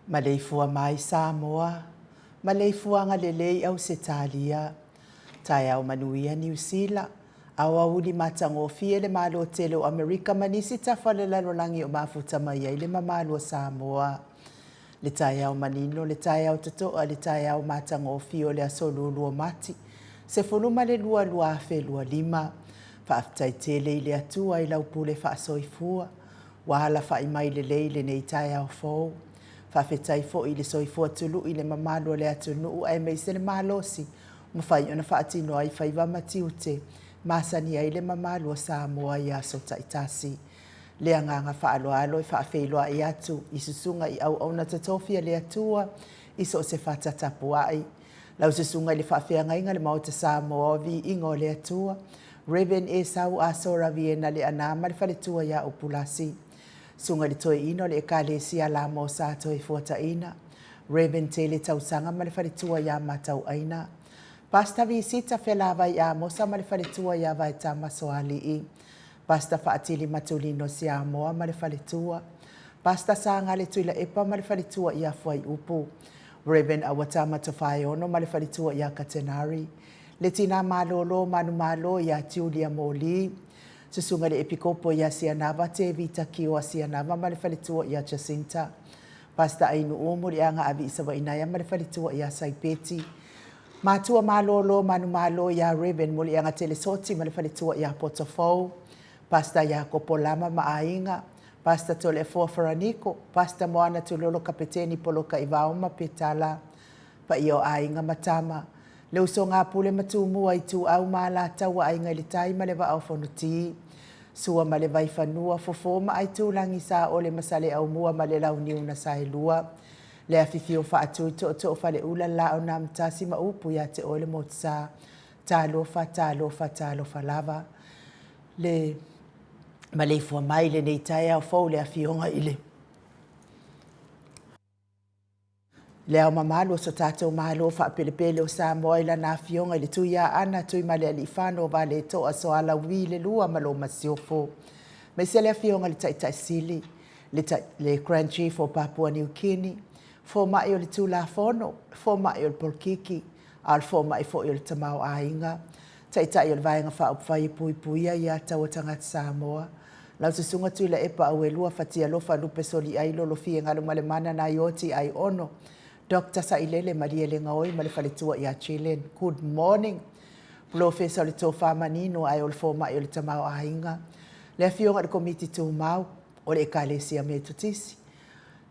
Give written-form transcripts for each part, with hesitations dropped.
Maleifua mai Samoa, Maleifua ngalelei au Setalia, tai au manuia New Zealand, au auli matangofie le malo tele o Amerika manisi tafalelalo langi o mafuta mai le mamalo Samoa. Le tai au manino, le tai au tatoa, le tai au matangofie o le asolulu o mati, se fuluma le lua lua afe lua lima, faaftai tele ile atua ila upule faasoifua, wahala fa imai le leile nei tai au fou. Faafetai fo i le soifua tulu i le mamalo le atunuu ai mei se le malosi. Mawhai ona faatino ai whaiva matiute. Masani ai le mamalo Samoa i aso taitasi. Le anganga faaloalo i faafeiloa i atu. I susunga i au auna tatofia le atua. I so se fatatapu ai. Lau susunga i le faafeanga inga le maota Samoa vi ingo le atua. Reven e sau asora viena le anama le faletua ya upulasi. Sunga le toi ino le ekale si ala mo sa toi fuata ina. Raven te le tausanga ma le wharitua ya matau aina. Pasta visita felava ya mo sa ma le wharitua ya vai tamaso ali i. Pasta faatili matulino si a moa ma le wharitua. Pasta sanga le tuila epa ma le wharitua ya fuai upu. Raven awatama to whai ono ma le wharitua ya katenari. Le tina malolo manu malo ya Julia Moli. Susunga le epikopo ya sianava te vita kio sianava ma le whalitua ia Jacinta. Pasta ainu umu le anga avi isawa inaya ma le whalitua ia Saipeti. Matua malolo manu malo ya Raven mo le anga telesoti ma le whalitua ia Potofou. Pasta ya Kopolama ma ainga. Pasta tole Fofaraniko. Pasta moana tulolo kapeteni poloka ivao ma petala. Pa iyo ainga matama. Leu so ngā pule matumua i tu au mala taua ai ngai le tai ma le wa au whanuti. Sua ma le vai whanua fofoma ai tu langi sa o le masale au mua ma le lau niu na sai lua. Le awhiwhio wha atu i to whale ula la au nā mtasi ma upu ya te ole mo tsa. Talofa lava. Le Maleifua mai le nei tai au fau le awhionga ile. Leo mamalo so tātou malo wha pelepele o Samoa ila nā fionga i le tui a ana tui male ali whāno vale to a so ala wile lua malo masiofo. Me se lea fionga le tai sili, le Grand Chief o Papua New Guinea, fo mai o le tūla whono, fo mai o le polkiki, al fo mai fo o le tamau a inga, tai o le vaenga wha upwhai pui puia i a tau tangata Samoa. Lau se sunga tui la epa au e lua fatia lofa lupe soli ai lolo fie ngalu male mana na ioti ai ono. Dr. Sailele Maria Lengaoi ma le faletua ia Chilean. Good morning. Professor le tofa manino ai ol fo mai o le tamau a inga. Le fionga le komiti tu mau o le ekalesia me tutisi.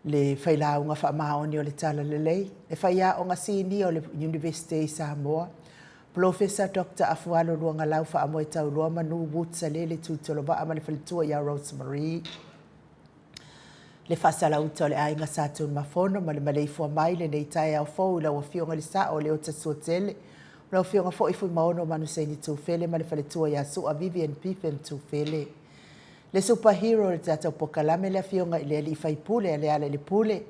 Le whailaunga wha maoni o le tala le lei. Le whaia o ngasini o le University Samoa. Professor Dr. Afualo luanga lau wha amoe tau lua manu wutsa le tutolo wa ama le faletua ia Rosemary. Le fasala uta le ainga satun mafono ma le Maleifua mai le nei tai au fou la wafionga li sa o le ota suotele. La wafionga fo ifu maono manu seini tūwhele ma le faletua ia sua Vivian Piffen tūwhele. Le superhero le tatau pokalame le fionga i le ali fai pule le ala le pule.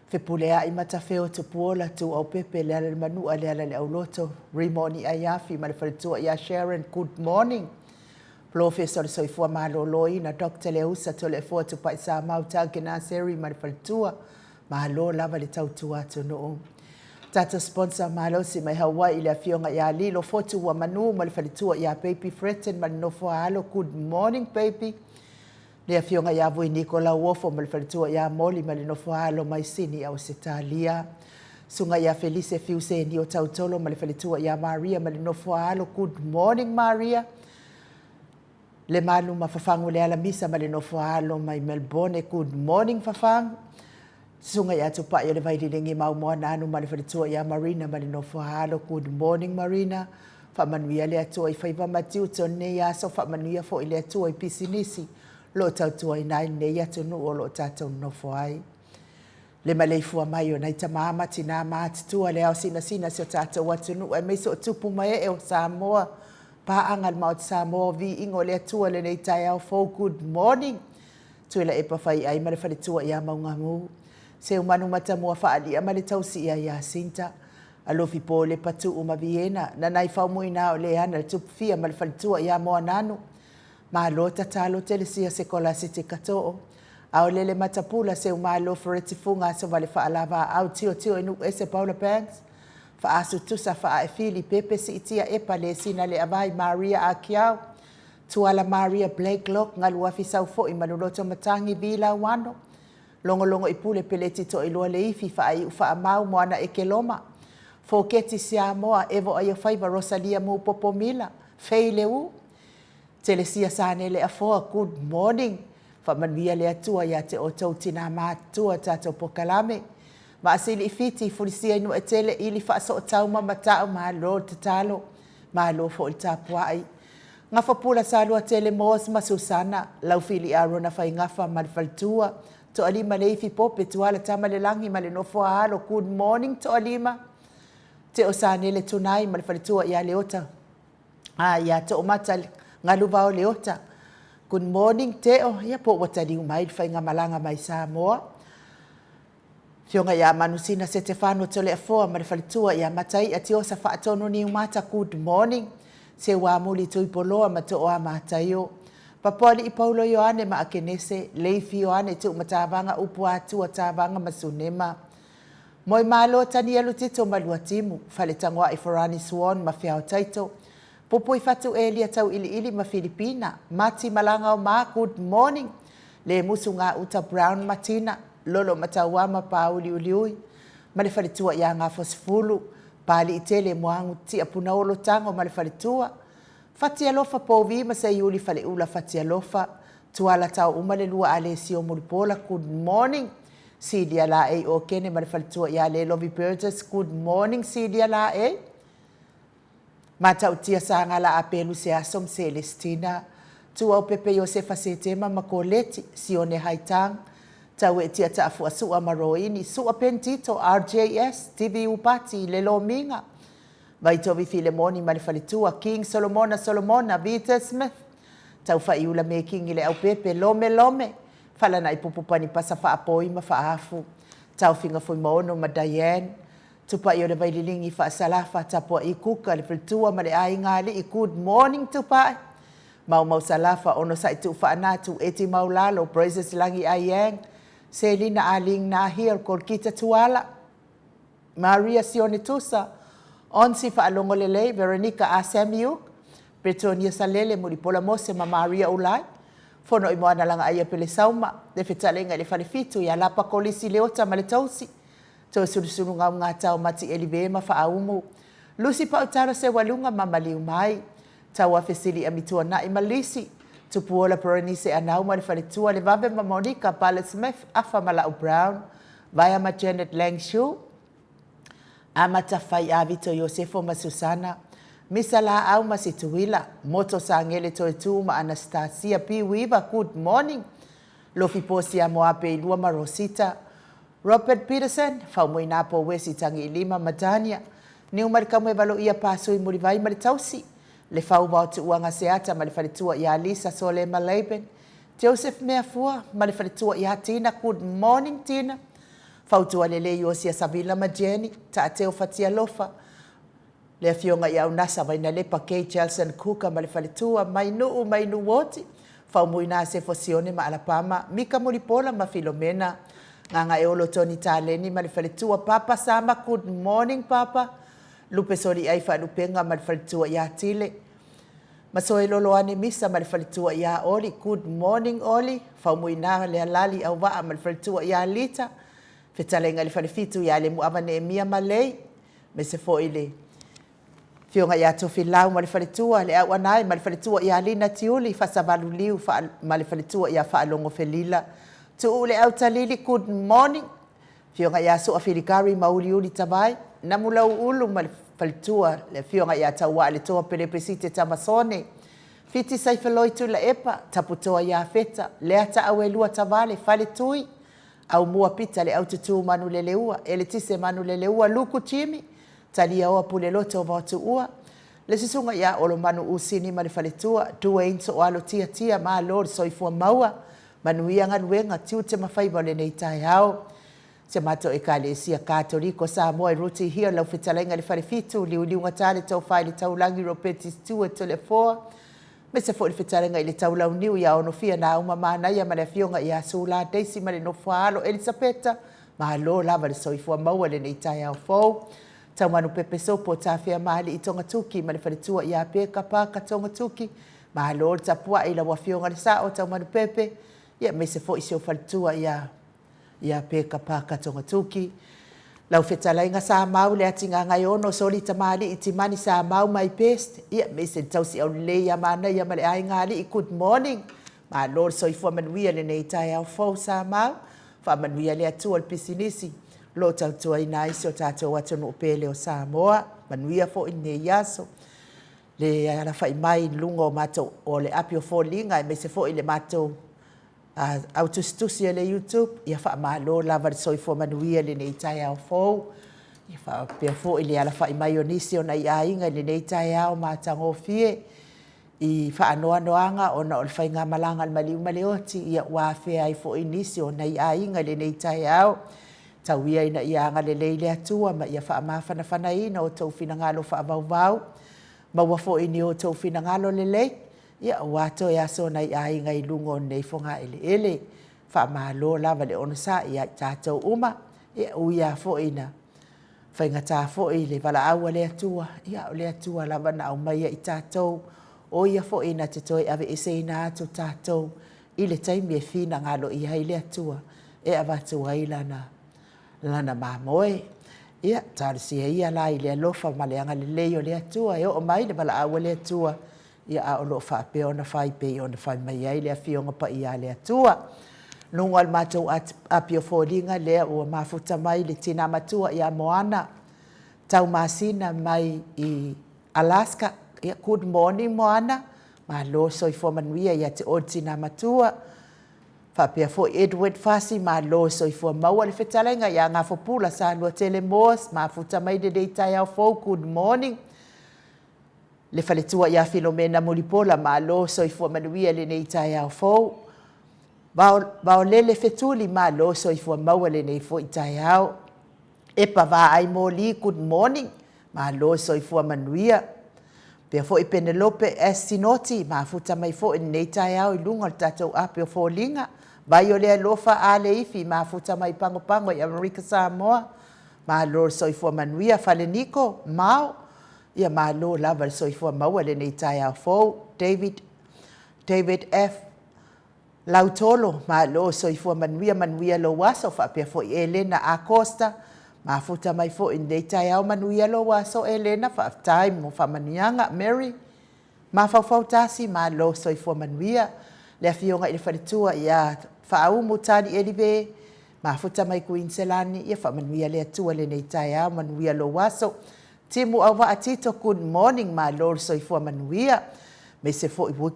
Fe pule a imata feo tu puola tu au pepe le ala le manua le ala le auloto. Rimoni ayafi ma le faletua ia Sharon. Good morning. Professor soifua maloloi na Dr. Leusa tole fua tu pai sa mau tagina seri marifaltua malo lava le tautua atu no. Tata sponsor malo si mai Hawaii le fionga ia lilo fotu wa manu marifaltua ia baby Fretten manofo halo. Good morning baby. Le fionga ia voi Nicola Wofo marifaltua ia moli malinofo halo mai sini au setalia. Sunga ia Felice Fiuse ni o tautolo marifaltua ia Maria malinofo halo. Good morning Maria. Le manu ma fafangu le ala misa ma le nofo alo mai Melbourne. Good morning fafang. Sunga ia tupa ia le vai lilingi mau moa nanu ma le whalitua ia Marina ma le nofo alo. Good morning Marina. Whamanuia le atua i whaiva matiu to ne ia so whamanuia fo i le atua i pisinisi. Lo tautua i nai ne ia tonu o lo tātou nofo ai. Le Maleifua mai o nai tamama tina maati tua le au sina se o tātou atunu. E meiso o tupu mai e o Samoa. Paangal maut Samoa vi ingo le atua le nei tai au fo. Good morning. Tuela e pawhai ai mare whare tua ia maunga mu. Se umanu mata mua whaali a mare tausi ia sinta. Alofi po le patu uma Viena. Na nai whaumui na o le ana le tupu fia mare whare tua ia moa nanu. Ma lota talo tele sia se kola se te katoa. Ao lele matapula se umalo foreti funga so vale whaalava au tio inu ese Paula Banks. Faasu tusa faa e fili pepe si itia epa le sina le avai Maria Akiau. Tuala Maria Blakelock ngalu afisau fo i manuloto matangi vila wano. Longo ipule peleti to ilua le ifi faa i ufa amau moana e keloma. Fo keti Samoa evo ayo faiva Rosalia mu popomila. Fei le u. Telesia sane le afoa. Good morning. Fa manvia le atua ya te o tautina maatua tato pokalame. Ma asili ifiti fulisia inu etele ili faaso o tauma matao maa lo tatalo. Maa lo fo il tapuai. Ngafa pula salua tele moos ma Susana. Lau fili aro na fai ngafa malfaltua. To alima leifi pope tuala tama le langi male nofo halo. Good morning to alima. Te o sanele tunai malfaltua ya leota. Ya to o mata ngaluvao leota. Good morning te o. Ya po watadi umai fai ngamalanga mai Samoa. Fionga ia manusina se te whānua tole a fōa ma le whalitua ia matai a tio sa whaatonu ni umata. Good morning. Se wā muli tui poloa ma to o a matai o. Papoli i Paulo Ioane ma akenese. Leifi Ioane tu matawanga upu atu a tawanga masunema. Moi malo tani alu tito malua timu. Fale tangwa i Forani Swan ma fiao taito. Popo i fatu elia tau ili ma Filipina. Mati malanga o ma. Good morning. Le musu ngā uta Brown Martina. Lolo matawama pa uliui. Ma le whalitua ia ngā fosfulu. Pali i tele moangu ti apuna olo tango ma le whalitua. Fati alofa povi ma se iuli whale ula fati alofa. Tuala tau umale lua ale sio mulipola. Good morning. Sidia la e o kene ma le whalitua ia le Lovi Burgess. Good morning Sidia la e. Ma tau tia sa ngala apelu se asom Celestina. Tu au pepe Josefa Setema ma koleti. Sione haitang. Tau e tia taafu a sua maroini, sua pentito, RJS, TV upati, lelo minga. Vai tovi Filemoni malifalitua, King Solomona, Vita Smith. Tau whaiula me King ile au pepe, lome. Fala na ipupupani pasa wha apoi ma wha afu. tau finga foi maono ma Diane tupa i o le maililingi whaasalafa tapua i kuka le fritua ma le ai ngali i good morning tupa mau salafa ono sa itu whaanatu e ti maulalo praises langi aiang Selina aling na here kol kita tuala Maria Sione Tusa Onsi whaalongo lelei Veronica Asamiuk Bretonia Salele Muripola Mose ma Maria Ulai Fono i moana langa aia pele sauma le fetalenga le falifitu ya lapa kolisi leota ma le tausi to sulusulu ngau ngā tau mati elivema whaaumu Lucy Pautaro se walunga ma maliu mai tawa fesili amitua na imalisi tupuola Peronise anau ma le falitua le vave ma Monica Pala Smith afa Malau Brown vaya ma Janet Langshu ama tafai avito Yosefo ma Susana Misala au masituila moto sangele toetu ma Anastasia P. Weaver good morning lofi posi a moape ilua ma Rosita Robert Peterson faumoi napo wesi tangi lima Madania ni umarika mwevalo ia paso i murivai maritausi le fau wautu uanga seata ma le falitua ia Lisa Sole Maleben Joseph Maleifua ma le falitua ia Tina good morning Tina fautua lele yosia Savila ma Jenny taateo fatia lofa le fionga ia unasa vai na le pake Chelsea Kuka ma le falitua mainu woti faumui na se fosione ma Alabama Mika Muripola ma Filomena nganga eolo Tony Taleni ma le falitua Papa Sama good morning Papa lupe sori ai fa lupenga ma le falitua ia Tile masoe loloane misa ma le falitua ia Oli good morning Oli faumui na le alali au wa ma le falitua ia Lita fetalenga le falifitu ia le muavane Mia Malei me se foile Fionga ia tofi lau ma le falitua le au anai ma le falitua ia Lina Tiuli fasavalu liu ma le falitua ia whaalongo felila. Tu le au talili good morning. Fionga ia soa filikari mauli uli tabai. Namulau ulu ma le falitua le fionga ia taua le toa pelepesite tamasone. Fiti saifaloi tu la epa taputoa ia feta. Le ata awe lua tabale fale tui. Au mua pita le au tutu manu le leua. Ele tise manu le leua luku chimi. Talia oa pule loto watu ua. Le sisunga ia olo manu usini ma le faletua. Dua inso o alo tia ma lor soifua maua. Manu ia ngaruenga tiu te mawhaiba le nei tai hao. Se mato e kale sia Katoriko Samoa ruti hia lau fitalenga le falefitu. Liu ngatale tau whai le tau langi ropeti stua tole foa. Me se fo le fitalenga i le tau lau niu ia ono fia na uma mana ia ma le fionga ia sula deisi ma le nofua alo Elisabeta. Ma lo lava le soifua maua le nei tai hao fau. Tau manu pepe sopo ta fia mahali i tonga tuki ma le falitua ia peka paka tonga tuki ma halo tapua i la wafionga le sao tau manu pepe ia me se fo i seo falitua ia peka paka tonga tuki lau fetalainga sa mau le atinga ngai ono soli tamali i timani sa mau mai peste ia me se tau si au le ia mana ia ma le ai ngali i good morning ma lor soifua manuia le nei tai au fau sa mau fa manuia le atua al pisinisi lo tautua ina isi o tātou atonu o pele o Samoa, manuia fo i ne yaso. Le ala fai mai lungo o matou o le api o fo linga e me se fo i le matou autostusi le YouTube, ia wha malo lava le soifo manuia le nei tai au fo. Ia wha pia fo i le ala fai mai o nisi o nai ainga le nei tai au mātango fie. I wha anoanga o na o le fai ngā malanga le maliu maleoti, ia wafea i fo i nisi o nai ainga le nei tai au. Tau ia ina ia anga le leile atua ma ia wha mawhana ina o tau whina ngalo wha vau. Ma wafo ini o tau whina ngalo le lei. Ia wato ia so nei a inga i lungo nei fonga ele. Wha malo lava le ono sa ia tātou uma. Ia uia fo ina. Whainga tā fo i le wala aua le atua. Ia o le atua lava na au mai i tātou. O ia fo ina te toi ave ese ina atu tātou. I le taimi e whina ngalo i hei le atua. E avatu aila na. Lana mamoe ia tarisia ia la ile lofa maleanga le leo le atua e o mai le bala awa le atua ia a lo fa pe ona fai pe ona fai mai ai le afionga pa ia le atua nunga al matou apio folinga le o mafuta mai le tina matua ia Moana tau masina mai i Alaska ia good morning Moana ma lo soifo manuia ia te o tina matua Whapea fo Edward Fasi ma lo soifua maua le whetalenga ia ngā whapula sa lua telemos ma futa mai de dei tai au fo good morning. Le whaletua ia Filomena Muripola ma lo soifua manuia le nei tai au fo. Vao lele fetuli malo soifua maua le nei fo itai au. E pa va ai moli good morning malo soifua manuia. Pea fo i Penelope Sinoti ma futa mai fo in nei tai au i lunga le tatou ape o fo linga. Vai o lea lofa a le ifi ma futa mai pango pango i Amerika Samoa. Ma lo soifua manuia fale niko mau. Ia ma lo lava le soifua maua le nei tai au fo. David F. Lautolo ma lo soifua manuia lo waso fa pea fo i Elena Acosta. Ma futa mai fo in nei tai au manuia lo waso Elena fa time mo fa manuianga Mary. Ma fau tasi ma lo soifua manuia. Le afionga i le wharitua ia whaau mo tani elive. Ma futa mai Queenselani ia fa manuia le atua le nei tai au manuia lo waso. Timu au wa atito good morning ma lo soifua manuia. Me se fo i wuk.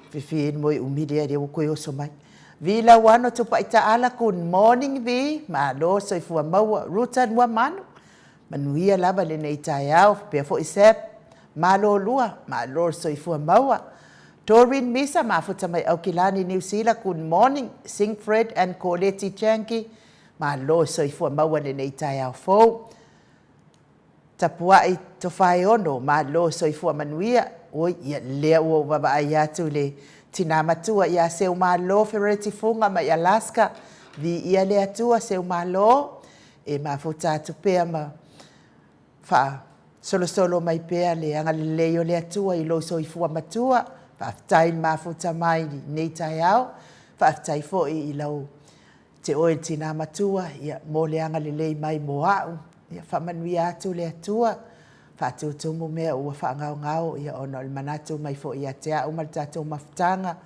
Fifi mo i umidia dia wukoe oso mai. Vila wano tupa ita ala good morning vi. Ma lo soifua maua rutan wa manu. Manuia lava le nei tai au. Pea fo i sep. Ma lo lua. Ma lo soifua maua. Doreen Misa ma futa mai Aukilani New Zealand good morning. Singfred and Colette Chanki. Ma lo soifua maua le nei tai au fo. Tapua i tofai ono ma lo soifua manuia. Oi, ia lea ua waba ai atu le tina matua ia seu malo Ferretti funga mai Alaska. Vi ia lea tua seu malo. E ma futa atu pea ma fa solo mai pea le anga le leo lea tua i lo soifua matua. Fa aftai ma futa mai nei tai au. Fa aftai fo i lau te oe tina matua. Ia mo le anga le lei mai mo au. Ia fa manuia atu lea tua. Whātutumu mea ua whaangau ia ono le manatu mai fo ia te au ma le tātou mawhitanga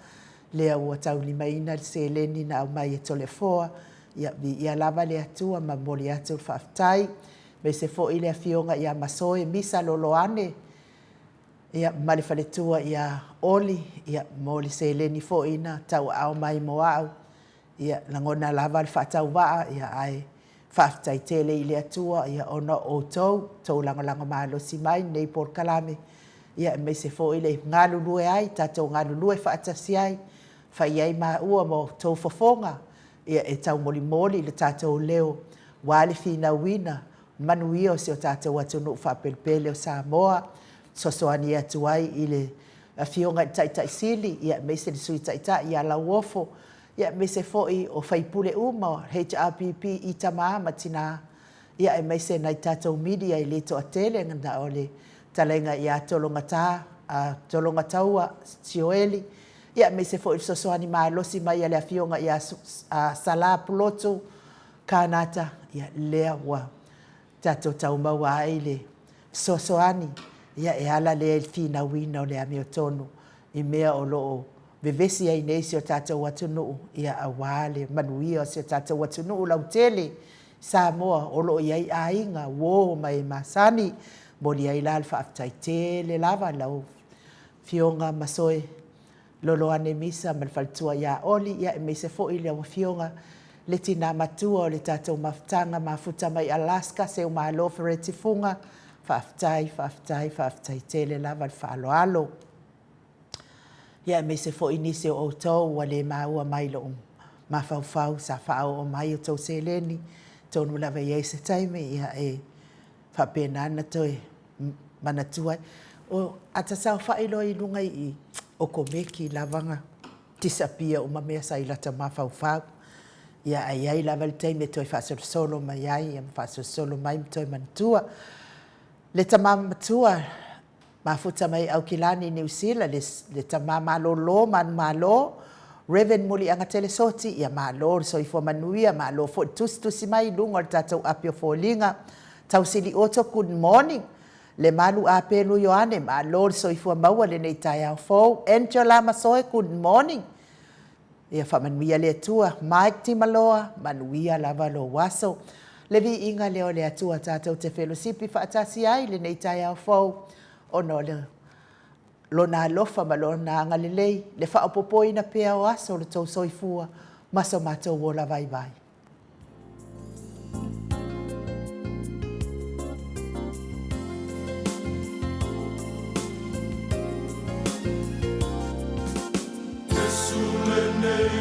lea ua tauli mai ina le seleni na au mai e tole foa ia lava le atua ma moli atu le whaaftai me se fo i le afionga ia masoe misa loloane ia ma le whaletua ia oli ia moli seleni fo ina tau au mai mo au ia langona lava le whaatau waa ia ai whaaftai tele i le atua, ia ona o tau langa malo si mai, nei por kalame. Ia me se fo i le ngalu lue ai, tatou ngalu lue whaatasi ai, whai ai maa ua mo tau fafonga. Ia e tau moli le tatou leo, wale fina wina, manuia o se o tatou atunu whapelpele o Samoa, sosoani atu ai i le fionga tai sili, ia me se le sui tai ia la uofo, ia me se foi o faipule uma HRPP i tama matina ia e me se nai tatou media i leto atele ngana ole talenga ia tolonga taua sioeli ia me se foi sosoani malosi mai ale afionga ia sala ploto kanata ia lea wa tatou tauma wa ile sosoani ia e ala le fina wina o le amiotonu i mea o loo vevesi ai nei si o tātou atunu ia awale manuia o si o tātou atunu lau tele Samoa o loo iai ainga wo mai masani moli ai lal whaaftai tele lava lau fionga masoe lolo ane misa malfaltua ia oli ia e me se fo ili awa fionga le tina matua o le tātou maftanga mafuta mai Alaska se o malo Ferretti funga whaaftai tele lava whaaloalo. Ia me se fo inise o tau wa le maua mai lo mafau sa fao o mai o tau seleni tonu lava ia se taime ia e whapena ana toi manatua o atasau whaelo i lunga i o komeki lavanga tisapia o mamea sa ilata mafau ia ai lava le taime toi solo mai ai ia solo mai toi mantua le tamamatua mafuta mai Aukilani New Zealand le tama malo malo Reven muli anga telesoti ia malo soifua manuia malo fo tusi mai lunga o tatou apio folinga tau sili oto good morning le malu apelu yoane malo soifua maua le nei tai au fo Angela Masoe good morning ia whamanuia le atua Mike Timaloa manuia lava lo waso le vi inga leo le atua tatou te fellowshipi whaatasi ai le nei tai au fo ono le lona lofa ma lona ngalelei le whaapopo ina pea o aso le tau soifua maso matou wola vai. Yesu le nei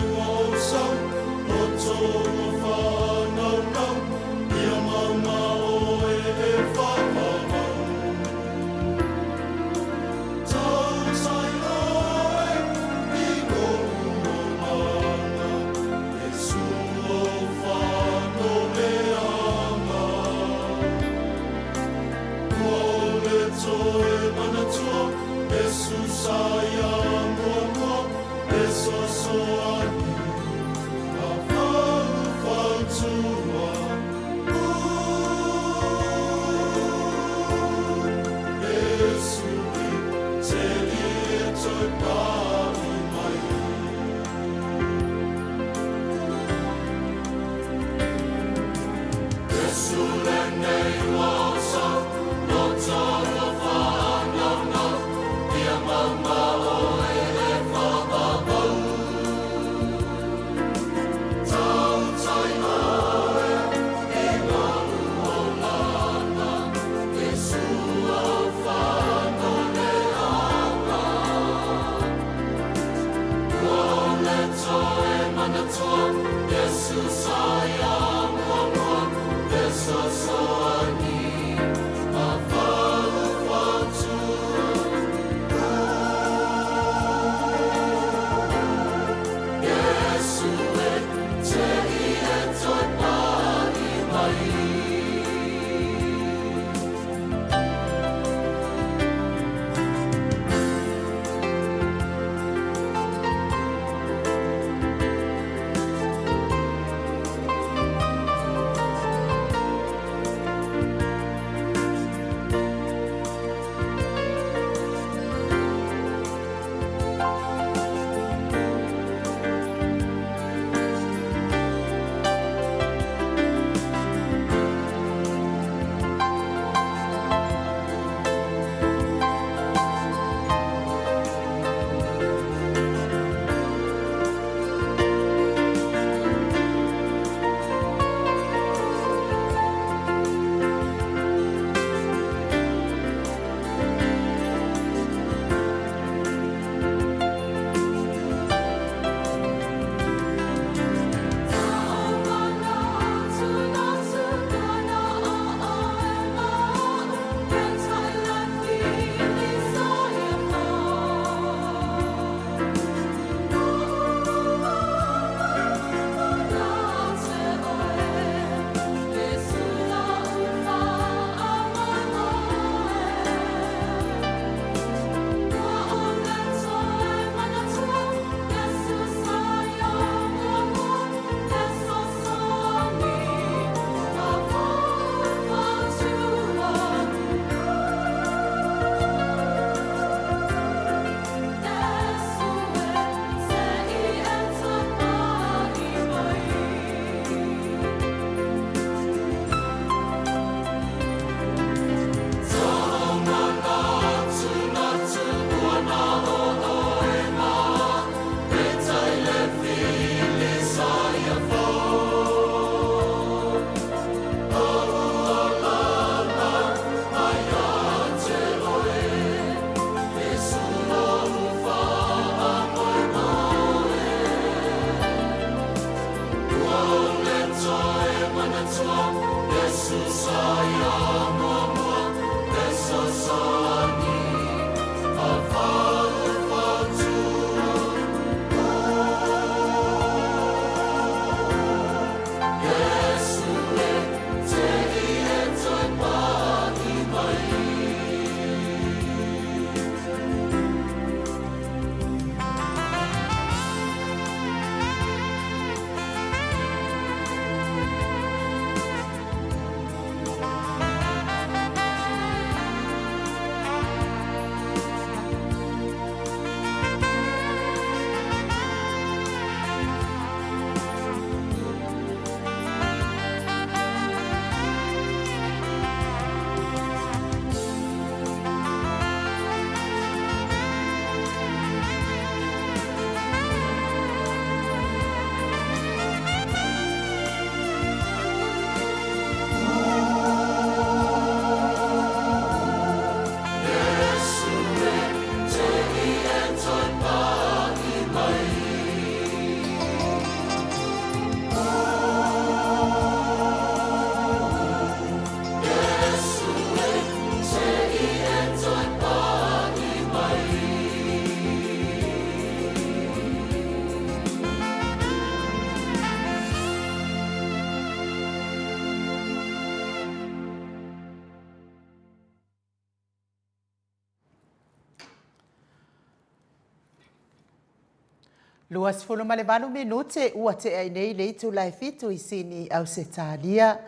Luas fulu male minute ua te ai nei le tu lai fitu I sini au se talia.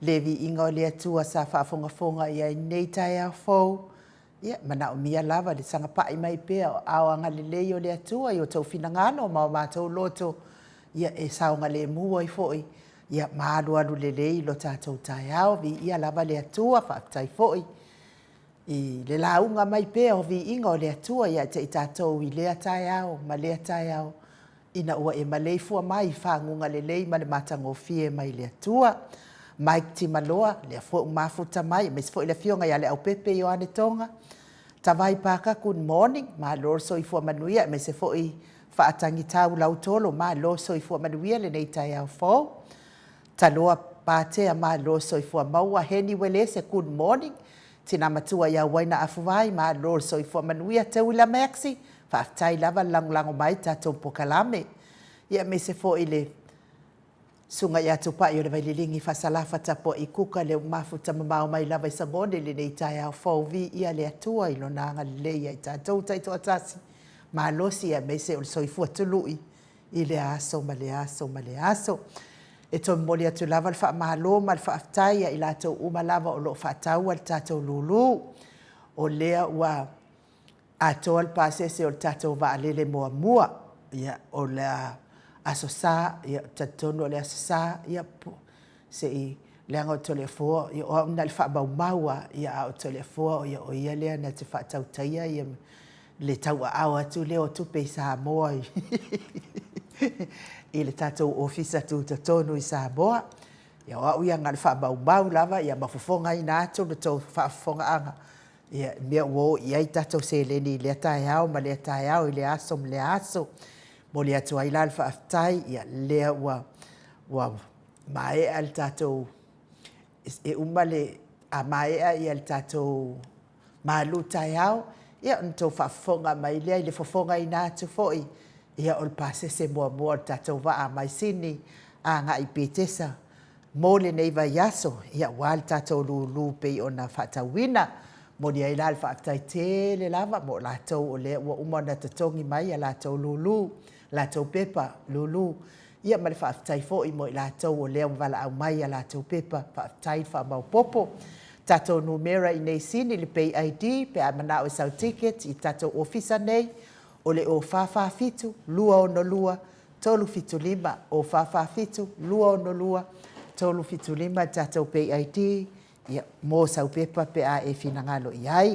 Levi ingo le atua sa whaafonga I ai nei tai au fau. Ia, mana o mia lava le sanga pai mai pea o awanga le leo le atua I o tau finangano ma o mātou loto. Ia e saunga le mua I foi. Ia maalu alu le lei lo tātou tai au vi ia lava le atua whaatai foi. I le launga mai pea o vi ingo le atua ia te I tātou I lea tai au, ma lea tai au. Ina ua e Maleifua mai whaangunga le lei ma le matangofie mai le atua. Mike Timaloa, le fo mafuta mai, mes fo le fionga ia le au pepe I o ane tonga. Tawai paka good morning, ma lorso I fua manuia, mes e fo I whaatangi tau lautolo, ma lorso I fua manuia le nei tai au fo. Taloa pātea ma lorso I fua maua, heni wele se good morning. Tina matua ia waina afuwai, ma lorso I fua manuia te wila maxi. Whaatai lava lango mai tātou pokalame. Ia me se fo I le sunga ia tupa I o le vaililingi whasalafa tapo I kuka le mafuta mamau mai lava I sangone le nei tai au fauvi ia le atua I lo nanga leia I tātou taito atasi. Ma losi ia me se o le soifua tului I le aso ma le aso ma le aso. E to moli atu lava le wha mahalo ma le whaatai I lato uma lava o lo whaatau al tātou lulu. O lea ua a toal pasese o tatou vaalele moa mua ia o le aso sa ia tatono le aso sa ia se I leanga o telefo ia o na le whaabau maua ia o telefo ia o ia lea na te whaatau taia ia le tau a au atu leo tupe I Samoa I le tatou ofisa tu tatono I Samoa ia o au ia ngā le whaabau mau lava ia mafufonga I nātou le tau whaafonga anga ia mea wo ia I tatou se leni le tai au ma le tai au I le aso ma le aso mo le atu ai la le whaatai ia lea wa mae al tatou e umale a mae ia le tatou malu tai au ia nto whaafonga mai lea I le whaafonga I nātu foi ia o le pasese mua tatou waa mai sini a ngā I petesa mo le neiva yaso ia wal tatou lulu pe o na whaatawina mo ni ai la le whaatai tele lava mo lātou o le ua umana tatongi mai a lātou lulu, lātou pepa lulu. Ia ma le whaatai fōi mo I lātou o lea wala au mai a lātou pepa, whaatai whaamau popo. Tātou numera I nei sini le pay ID, pe a mana o sau ticket I tātou ofisa nei, o le o whawhawhitu, lua ono lua, tolu fitu lima, o whawhawhitu, lua ono lua, tolu fitu lima, tātou pay ID, ia mo sau pepa pe a e finangalo iai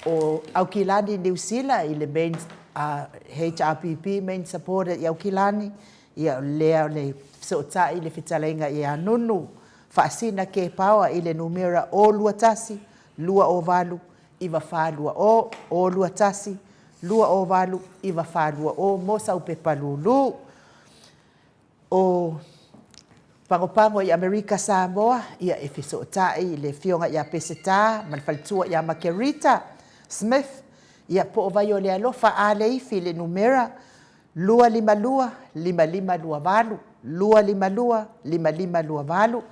o Aukilani New Zealand I le main HRPP main supporter I Aukilani ia lea le sotai le fitalenga ia nunu faasina ke pawa I le numera o lua tasi lua o valu iwa falua o lua tasi lua o valu iwa falua o mo sau pepa lulu o Pango I Amerika Samoa, ia e fisotai le fionga ia peseta, manfaltua ia Makerita Smith, ia po vai o le alofa a leifi le numera, lua lima lua valu, lua lima lua valu,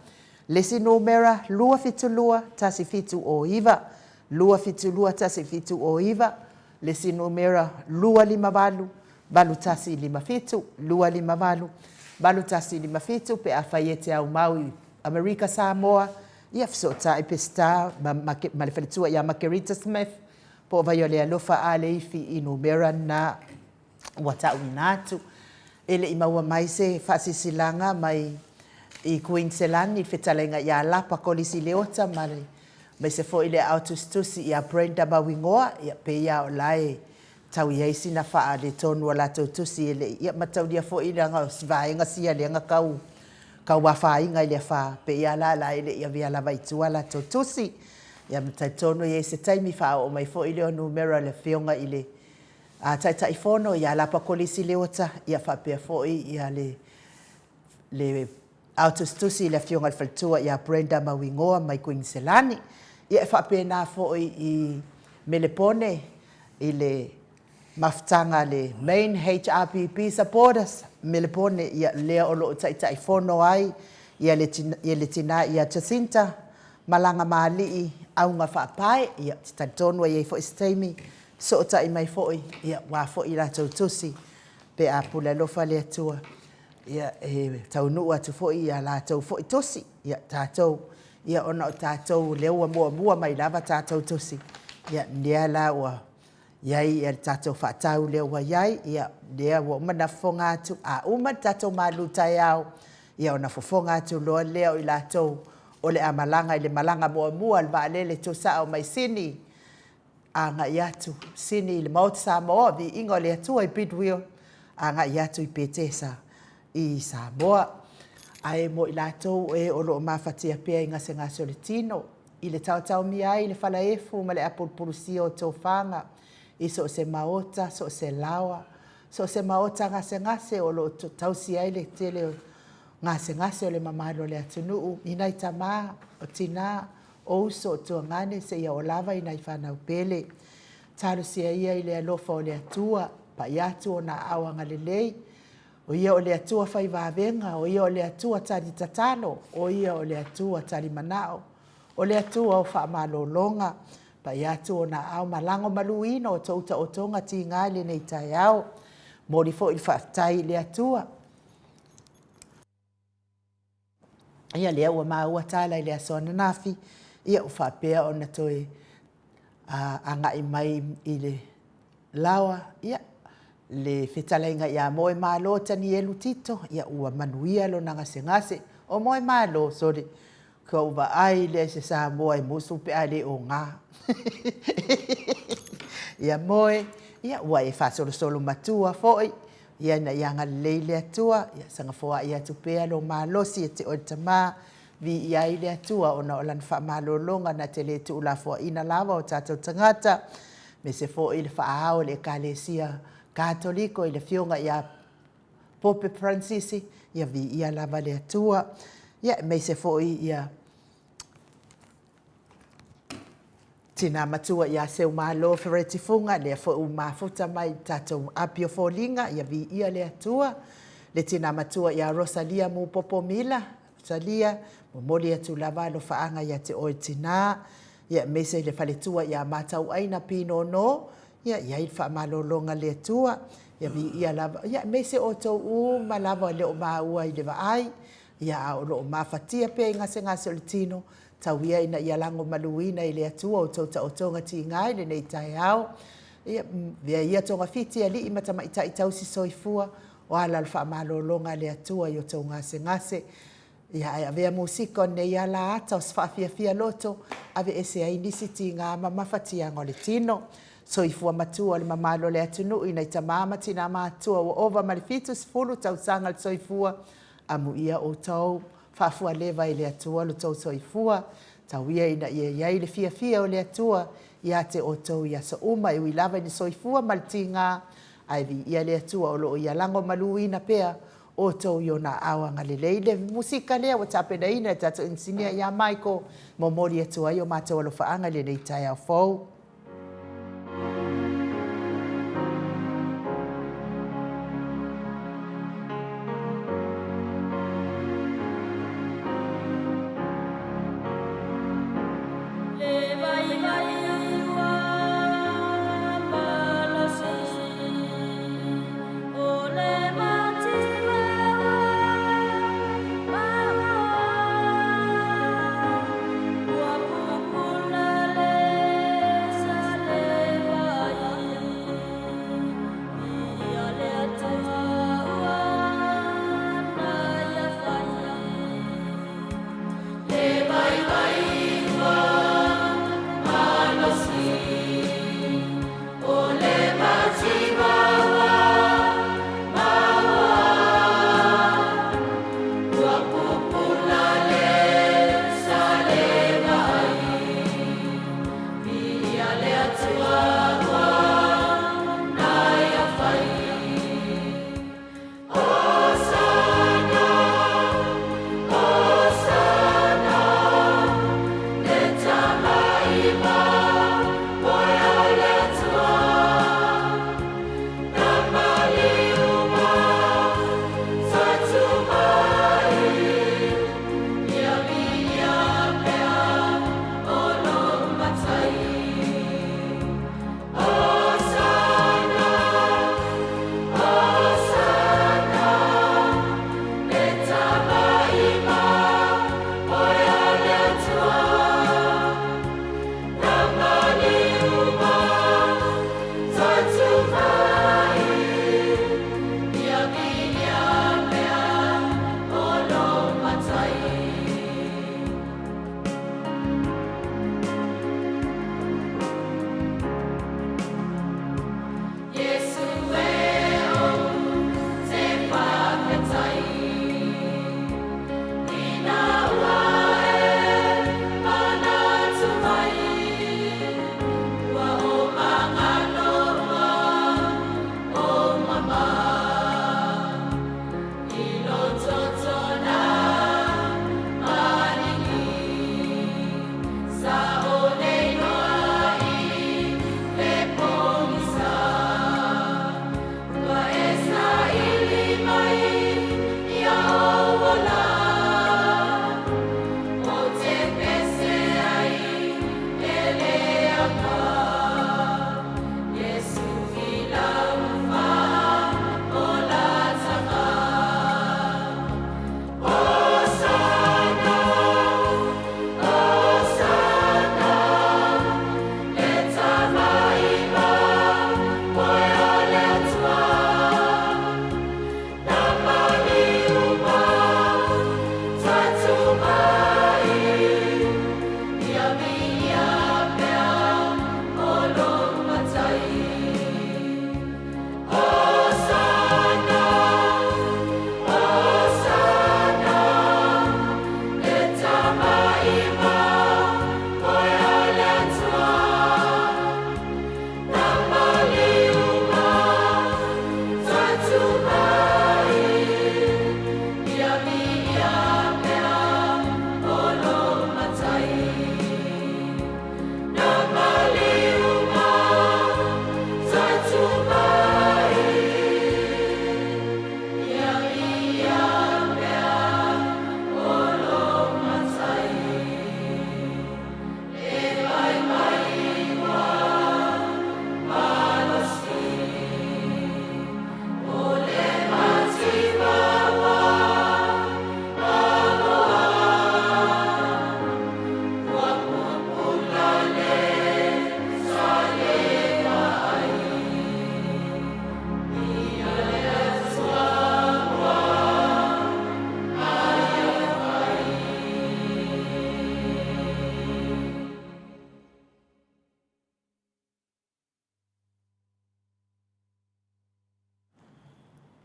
lesi numera, lua fitu lua, tasi fitu o iva, lua fitu lua, tasi fitu o iva, lesi numera, lua lima valu, valu tasi lima fitu, lua lima valu, Balu tasi lima fitu pe a whaiete au Maui Amerika Samoa ia fsota I pesta ma le whalitua ia Makerita Smith po vai o le alofa a leifi I numera na wata uinatu ele I maua mai se whasisilanga mai I Queensland I whetalenga ia lapa kolisi leota mai se fo ile autostusi ia Brenda Mawingoa ia pe ia o lai tau iei sina wha le tonu a lato tusi ele ia matau dia fo ina ngā svaenga sia le ngā kau wawhainga le wha pe ia la ele ia via lava itua lato tusi ia matai tonu iei se taimi wha o mai fo ile o numera le whionga ile a tai fono ia lapa kolisi leota ia wha pia fo ia le autos tusi le whionga le whaltua ia Brenda Mawingoa mai Queenselani ia wha pia nā fo I Melepone I le maftanga le main HRPP supporters Melepone ia lea o loo tai fono ai ia le tina ia Jacinta malanga mali au nga whaapai ia titatono ia fo istaimi so tai mai fo ia wa fo ila tautusi pe a pula lofa le atua. Ia taunuu atu fo'i ia lātou fo'i tosi. Ia tātou. Ia ona o tātou leua mua mai lava tātou tosi. Ia nea la ua. Iai ia tātou whaatau leua iai. Ia nea ua umana fonga atu. A umana tātou malu tai au. Ia ona fofonga atu loa leo i lātou. O le amalanga i le malanga mua al vaalele tosa o mai sini. Anga i atu. Sini i le mauti Samoa. Vi ingo le atua i Bidwell. Anga i atu i Petesa. I Samoa. Ai mo i lātou e o loo mawhatia pia i ngase o le tino. I le tau mi ai, le whalaefu, ma le apurpurusia o tō whanga. I so se maota, so se lawa. So se maota ngase o loo tausi ai le tele o ngase o le mamalo le atunuu. I nai tamā, o tina, o uso o tuangane, se ia o lava i nai whanau pele. Talo sia ia i le alofa o le atua, pa i atu o na awanga le lei. O ia o le atua whai vāvenga, o ia o le atua tari tatano, o ia o le atua tari manao, o le atua o whaamalo longa, pa i atu o na au malango maluino o tauta o tonga ti ngāle nei tai au, mori fo il whaatai le atua. Ia lea ua maua tala i le asona nafi, ia o whaapea o na toi angai mai i le lawa, ia le whetalainga ia moe malo tani elu tito, ia ua manuia lo na ngase o moe malo, sorry, ka uwa ai le se sa moe musu pe ale o ngā. Ia moe, ia ua e whasolo matua foi, ia na ianga leile atua, ia sanga foa ia tupea lo malosi e te o tamā, vi ia ile atua o na o lan wha malo longa na te le tu ula foa ina lava o tātou tangata, me se fo ile wha ahao le kalesia Katoliko i le fionga ia Pope Francisi, ia vi ia lava le atua, ia me se foi ia tina matua ia seu malo fereti funga, le fo u mafuta mai tātou apio folinga, ia vi ia le atua, le tina matua ia Rosalia mu popo mila, Rosalia, mo moli atu lava lo faanga ia te oi tina, ia me se le faletua ia matau aina pino no, ia i whaamalolonga le atua, ia vi ia lava, ia me se o tau malava le o maua i le vaai, ia o lo mawhatia pe i ngase o le tino, tau ia ina ia lango maluina i le atua o tau ta o tonga ti ngai le nei tai au, ia tonga fiti ali i matama i tau si soifua, o ala le whaamalolonga le atua i o tau ngase, ia ai avea musika ne ia la ata o sfafia loto, ave ese ai nisi ti ngā mawhatia ngole tino, so i fua matua le mamalo le atunu i nei tamama tina matua o ova malifitu sifulu tau sanga le soifua amu ia o tau whafua lewa i le atua lo tau soifua tau ia ina ia le fia o le atua ia te o tau ia sa uma i lava i le soifua maltinga ai vi ia le atua o lo ia lango maluina pea o tau i ona awanga le leile musika lea wa tapena ina tatu insinia ia Michael momori atua i o matua lo faanga le nei tai au fau.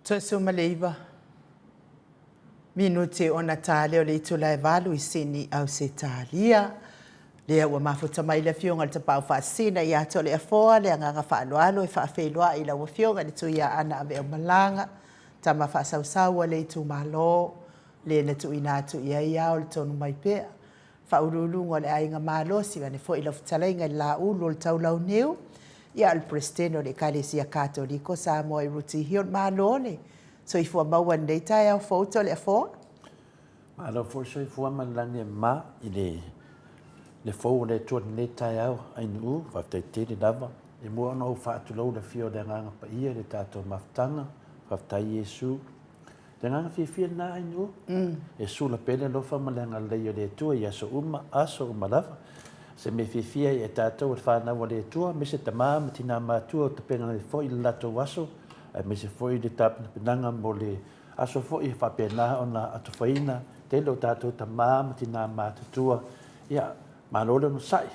Tasu Maleifua. Minute o na tale o le itula e valu I sini au se talia. Lea ua mafuta mai le fionga le tapau whaasina I ato le afoa, le anganga whaaloalo e whaafeilua I la ua fionga le tu ia ana ave o malanga. Tama whaasausaua le itu malo, le na tu ina atu ia ia o le tonu mai pea. Whaurulungo le ainga malo si wane fo ila futalainga la ulu le tau lau neu. Ia al presteno le kalesia katoliko Samoa I ruti hion malo le. So ifua maua nei tai au foto le afoa? Malo fo so ifua manlange ma I le fo le tuat nei tai au ainu fa te tiri lava. E mua no fa tu lo le fio de nganga pa ia le tato maftanga fa tai Yesu. De nganga fi na ainu. E su la pele lo fa malanga le le tu ia so aso lava. Se me fifia e tato o fa na le tu me se tama tina ma tu te pena le fo il lato waso. Me se foi de tap penanga mo le aso foi fa pena ona atu faina te lo tato tama tina ma tua ia malole no sai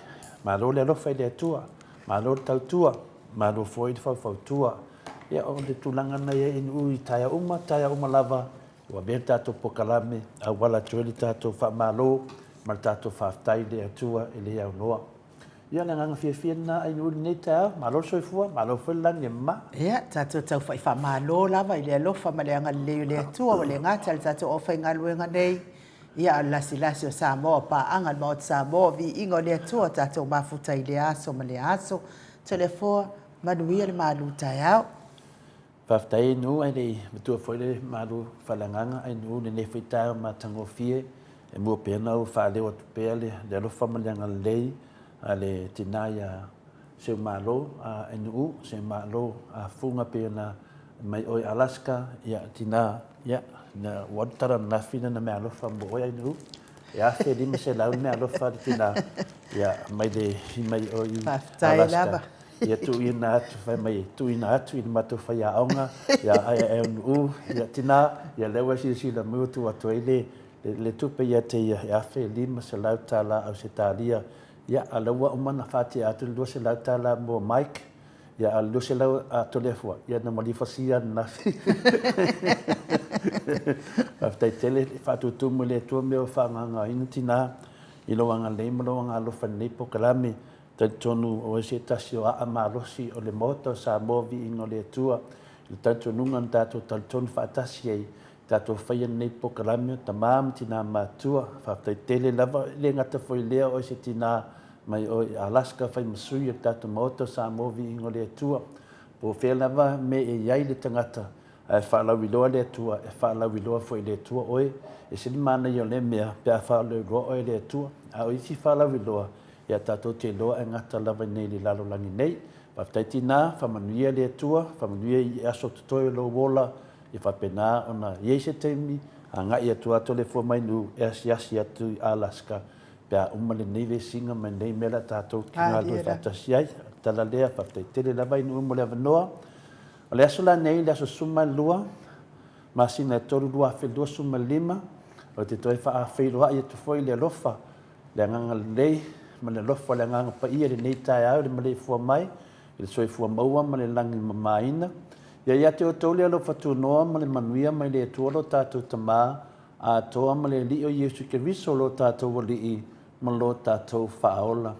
malole lo fa le tua malole tau tua malo foi fa tua ia o de tulanga na ia in ui taia uma lava o be tato pokalame a wala tueli tato fa malo mal tato fa tai le tua ele ia noa ia na nganga fia na ai uli nei tau malo soifua malo foi lang ma ia tato tau fa malo lava I le alofa ma le anga le atua o le ngata le tato o fa ingaluenga nei ia lasi o Samoa pa anga mo Samoa vi ingo le atua tato mafuta I le aso ma le aso telefo manuia le malu taiao Faftai nu ai le betua foi le malu falanganga ai nu le foi tau ma tango fie e mo pena o fa le o pele le alofa ma le anga lei ale tinaya se malo a NU se malo a funga pena mai oi Alaska ya tina ya na watara na fina na me alo fa bo ya NU ya fe di me se la me alo fa tina ya mai de mai oi Alaska ya tu ina tu fa mai tu ina tu in mato fa ya onga ya NU ya tina ya lewa si la mu tu atoile le tu pe ya te ya fe di me se la tala au se talia ya alawa umana fati atu lo se la tala mo Mike ya lo se la atu le fo ya na Maleifua sia na after tele fatu tu mo le tu me fa nga intina ilo nga le mo nga lo fa ne po kalame te tonu o se tasio a marosi o le moto sa movi ingo le tua il tanto nunga tato tal ton fa tasie tato fa ne po kalame tamam tina matua fa tele lava le ngata foi le o se tina mai o Alaska fai masui tato moto sa movi ingo le tua po fe lava me e yai le tangata e fa la wiloa le tua e fa la wiloa foi le tua oi e se mana yo le mea pe fa le ro oi le tua a o si fa la wiloa ya tato te lo e ngata lava nei li lalo langi nei pa taitina fa manuia le tua fa manuia I aso toi lo wola e fa pena ona yese temi anga ia tua to le fo mai nu e si atu Alaska pea umale nei ve singa mai nei mela tatou kinga lo fatasiai tala lea fa tele lava inu mo le vanoa o le aso la nei le aso suma lua ma sina toru lua fe lua suma lima o te toi fa fe lua ia tu foi le lofa le nganga lei ma le lofo le nganga pa ia le nei tai au le Maleifua mai, le soifua maua ma le langi mamaina. Ia te o tau le alo fatunoa ma le manuia mai le atua lo tātou tamā, a toa ma le li o Yesu Keriso lo tātou wali i ma lo tātou whaola.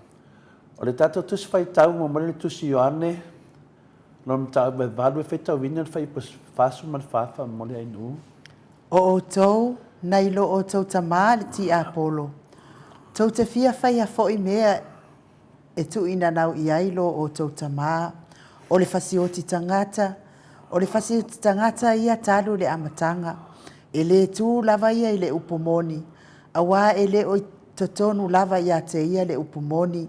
O le tātou tusi whai tau ma le tusi Ioane, lo na tāu me valu e whai tau wina whai fasu ma le whawha ma le ainu. O tau, nei lo o tau tamā le ti Apolo. Tau te fia whai a fo i mea e tu ina nau i ailo o tau tamā, o le fasioti tangata, o le fasioti tangata ia talu le amatanga, e le tu lava ia i le upomoni, a wā e le o totonu lava ia te ia le upomoni,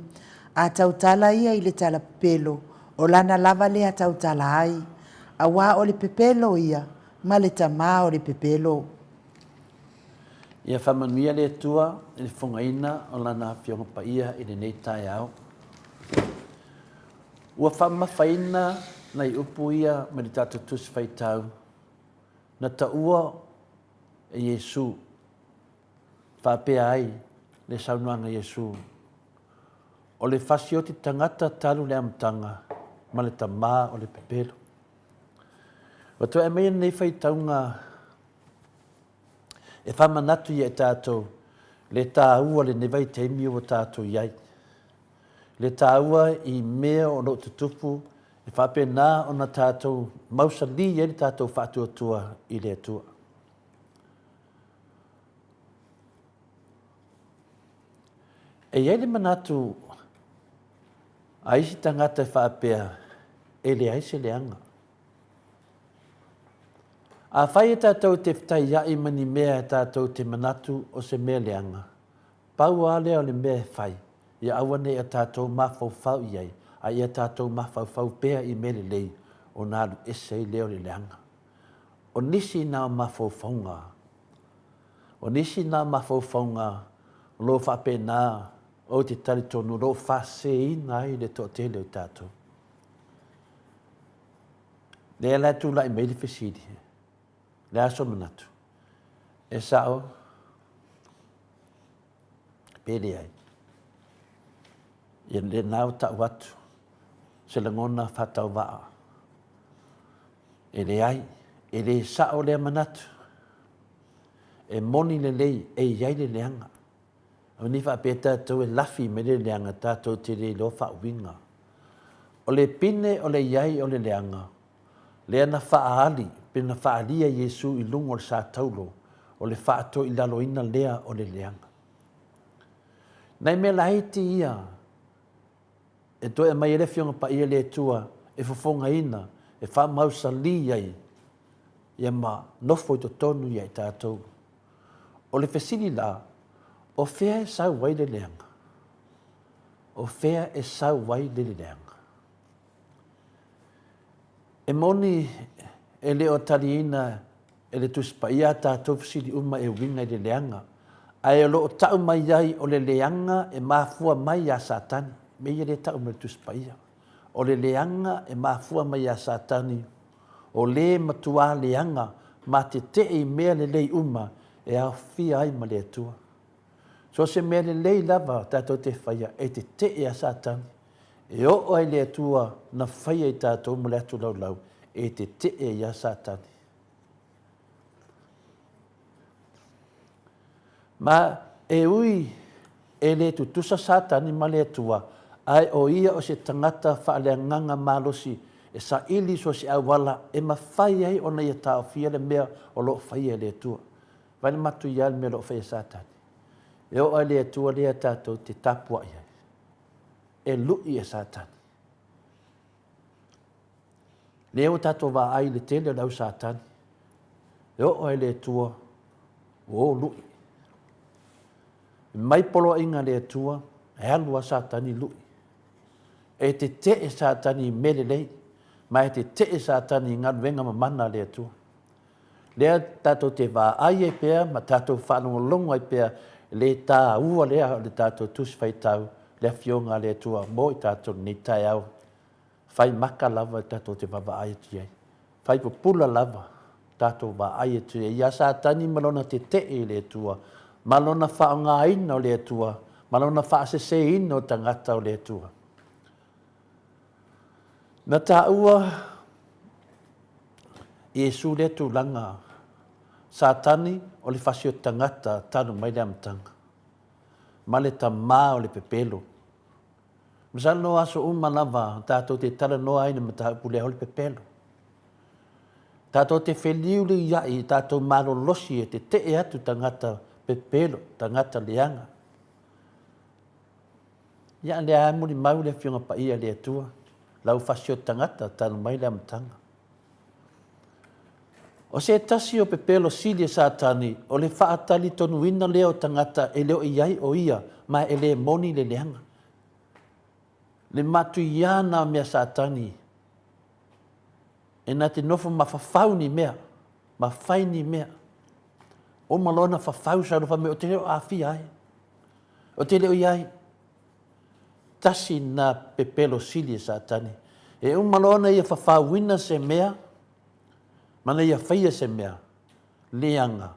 a tau tala ia i le tala pepelo, o lana lava le a tau tala ai, a wā o le pepelo ia, ma le tamā o le pepelo. Ia whamanuia le tua, i le whungaina o lana whionga pa ia i le nei tai au. Ua whamawhaina nei upu ia ma le tātou tusi whai tau. Na ta ua e Yesu, whapea ai le saunuanga Yesu. O le whasioti tangata talu le amtanga, ma le tamā o le pepelo. Watua e mea nei whai taunga e whamanatu ia e tātou, le tāua le nevai teimi o tātou iai. Le tāua i mea o lo tutupu, e whapena o na tātou mausali ia le tātou whātuatua i le atua. E iai le manatu, a isi tangata e whapea, e le aise le anga. A whai e tātou te whtai iai mani mea e tātou te manatu o se mea leanga. Pau a lea o le mea e whai, ia awane e tātou mawhau iai, a ia tātou mawhau pēa i mele lei, o nāru ese i leo le leanga. O nisi nā mawhauwhaunga. O nisi nā mawhauwhaunga, lo whape nā, o te tari tonu, lo whase i nā i le tō te leo tātou. Lea lai tū lai meili whesiri. Le aso manatu. E sao, pere ai. Ia le nau tau atu, se le ngona whatau waa. E le ai, e le sao le manatu. E moni le lei, e iai le leanga. Au ni wha peta tau e lafi me le leanga tātou te le lo wha winga. O le pine o le iai o le leanga. Le ana wha ali, pena whaalia Yesu i lungo le sa taulo, o le whaato i laloina lea o le leanga. Nei me la heiti ia, e toi e mai ele fionga pa ia le tua, e fofonga ina, e wha mausa li iai, ia ma nofo i to tonu iai tātou. O le fesili la, o fea e sau wai le leanga. O fea e sau wai le leanga. E moni e leo taliina e le tuspa ia tātou fisili uma e winga i le leanga. Ai o loo tau mai ai o le leanga e mafua mai a satani. Me ia le tau mai tuspa ia. O le leanga e mafua mai a satani. O le matua leanga ma te te i mea le lei uma e au fia ai ma le atua. So se mea le lei lava tātou te whaia e te e a satani. E o ai le atua na whaia i tātou ma le atu lau lau. E te e ia satani. Ma e ui e le tutusa satani ma le atua, ai o ia o se tangata whaaleanganga malosi, e sa ili so se awala, e ma whai ai o na ia tau fia le mea o lo whai le atua. Vane matu ia le mea lo whai satani. E o ai le atua le atatou te tapua ia. E lui e satani. Leo tato wa ai le tele lau satani. E o ai le tua, o lui. Mai polo inga le tua, e alua satani lui. E te e satani mele lei, ma e te e satani ngā wenga mamana le tua. Lea tato te wa ai e pea, ma tato whanongo longo ai pea, le tā ua lea le tato tusi whai tau, le fionga le tua, mo i tato ni tai au. Fai maka lava tato te wawa ai tu iei. Fai pupula lava tato wa ai tu iei. Ia satani malona te te e le tua. Malona whaonga aina o le tua. Malona whaasese ino tangata o le atua. Na taua Iesu le tūlanga Satani o le whasio tangata tanu mai le amatanga. Ma le tamā o le pepelo. Masala no aso umanawa tātou te tala noa aina matahapu le holi pepelo. Tātou te wheliu le iai tātou malolosi e te e atu tangata pepelo, tangata leanga. Ia le amuri mau le whiunga pa ia le atua. Lau whasio tangata tanu mai le amatanga. O se tasi o pepelo sili Satani o le whaatali tonu ina leo tangata e leo iai o ia ma e le moni le leanga. Le matu iana mea Satani e na te nofo mawhawhau ni mea, mawhai ni mea. O malona whawhau sa rufa me o te leo awhi ai. O te leo iai. Tasi na pepelo sili Satani. E o malona ia whawhauina se mea, mana ia whaia se mea, leanga.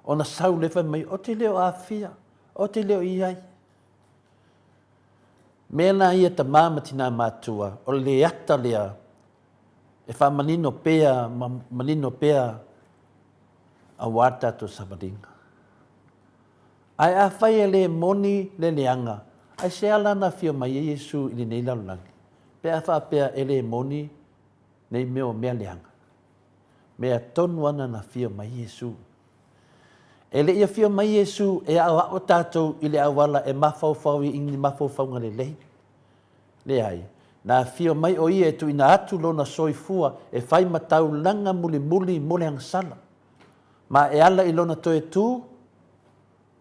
O na sau lefa mai, o te leo awhia, o te leo iai. Mena ia ta māmatina mātua, o le ata lea, e wha manino pēa a wata to sabaringa. Ai a whaia le moni le leanga, ai se ala na whio mai Yesu ili nei laulangi. Pea wha pea e le moni nei meo mea leanga. Mea tonu ana na whio mai Yesu. E le ia whio mai Yesu e au o tātou i le awala e mawhauwhau i ingi mawhauwhaunga le lei. Le ai, na whio mai o ia e tu ina atu lona soifua e whai matau langa muli mole hangsala. Ma e ala i lona toe tū,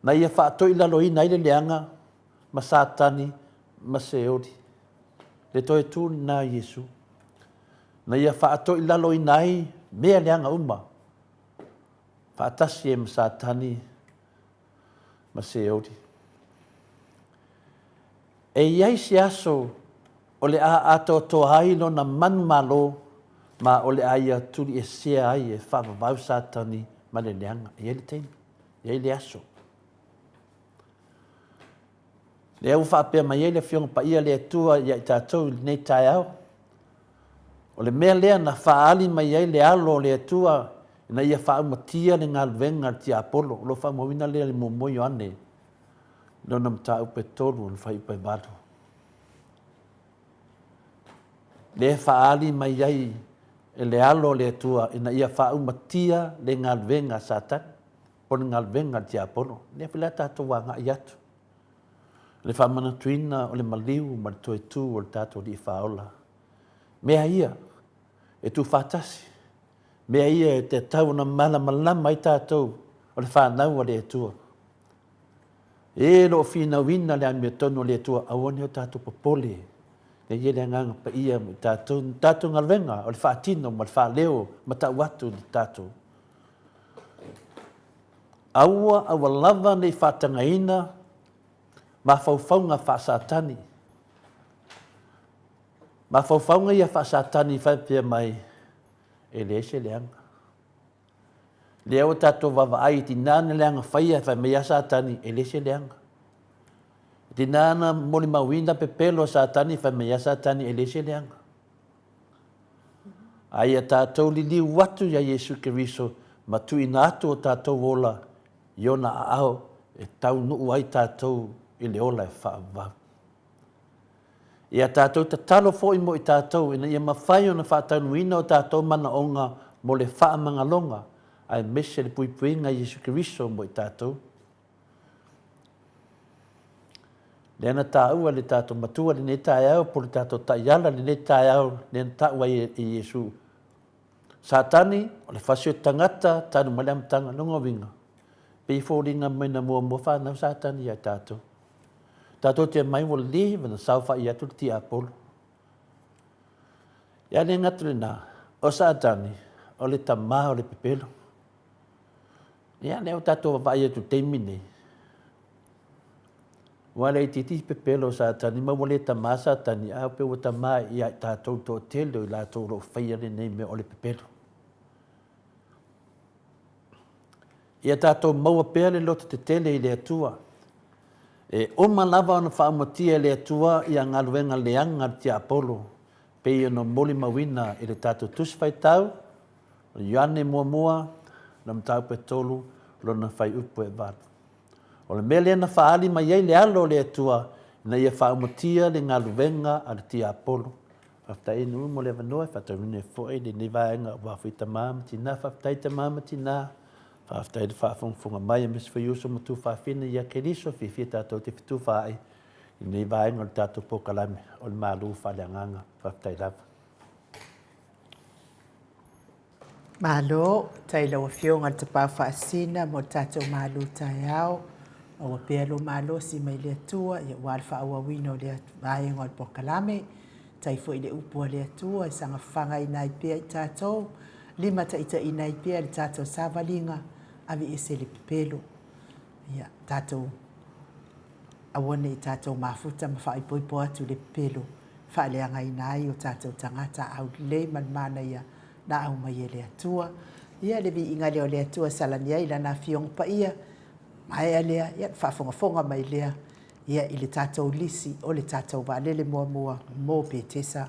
na ia whaato i lalo i naile leanga, ma Satani, ma Seori. Le toe tū na Yesu. Na ia whaato i lalo i nai, mea leanga uma. Whaatasi e ma Satani, ma Seori. E iai si aso, o le a ato toa hai no na manu malo, ma o le aia tuli e sea ai e whaavavau Satani, ma le leanga. E ele teini, e ele aso. Le au whaapea mai ele whionga pa ia le atua ia i tātou nei tai au. O le mea lea na whaali mai ai le alo le atua, na ia whaamatia le ngā luenga ti Apollo, lo whaamawina lea le momoio ane, no nam tā upe tolu, le whai upe vado. Le whaali mai ai e le alo le atua, ina ia whaamatia le ngā luenga Satan, po le ngā luenga ti Apollo, le whila tātou wanga i atu. Le whamana tuina o le maliu, ma le toe tū o le tātou li whaola. Mea ia, e tu whatasi. Mea ia e te tau na malama i tātou o le whanau o le atua. E lo whina wina le amia tonu o le atua, awane o tātou popole. E ia le anganga pa ia i tātou ngalwenga, o le whaatino, ma le whaaleo, ma tau watu ni tātou. Aua lava nei whatangaina, ma faufaunga wha Satani. Ma faufaunga ia wha Satani whaipea mai e le ese leanga. Lea o tātou wawa ai ti nāna leanga whaia whai mea Satani e le ese leanga. Ti nāna moli mawina pepelo Satani whai mea Satani e le ese leanga. Ai a tātou li liu watu ya Yesu Keriso ma tu ina atu o tātou wola iona a ao e tau nuu ai tātou i le ola e whaavau. Ia tātou ta talo fo i mo i tātou, ina ia mawhai o na whaatanuina o tātou mana onga mo le whaamangalonga, ai mese le puipuinga Yesu Keriso mo i tātou. Le ana tāua le tātou matua le ne tāi au, po le tātou taiala le ne tāi au, le ana tāua i Yesu. Satani, o le whasio tangata, tānu maleam tanga, longa winga. Pei fōringa mai na mua whanau Satani ai tātou. Tātou te mai wo lewe na sauwha i atu ti Apollo. Ia le ngatu le nā, o Satani, o le tamā o le pepelo. Ia le o tātou wa i atu teimine. Wale i titi pepelo Satani, ma wale tamā Satani, au pe o tamā i ai tātou tō telo i lātou ro whaia le nei me o le pepelo. Ia tātou maua pēle loto te tele i le atua. E oma lava ona whaamotia le atua i a ngaluenga leanga te Apollo. Pe i ono moli mawina i le tātou tuswhai tau, o Ioane mua na mtau pe tolu, lo na whai upu e vatu. O le mele na whaali mai ei le alo le atua, na ia whaamotia le ngaluenga a le te Apollo. Whaftai nu mo le vanua, whatau mine fwoi le ni vaenga wafu i tamama tina, whaftai tamama tina, whaftai le whaafonga mai a mis whaiuso mo tu whaafina ia keriso, whiwhi tātou te fitu whaai, i ni vaenga o le tātou pokalame, o le mālu whaleanganga, whaftai lava. Malo, taila o fionga te pā whaasina mo tātou mālu tai au, o wa pēlo malo si mai le atua, ia wāle whaawawina o le vaenga o le pokalame, tai fo i le upua le atua, i sanga whanga i nai pia i tātou, lima ta ita i nai pia i tātou sāwalinga, avi ese le pepelo. Ia, tātou awane i tātou mafuta ma wha i poipo atu le pepelo, wha leanga i nai o tātou tangata au le mana ia, na au mai e le atua. Ia le vi inga leo le atua salania i lana fiong pa ia, mai lea, ia whaafonga mai lea, ia i le tātou lisi o le tātou wālele mua mō pētesa.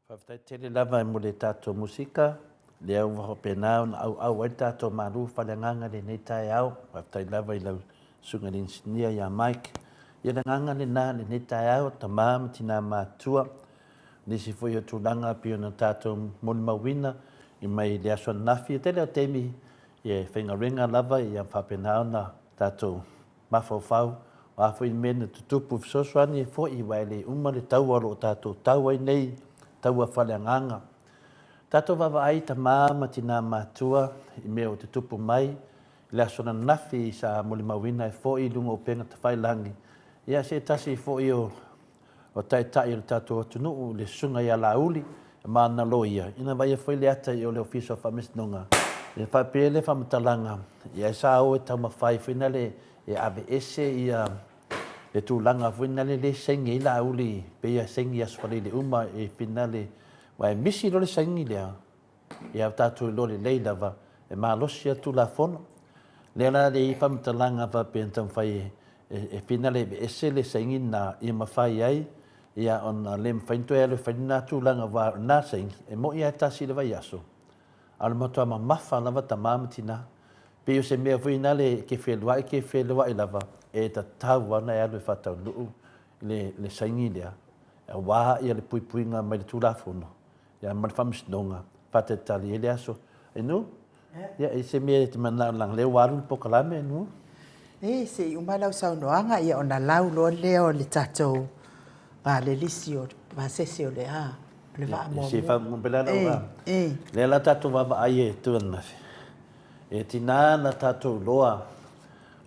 Whaftai tere lava mo le tātou musika, le au waho penao na au ai tātou maru whalenganga le nei tai au, whaftai lava I lau sungarin sinia ia Mike. Ia nganga le na le ne tai au tamam tina matua. Nisi foi o tulanga pio na tato mon mawina I mai le aso nafi te le temi ia whenga ringa lava ia whapenao na tato mafau o a foi mena tutupu fisoswani e fo I waile uma le tau alo o tato tau ai nei tau a whaleanganga. Tato wawa ai ta mama tina matua I mea o te tupu mai le aso na nafi sa moli mawina e fo I lunga o penga ta whailangi. Ia se tasi fo I o tai o tato tunu le sunga ia lauli ma na loia. Ina vai e foi le ata I o le office ofamisnonga. E whapele whamatalanga. Ia sa o e tau mawhai whina le e ave ese ia e tūlanga whina le sengi I lauli pe ia sengi aswale le uma e whina le wa e misi lo le sengi lea. Ia tato lo le leilava e malosi atu la fono. Lea la le I whamatalanga whape tam whai e whina le ese le sengi na I mawhai ai ia ona lem fainto e le faina tūlanga wa na sengi e mo ia tasi le vai aso. Ala matua ma mafa lava ta mamatina. Pe o se mea whina le ke whelua I lava e ta tau wana e alu e whatau nuu le sengi lea. E waha ia le puipuinga mai le tūlafono. Ia mani whamisnonga whate tali e le aso. E nu? Ia e se mea te mana lang leo waru pokalame e nu? E se umalau saunoanga ia ona lau lo leo le tatou. Va le lisi o va sesi o le a le va mo. Se fa mo pela la. Le la tatou va ai e tuana. E tina na tatou loa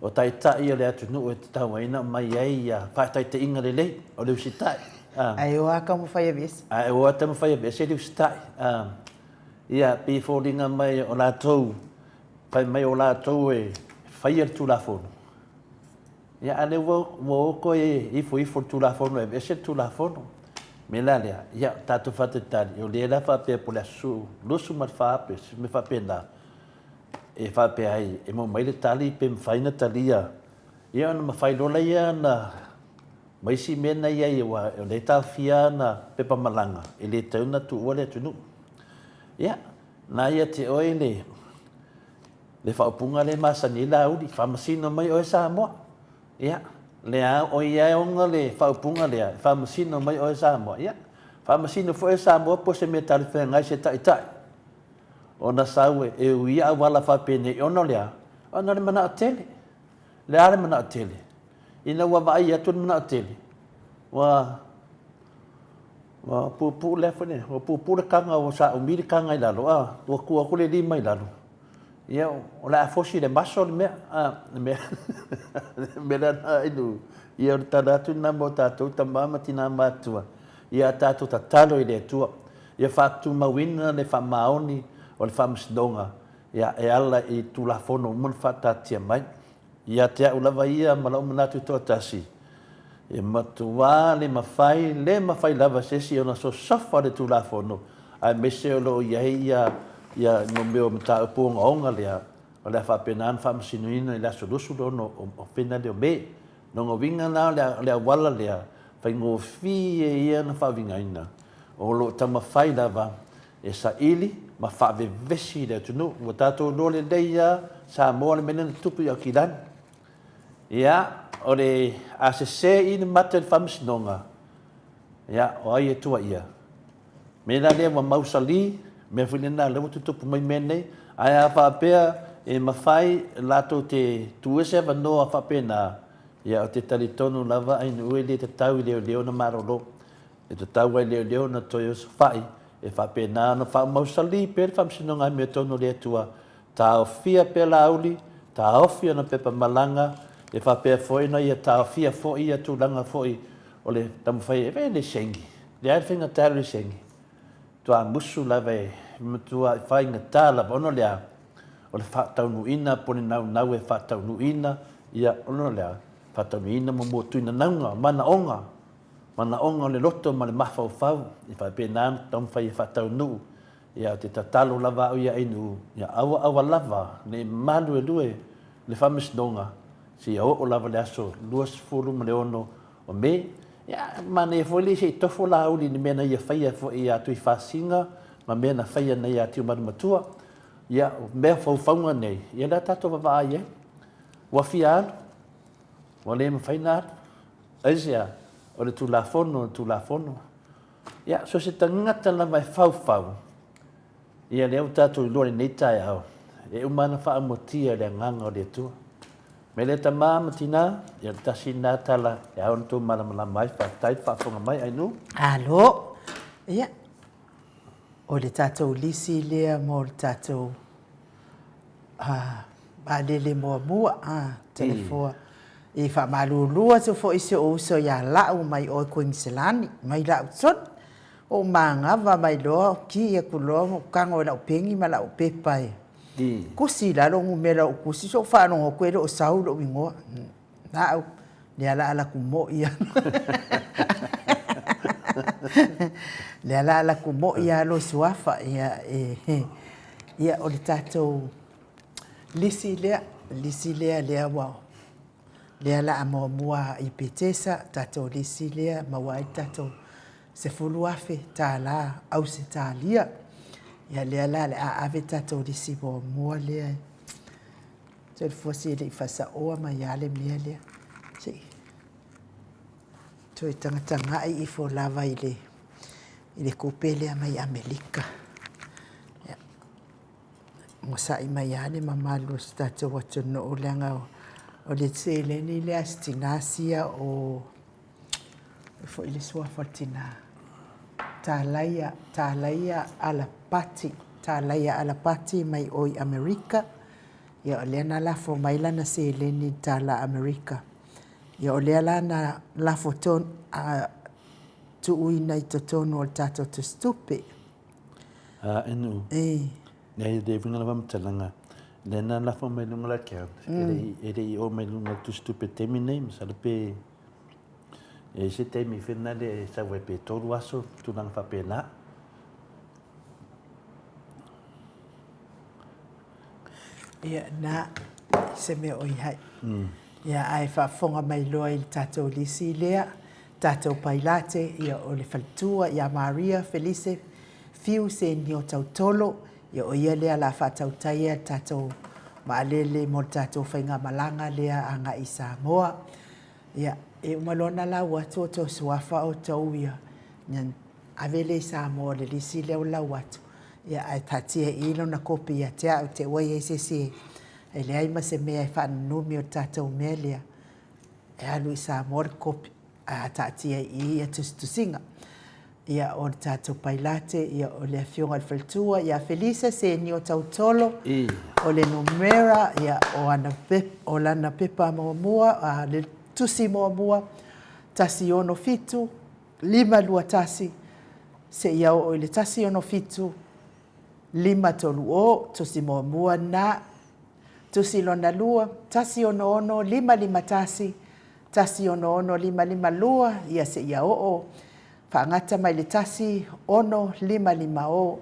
o tai tai le atu no e tau ina mai ai ia fa tai te inga le o le sitai. Ai o aka mo fai ves. Ai o ata mo fai ves e le sitai. Ia pe folinga mai o la tou. Fai mai o la tou e fai tu la fono. Ia ale wo ko e ifo tu la fono e ese tu la fono. Melalia, ia tatu fate tali, o le la fa pe po la su, lusu ma fa pe, me fa pena. E fa pe ai, e mo mai le tali pe faina talia. Ia na ma fai lola ia na mai si mena ia ia wa o le ta fia na pe pa malanga, e le tau na tu ole tu nu. Ia, na ia te oile. Le fa punga le masani la udi, fa masino mai o Samoa. Ia, le o ia onga le whaupunga lea, whamasino mai o Samoa, ia. Whamasino fo Samoa po se me tali whengai se tai. O na saue e uia a wala whapene i ono lea, ona le mana a tele. Le are mana a tele. Ina wa vai atu le mana a tele. Wa pupu le whene, wa pupu le kanga o sa umiri kanga I lalo, wa kua kule lima I lalo. Ia, o la fosi le maso le mea, me la inu. Ia o taratu na mo tatou tamama tina matua. Ia tatou tatalo I le tua. Ia whatu mawina le whamaoni o le whamsdonga. Ia e ala I tulafono mun whatatia mai. Ia te au lava ia malau manatu toa tasi. Ia matua le mawhai lava sesi o na so sofa le tulafono. Ai mese o lo ia no meu mata ponga onga lea o le fa penan fa masinuina le solusu no o pena de be no ngovinga na le wala lea fa ngo fi ia na fa vingaina o lo tama fai lava e sa ili ma fa ve vesi le tunu o tato no le deia sa mo le menen tupu ya kidan ia o le asese in matel famsnonga ia o ai tua ia me la le ma mausali me fulina le tutupu mai menei ai a whapea e mawhai lato te tuese vano a whapena ia o te talitonu lava ai nui le te tau I leo na marolo e te tau ai leo na toyo sa whai e whapena na whamausali pere whamsinonga me tonu le tua tau fia pe lauli tau fia na pepa malanga e whapea foi na ia tau fia foi ia tūlanga foi o le tamawhai e le sengi le ai whinga tau le sengi tua musu lava e tua whainga tāla ono lea o le whataunuina pone nau e whataunuina ia ono lea whataunuina mo tuina naunga mana onga le loto ma le mawhauwhau I whape nāna tamwhai e whataunu ia te tatalo lava au ia inu ia awa lava ne malu e lue le whamisnonga si o lava le aso luas fulu ma le ono o me ia mana e foli se tofo la uli ni mena ia whaia fo ia tui whasinga ma mena whaia nei a tiu matua ia mea whauwhaunga nei ia la tato wawa ai e wa fialu O le mawhaina aisia o le tulafono. Ia, so se tangata la mai fau. Ia leo tātou i lore nei tai au. E umana whaamotia le nganga o le tua. Me le ta māma tina, ia le tasi nā tala, e au nto malamala mai, whaatai whaafonga mai, ainu? Alo, ia. O le tātou lisi lea mo le tātou balele mua, telefua. I whaamalulua tu fo isi o uso ia lau mai o Queenslandi, mai lau son. O mangava mai loa ki ia kuloa mo kango lau pengi ma lau pepai. Kusi lalo ngumela o kusi so whanongo o kwere o saulo ingoa. Na au, le ala kumo ia. Le ala kumo ia lo suafa ia o le tātou lisi lea lea wao. Le ala mua i petesa tātou lisi lea mawai tātou se fulu afe tāla au se tālia. Ia lea la le ave tātou lisi mua lea. So le fuasi le i fasa oa mai ale mea lea. Si. To i tanga i fo lava i le kopelea mai Amerika. Ngosa i mai ale mamalu si tātou watono o leanga o le tse leni lea stinasia o fo i le suafa tina. Tālaia ala pati mai o i Amerika. Ia o lea na lafo mai lana se leni tāla Amerika. Ia o lea lana lafo ton tu uina i totono o tātou tu stupe. Enu. Nei de vinga lava mtalanga. Lena lafo mai lunga la kia. Ere i o mai lunga tu stupe temi nei, misalape e se temi whina le sa wepe toru aso tunang whapena. Ia na se me oi hai. Ia ai whafonga mai loa i tātou lisi lea, tātou pailate, ia o le faltua, ia Maria Felice, fiu se ni o tautolo, ia o ia lea la whatau taia tātou maalele mo tātou whainga malanga lea anga i Samoa. Ia e umalona la watu o tō suafa o tau ia, nyan avele i Samoa le lisi leo la watu. Ia ai tatia ilo na kopi ia tea o te wai e sesi e le aima se mea e whanumi o tātou mea lea. E alu i Samoa le kopi a tatia i a tusinga. Ia o tātou pailate, ia o le fionga le faltua, ia Felice se ni o tautolo, o le numera, ia o lana pepa mua, le tusi mua, tasi ono fitu, 5 lua tasi, se ia o le tasi ono fitu, 5 tolu o, tusi mua na, tusi lona lua, tasi ono 5 tasi, tasi ono 5 lua, ia se ia o, whaangata mai le tasi ono 5 o,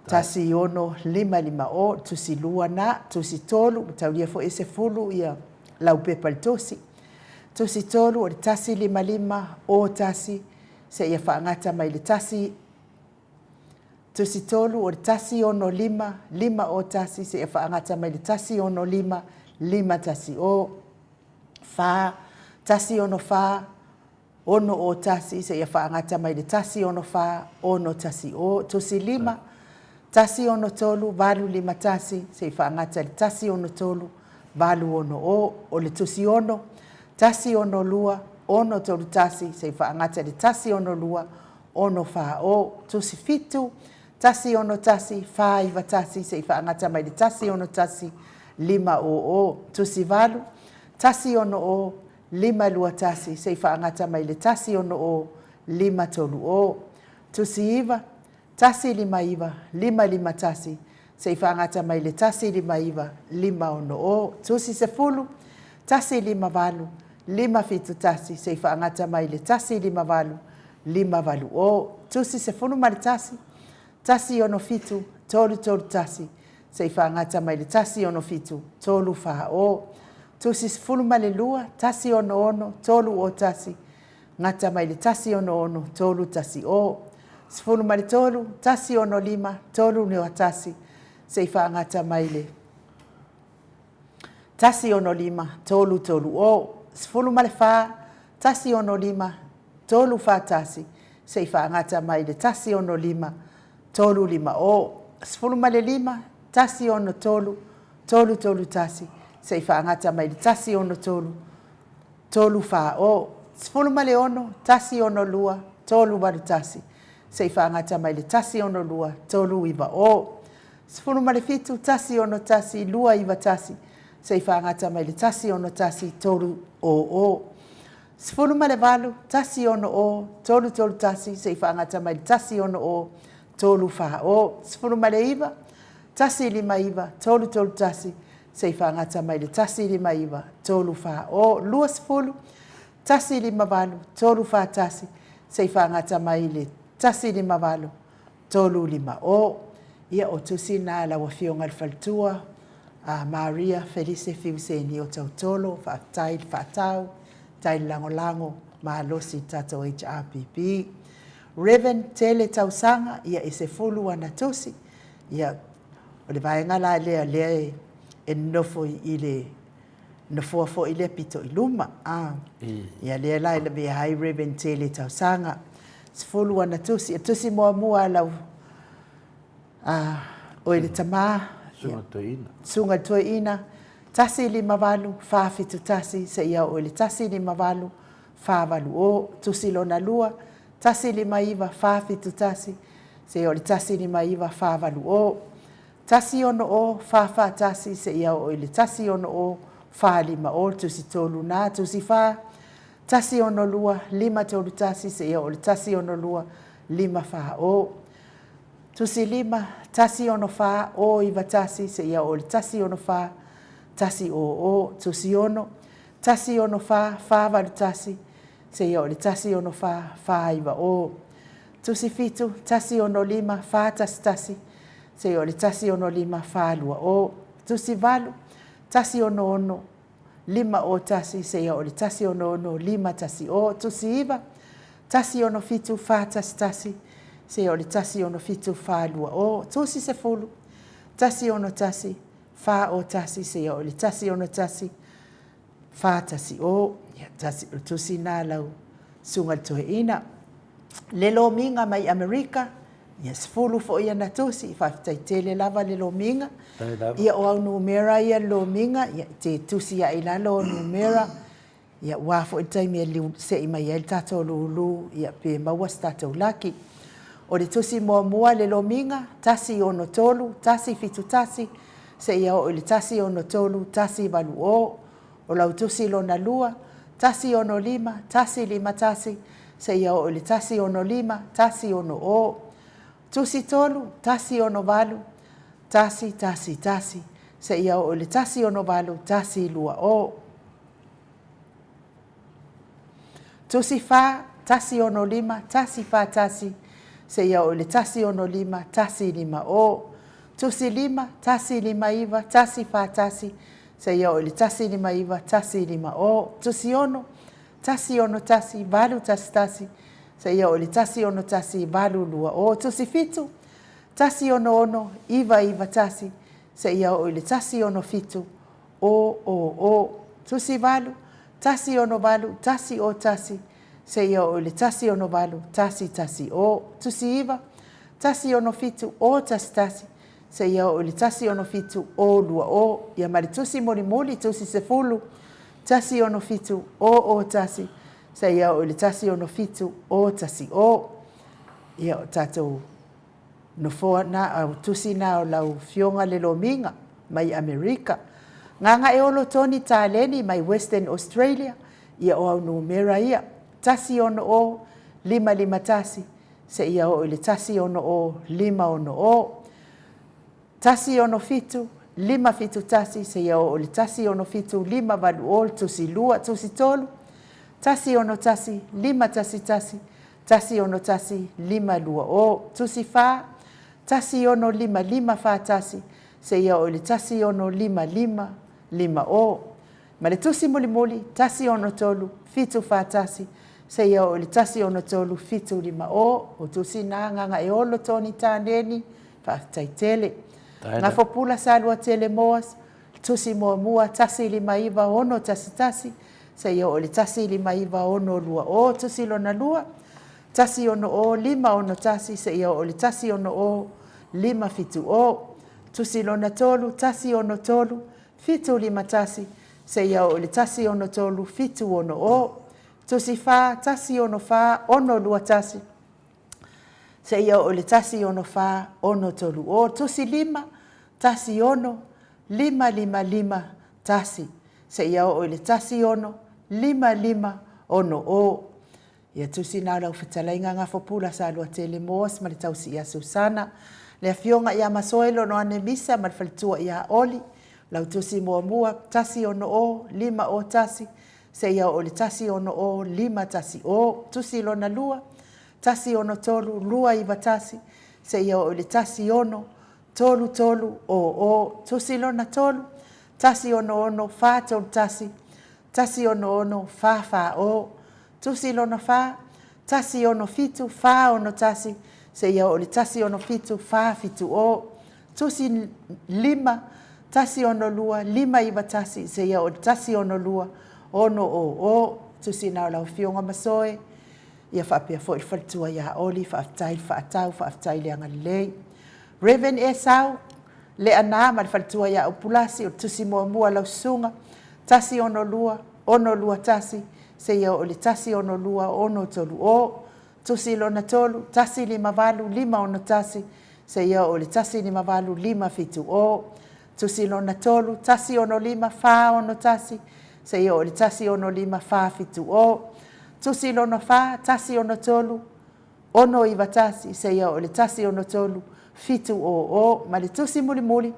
tasi ono 5 o, tusi lua na, tusi tolu, taulia fo ese fulu ia lau pepa le tosi. Tusi tolu o le tasi 5 o tasi, se ia whaangata mai le tasi. Tusi tolu o le tasi ono 5 o tasi, se ia whaangata mai le tasi ono 5 tasi o. Tasi ono ono o tasi, se ia whaangata mai le tasi ono ono tasi o. Tusi 5, tasi ono tolu, 5 tasi, se ia whaangata le tasi ono tolu, 5 o le tusi ono. Tasi ono lua, ono tolu tasi, se whaangata le tasi ono lua, ono o, tusi fitu, tasi ono tasi, 5 tasi, se whaangata mai le tasi ono tasi, 5 o, tusi valu, tasi ono o, 5 lua tasi, se whaangata mai le tasi ono o, 5 tolu o, tusi iwa, tasi 5 tasi, se whaangata mai le tasi 5 ono o, tusi se fulu, tasi 5 valu, 5 fitu tasi, se whaangata mai le tasi 5 valu o, tusi se fulu mai le tasi ono fitu, tolu tasi, se whaangata mai le tasi ono fitu, tolu o, tusi se fulu mai le lua, tasi ono, tolu o tasi, ngata mai le tasi ono, tolu tasi o, se fulu mai le tolu, tasi ono 5, tolu neo tasi, se whaangata mai le tasi ono 5, tolu o, sifulu ma le fa tasi ono lima tolu fa tasi se fa ngata mai le tasi ono lima tolu lima o sifulu ma le lima tasi ono tolu tolu tasi se fa ngata mai le tasi ono tolu fa o sifulu ma le ono tasi ono lua tolu walu tasi se fa ngata mai le tasi ono lua tolu iwa o sifulu ma le fitu tasi ono tasi lua iwa tasi se fa ngata mai le tasi ono tasi tolu o sifulu ma le valu tasi ono o tolu tasi se fa ngata mai le tasi ono o tolu fa o sifulu ma le iwa tasi lima iwa tolu tasi se fa ngata mai le tasi lima iwa tolu fa o lua sifulu tasi lima valu tolu fa tasi se fa ngata mai le tasi lima valu tolu lima o ia o tusi na la wafionga le faltua Maria Felice Fiuseni o tautolo fatau tai lango mahalosi tato HRPP Reverend Tele Tausanga ia ese fulu ana tusi ia o le vaenga la lea e nofo ile nofo ile pito iluma ia lea la ile be high Reverend Tele Tausanga fulu ana tusi mua lau o ile tama sunga toina tasi lima valu fa fitu tasi se ia o ile tasi lima valu fa valu o tusi lona lua tasi lima iwa fa fitu tasi se o ile tasi lima iwa fa valu o tasi ono o fa tasi se ia o ile tasi ono o fa lima o tusi tolu na tusi fa tasi ono lua lima tolu tasi se ia o ile tasi ono lua lima fa o tusi lima tasi ono fa o iwa tasi se ia o le tasi ono fa tasi o tusi ono tasi ono fa valu tasi se ia o le tasi ono fa iwa o tusi fitu tasi ono lima fa tasi se ia o le tasi ono lima fa lua o tusi valu tasi ono lima o tasi se ia o le tasi ono lima tasi o tusi iwa tasi ono fitu fa tasi se o le tasi ono fitu fa lua o tusi se fulu tasi ono tasi fa o tasi se o le tasi ono tasi fa tasi o tasi tusi na lau sunga toina le lo minga mai Amerika yes fulu fo ia na tusi fa tele lava le lo minga ia o numera ia lo minga ia te tusi ia ila lo numera ia wa fo taimi le se mai el tato lu ia pe ma was tato laki o le tusi mua le lominga, tasi ono tolu, tasi fitu tasi, se ia o le tasi ono tolu, tasi valu o lau tusi lona lua, tasi ono lima, tasi lima tasi, se ia o le tasi ono lima, tasi ono o, tusi tolu, tasi ono valu, tasi, se ia o le tasi ono valu, tasi lua o. Tusi fa, tasi ono lima, tasi fa tasi, se ia o le tasi ono lima, tasi lima o. Tusi lima, tasi lima iwa, tasi fa tasi, se ia o le tasi lima iwa, tasi lima o. Tusi ono, tasi ono tasi, valu tasi, se ia o le tasi ono tasi, valu lua o. Tusi fitu, tasi ono, iwa tasi, se ia o le tasi ono fitu, o. Tusi valu, tasi ono valu, tasi o tasi, se ia o le tasi ono valu, tasi o. Tusi iwa, tasi ono fitu, o tasi, se ia o le tasi ono fitu, o lua o. Ia mari tusi moli, tusi se fulu, tasi ono fitu, o tasi, se ia o le tasi ono fitu, o tasi o. Ia o tatou no foa na au tusi na o lau fionga le lominga mai Amerika. Nganga e olo toni taleni mai Western Australia, ia o au numera ia. Tasi ono o, lima tasi, se ia o le tasi ono o, lima ono o. Tasi ono fitu, lima fitu tasi, se ia o le tasi ono fitu, lima valu o, tusi lua, tusi tolu. Tasi ono tasi, lima tasi, tasi ono tasi, lima lua o. Tusi fa, tasi ono lima fa tasi, se ia o le tasi ono lima o. Ma le tusi moli, tasi ono tolu, fitu fa tasi, se ia o le tasi ono tolu, fitu lima o. O tusi na nganga e olo toni tāneni, fa taitele. Nga fopula salua tele moas, tusi mua, tasi lima iwa ono tasi, se ia o le tasi lima iva ono lua o tusi lona lua tasi ono o lima ono tasi se ia o le tasi ono o lima fitu o tusi lona tolu tasi ono tolu fitu lima tasi se ia o le tasi ono tolu fitu ono o tusi fa tasi ono fa ono lua tasi se ia o le tasi ono fa ono tolu o tusi lima tasi ono lima lima lima tasi se ia o le tasi ono lima lima ono o ia tusi na lau fitalainga nga fopula sa lua tele moas ma le tausi ia Susana le fionga ia masoelo no ane misa ma le falitua ia oli lau tusi mua tasi ono o lima o tasi se ia o le tasi ono o lima tasi o tusi lona lua tasi ono tolu lua iwa tasi se ia o le tasi ono tolu tolu o tusi lona tolu tasi ono fa tolu tasi ono fa o tusi lona fa tasi ono fitu fa ono tasi se ia o le tasi ono fitu fa fitu o tusi lima tasi ono lua lima iwa tasi se ia o le tasi ono lua ono o tusi na lau fionga masoe ia whapea fo i whalitua ia oli whaaftai whaatau whaaftai le angalilei Reverend Esau le ana ma le whalitua ia upulasi o tusi mua lau sunga tasi ono lua tasi se ia o le tasi ono lua ono tolu o tusi lona tolu tasi lima valu lima ono tasi se ia o le tasi lima valu lima fitu o tusi lona tolu tasi ono lima fa ono tasi se ia o le tasi ono lima fa fitu o tusi lona fa tasi ono tolu ono iwa tasi se ia o le tasi ono tolu fitu o ma le tusi muli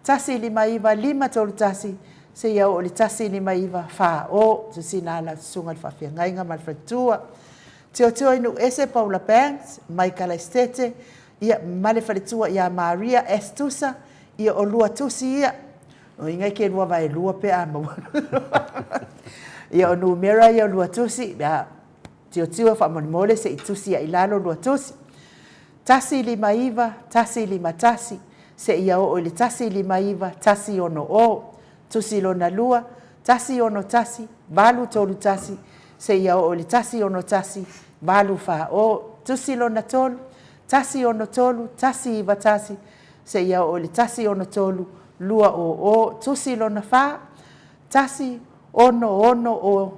tasi lima iwa lima tolu tasi se ia o le tasi lima iwa fa o tusi na la sunga le whawhia ngainga ma le whatua teo inu ese Paula Banks mai kala estete ia ma le whatua ia Maria Estusa ia o lua tusi ia o ingai ke lua vai lua pe a ia o numera ia lua tusi ia teo whamonimole se i tusi ia ilalo lua tusi tasi lima iwa tasi lima tasi se ia o le tasi lima iwa tasi ono o tusi lona lua tasi ono tasi valu tolu tasi se ia o le tasi ono tasi valu fa o tusi lona tolu tasi ono tolu tasi iwa tasi se ia o le tasi ono tolu lua o tusi lona fa tasi ono o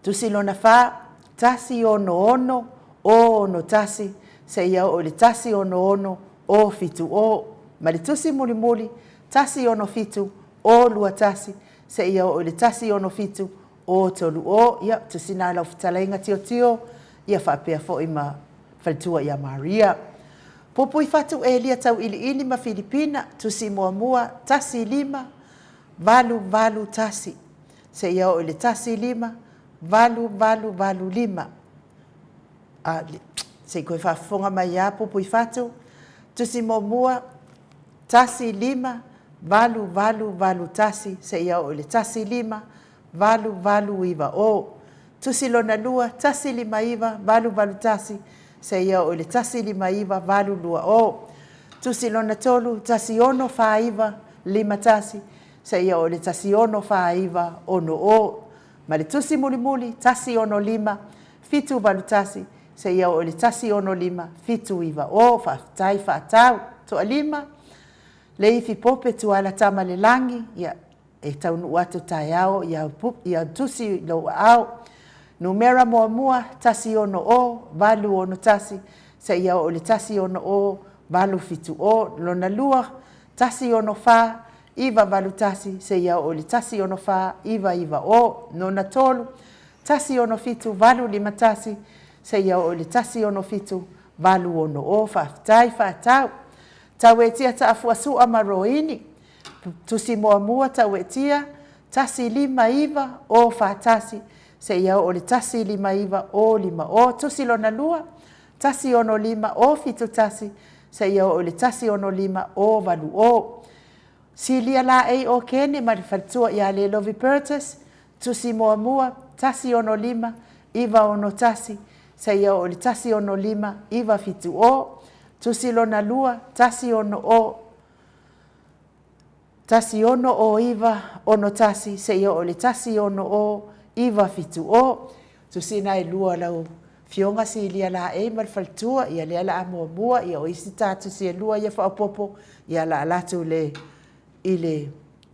tusi lona fa tasi ono ono tasi se ia o le tasi ono o fitu o ma le tusi muli tasi ono fitu o lua tasi se ia o le tasi ono fitu o tolu o ia tusi na lau fitalainga tio ia whapea fo ima whalitua ia Maria popui fatu e lia tau ili ma Filipina tusi mua tasi lima valu tasi se ia o le tasi lima valu lima se koe whafonga mai ia popui fatu tusi mua tasi lima valu tasi se ia o le tasi lima valu iwa o tusi lona lua tasi lima iwa valu tasi se ia o le tasi lima iwa valu lua o tusi lona tolu tasi ono fa iwa lima tasi se ia o le tasi ono fa iwa ono o ma le tusi muli tasi ono lima fitu valu tasi se ia o le tasi ono lima fitu iwa o whaftai whaatau to lima le ifi pope tu ala tama le langi ia e taunu watu tai ao ia tusi lo au numera mua tasi ono o valu ono tasi se ia o le tasi ono o valu fitu o lona lua tasi ono fa iwa valu tasi se ia o le tasi ono fa iwa o nona tolu tasi ono fitu valu lima tasi se ia o le tasi ono fitu valu ono o whaftai whaatau tawetia ta afuasu amaroini tusi mua tawetia tasi lima iwa o fatasi se ia o le tasi lima iwa o lima o tusi lona lua tasi ono lima o fitu tasi se ia o le tasi ono lima o valu o silia la ei o kene ma fatua ia le lovi purchase tusi mua tasi ono lima iwa ono tasi se ia o le tasi ono lima iwa fitu o tusi lona lua tasi ono o Tasi ono o iwa, ono tasi, se ia o le tasi ono o iwa fitu o. Tusina e lua lau fionga si ilia la e malfaltua, ia le ala amua mua, ia o isi tatu si e lua ia whaopopo, ia la alatu le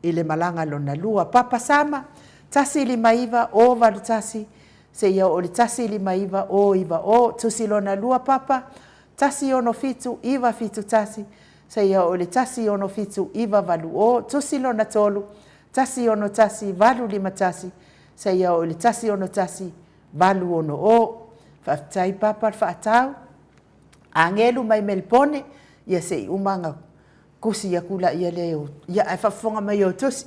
ile malanga lona lua. Papa sama, tasi lima iwa o valu tasi, se ia o le tasi lima iwa o iwa o. Tusi lona lua papa, tasi ono fitu, iwa fitu tasi, se ia o le tasi ono fitu, iwa valu o. Tusi lona tolu, tasi ono tasi, valu lima tasi, se ia o le tasi ono tasi, valu ono o. Whaftai papa whaatau, angelu mai melpone, ia se i umanga kusi ia kula ia leo, ia e whafonga mai o tusi.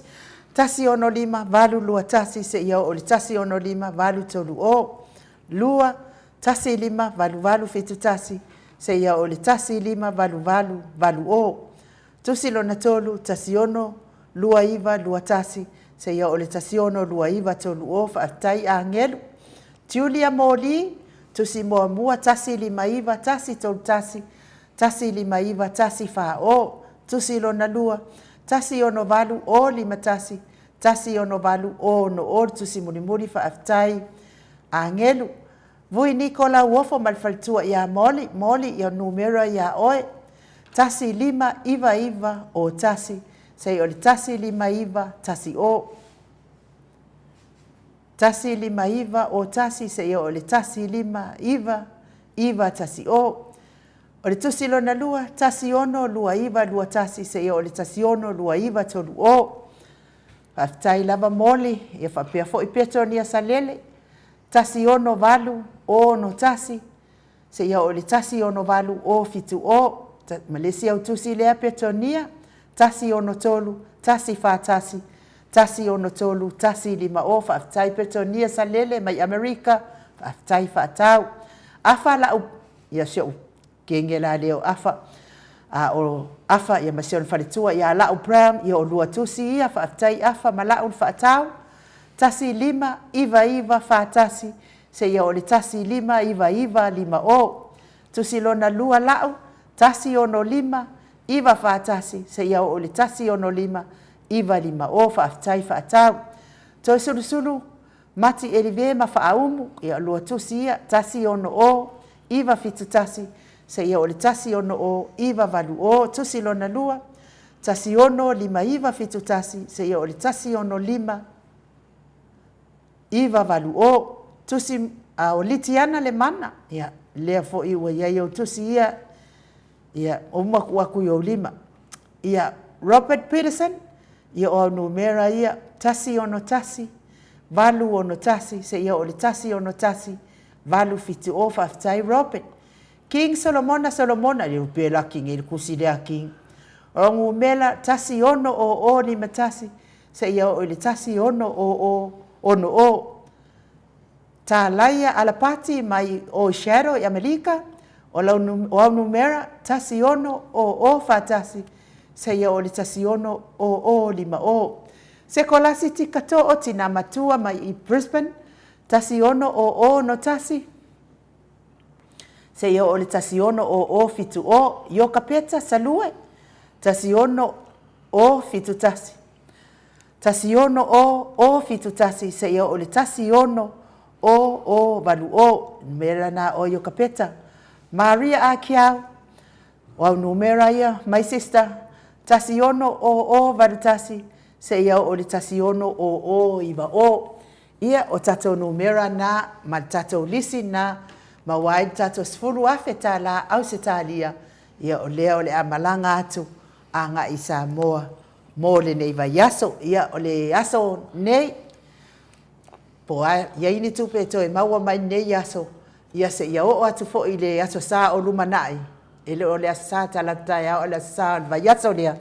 Tasi ono lima, valu lua tasi, se ia o le tasi ono lima, valu tolu o. Lua, tasi lima, valu fitu tasi, se ia o le tasi lima, valu o. Tusi lona tolu, tasi ono, lua iwa, lua tasi, se ia o le tasi ono, lua iwa, tolu o, whaftai angelu. Tiulia moli, tusi moa mua, tasi lima iwa, tasi tolu tasi, tasi lima iwa, tasi wha o. Tusi lona lua, tasi ono valu o lima tasi, tasi ono valu o no o, tusi muri whaaftai angelu. Vui Nikola uofo malfaltua ia moli ia numera ia oe, tasi lima iwa o tasi, sei o le tasi lima iwa, tasi o. Tasi lima iwa o tasi, sei o le tasi lima iwa tasi o. O le tusi lona lua, tasi ono, lua iwa, lua tasi, se ia o le tasi ono, lua iwa, tolu o. Whaftai lava moli, ia whapea fo i peto ni a salele, tasi ono valu, o no tasi, se ia o le tasi ono valu, o fitu o. Malesi au tusi lea peto nia, tasi ono tolu, tasi fa tasi, tasi ono tolu, tasi lima o, whaftai peto nia salele, mai Amerika, whaftai whaatau. Afa lau, ia sio kenge la leo afa o afa ia masion falitua ia lau brown ia o lua tusi ia whaftai afa malaun whaatau tasi lima iwa whaatasi se ia o le tasi lima iwa lima o tusi lona lua lau tasi ono lima iwa whaatasi se ia o le tasi ono lima iwa lima o whaftai whaatau toi sulu mati elive ma whaaumu ia lua tusi ia tasi ono o iwa fitu tasi se ia o le tasi ono o iwa valu o, tusi lona lua, tasi ono lima iwa fitu tasi, se ia o le tasi ono lima iwa valu o, tusi o litiana le mana, ia lea fo iwa ia iau tusi ia umaku aku iau lima. Ia Robert Peterson, ia o numera ia tasi ono tasi, valu ono tasi, se ia o le tasi ono tasi, valu fitu o whaftai Robert. King Solomona, le upela king, il kusi lea king. O ngu mela tasi ono o ni matasi, se ia o le tasi ono o. Ta laia ala pati mai o shadow i Amerika, o numera tasi ono o fatasi, se ia o le tasi ono o lima o. Se kolasi tikato o tina matua mai i Brisbane, tasi ono o no tasi, se ia o le tasi ono o fitu o, ioka peta salue, tasi ono o fitu tasi. Tasi ono o fitu tasi, se ia o le tasi ono o valu o, numera na o ioka peta. Maria Akiau, o numera ia, my sister, tasi ono o valu tasi, se ia o le tasi ono o iwa o. Ia o tato numera na, ma tato lisi na, ma wai tato sfuru afe ta la au se talia ia o lea o le amalanga atu anga i Samoa mo le nei vai yaso ia o le yaso nei po ai ia ini tupe to e maua mai nei yaso ia se ia o atu fo i le yaso sa o lumanai ele o le sa tala taia o le sa vai yaso lea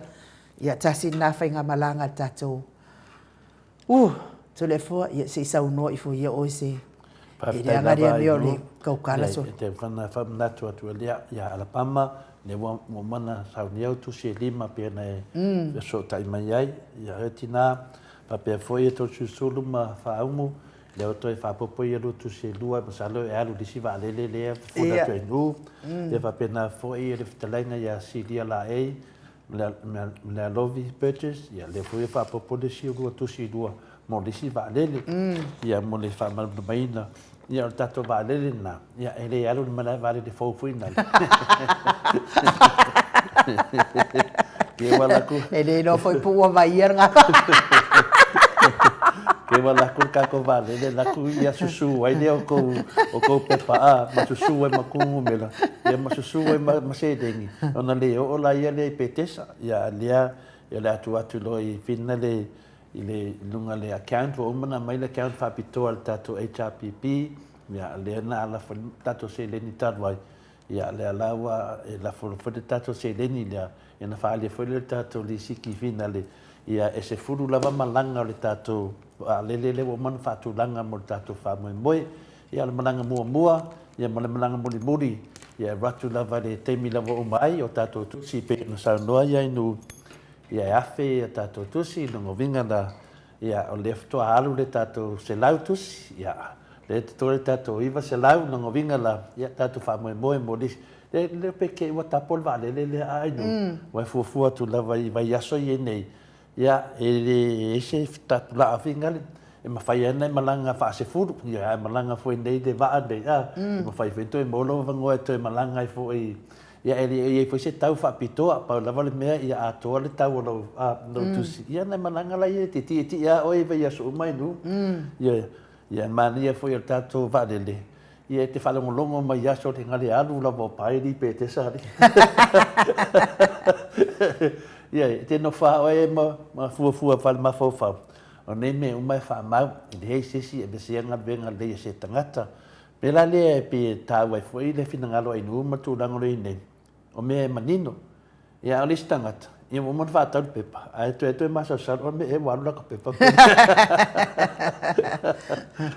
ia tasi na fainga malanga tato to le fo ia se sa uno i fo ia o se ia ngaria mio le kaukala so te fana fam natu atu lea ia Alabama le mo mana sauniau tu se lima pena e so tai mai ai ia retina pa pe foi to susulu ma faumu le o to fa popo ia tu se lua ma salo e alu disi va le fona tu nu le fa pena foi le ftalaina ia sidia la e le alovi purchase ia le foi fa popole si o tusi dua mo disi va lele ia mo le fa mal baina ia tato va lele na ia ele alu mana vale de fo fuina ke wala ku ele no foi pu vai nga ke wala ku ka ko vale le la ku ia susu ai le o ko pepa a ma susu e ma ku mela ia ma susu e ma se dengi ona le o la ia le petesa ia lia ia le atu lo i fina le ile lunga le account o mana mai le account fa pito al tato HRPP ia le na ala tato se le ni tarwai ia le alawa e la fo tato se le ni ia ina fa le fo le tato li siki fina le ia e se furu lava malanga o le tato le o man fa tu langa mo tato fa mo ia le malanga mua ia mo le malanga muri ia ratu lava le temi lava o mai o tato tu si pe no sa noa ia inu ia afe tato tu si no vinga da ia o lefto alu le tato se lautus ia le to tato iva se lau no vinga la ia tato fa mo dis le peke wa tapol vale le ai no wa fu tu lava i vai aso ye nei ia e se tato la vinga e ma fai ana malanga fa se furu ia malanga foi nei de va de ma fai vento e molo vango e to malanga e foi ia e foi se tau fa pitoa pa la vale me ia a to le tau no tu ia na malanga la ia ti ia o e vai aso mai no ia mania foi o tato va de le ia te fala longo mai aso te ngale alu la bo pai di pe te sari ia te no fa o e ma fu fal ma fa o nei me umai fa mau i le sisi e bese nga venga le se tangata pela le pe ta wai foi le fina ngalo ai nu ma tu lango le nei o me manino ia o le tangata ia mo mo fa ta pepa ai to ma sa o me e wa la ka pepa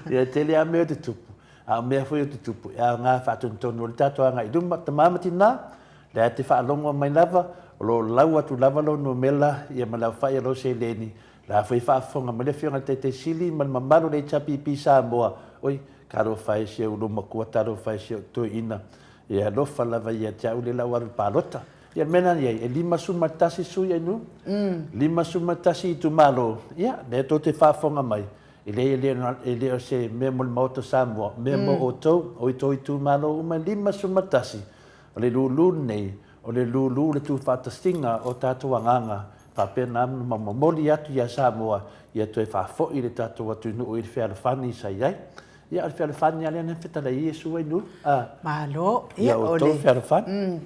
ia te le a me te tupu a me foi te tupu ia nga fa tu no tato nga i dum ta mama tina le te fa longo mai lava lo laua tu lava lo no mela ia ma la fa ia lo se leni la foi fa fonga ma le fiona te sili ma mamalo le chapi pi Samoa oi karo fai se o lo makua taro fai se to ina ia lo fa la vai ia le la war palota ia mena ia e lima suma tasi su ia nu lima suma tasi tu malo ia le to te fa fonga mai ele se memo moto Samoa memo o to o to tu malo ma lima suma tasi o le lulu nei o le lulu le tu fa tastinga o tatu anganga papena mamoli atu ia Samoa ia to fa fo i le tato atu no i fe fani sai ai ia fe fani ale na feta la Yesu ai no malo ia o le fe fani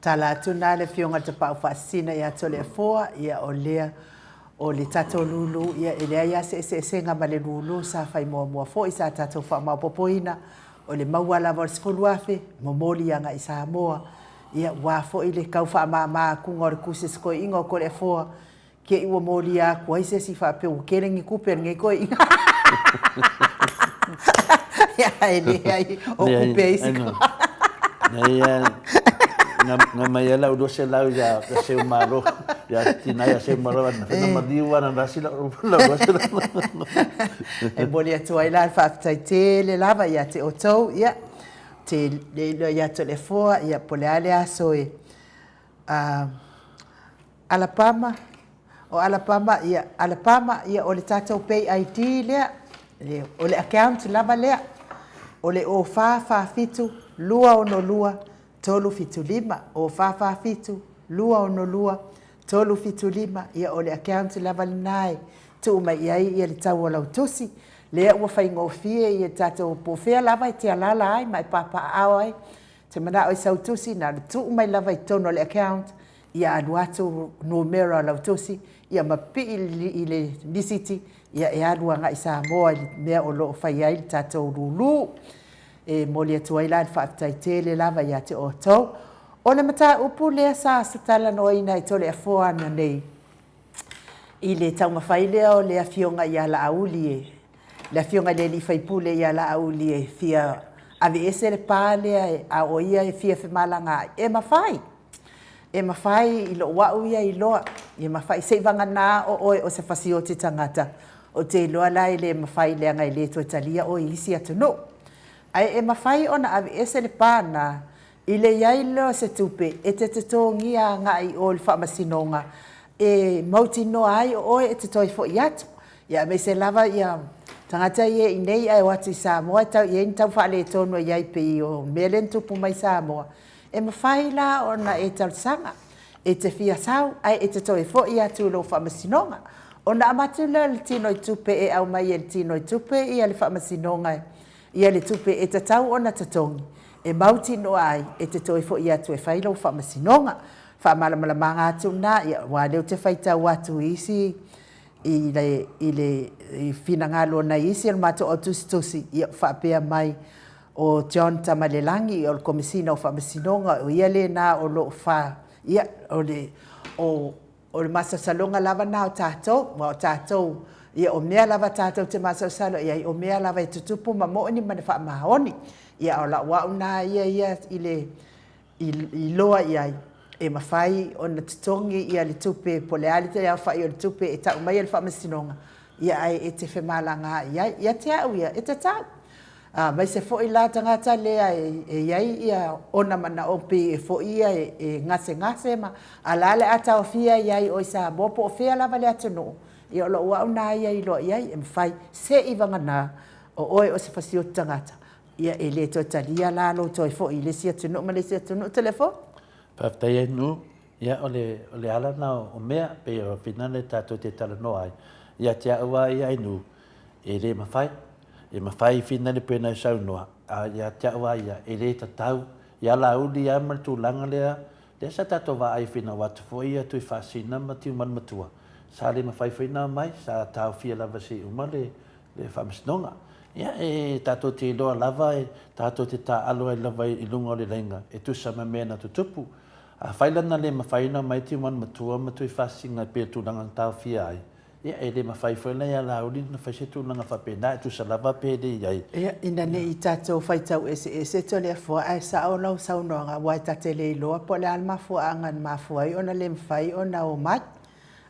tala tu na le fionga te pa fa sina ia to le foa ia o le tato lulu ia ele ia se nga male lulu sa fai mo fo i sa tato fa ma popoina o le mawala vor sfoluafe momoli anga i Samoa ia wa fo ile kau fa ma ku ngor ku se ko ingo ko le fo ke i wo molia ko ise si fa pe u kere ngi ku per ngi ko ya ele ai o ku pe isi nga mai ala o se lau ya se malo ya tina ya se malo na madiwa na rasila e bolia to ai la fa tai le lava ya te oto ya te le ia to le foa ia pole ale aso e Alabama ia o le tatou pay ID lea o le account lava lea o le o fa fitu lua ono lua tolu fitu lima o fa fitu lua ono lua tolu fitu lima ia o le account lava nai tu mai ia le tau o lautusi lea ua faigofie ia tatou pofea lava e te alala ai ma e papaao ai te mana o i sautusi na tuu mai lava i tono le account ia anu atu numero a lautusi ia mapii i le lisiti ia e anu anga i Samoa i mea o loo fai ai le tatou lulu e moli atu ai la whaaftaitele lava ia te otou o le mata upu lea sa satala noina i tole a foana nei i le taunga whailea o le afionga i ala auli e la fionga le li fai pule ia la auli e fia ave ese le pale a oia e fia fe malanga e mafai i lo wau ia i loa e mafai se vanga na o se fasi o te tangata o te loa la le mafai le anga i le to talia o isi atu no ai e mafai ona ave ese le pana I le iai leo se tupe, e te tongia ngai o le whamasinonga, e mauti noa ai o e te toi fo i atu. Ia me se lava ia tangata ia i nei ai watu i Samoa, ia ni tau whaale tonu iai pe i o melen tupu mai Samoa. E mawhai la o na e talsanga, e te fia sau, ai e te toi fo i atu lo whamasinonga. O na amatu leo le tino i tupe e au mai e le tino i tupe ia le whamasinonga ia le tupe e te tau o na tatongi. E mauti no ai e te toi fo i atu e whailo whamasinonga. Whamalamalama atu na, ia wā leo te whaitau atu isi i whina ngalo na isi al mato o tusi ia whapea mai o John Tamalelangi o le komisina o whamasinonga o ia le na o lo wha ia o le masasalonga lava na o tātou, ma o tātou ia o mea lava tātou te masasalo ia o mea lava e tutupu ma mooni ma ne whaamahoni ia o la wau na ia i loa ia e mawhai o na titongi ia le tupe po le alite ia whai o le tupe e tau mai le whamasinonga ia ai e te whemalanga ia te au ia e te tau mai se fo i la tangata lea e iai ia ona mana opi e fo ia e ngase ma alale ata o fia iai o isa bopo o fia lava le atunu ia o lo wau na ia i lo iai e mawhai se i vangana o oe o se fasio tangata ia e le to talia la lo to fo i le sia tunu ma le sia tunu telefon Paftai e nu, ia o le ala na o mea pe o finane tato te tala no ai. Ia te aua ia i nu, e re mawhai. E mawhai finane pe na sau noa. Ia te aua ia, e re tatau. Ia la uli ia ma tu langa lea. Te sa tato wa ai fina watu fo ia tui whasina ma tiu man matua. Sa le mawhai fina mai, sa tau fia lava si uma le whamasinonga. Ia e tato te loa lava e tato te ta aloa i lava i lunga o le lenga. E tu sa mamena tutupu. A whailana le mawhaina mai te man matua matui whasinga pe tūlanga tau fia ai. Ia e le mawhai whaina ia la uri na whaise tūlanga whapena e tu sa lava pe de iai. Ia ina ne i tātou whaitau e to le fua ai sa o lau saunoanga wai tate le iloa po le al mafua angan mafua i ona le mwhai ona o mat.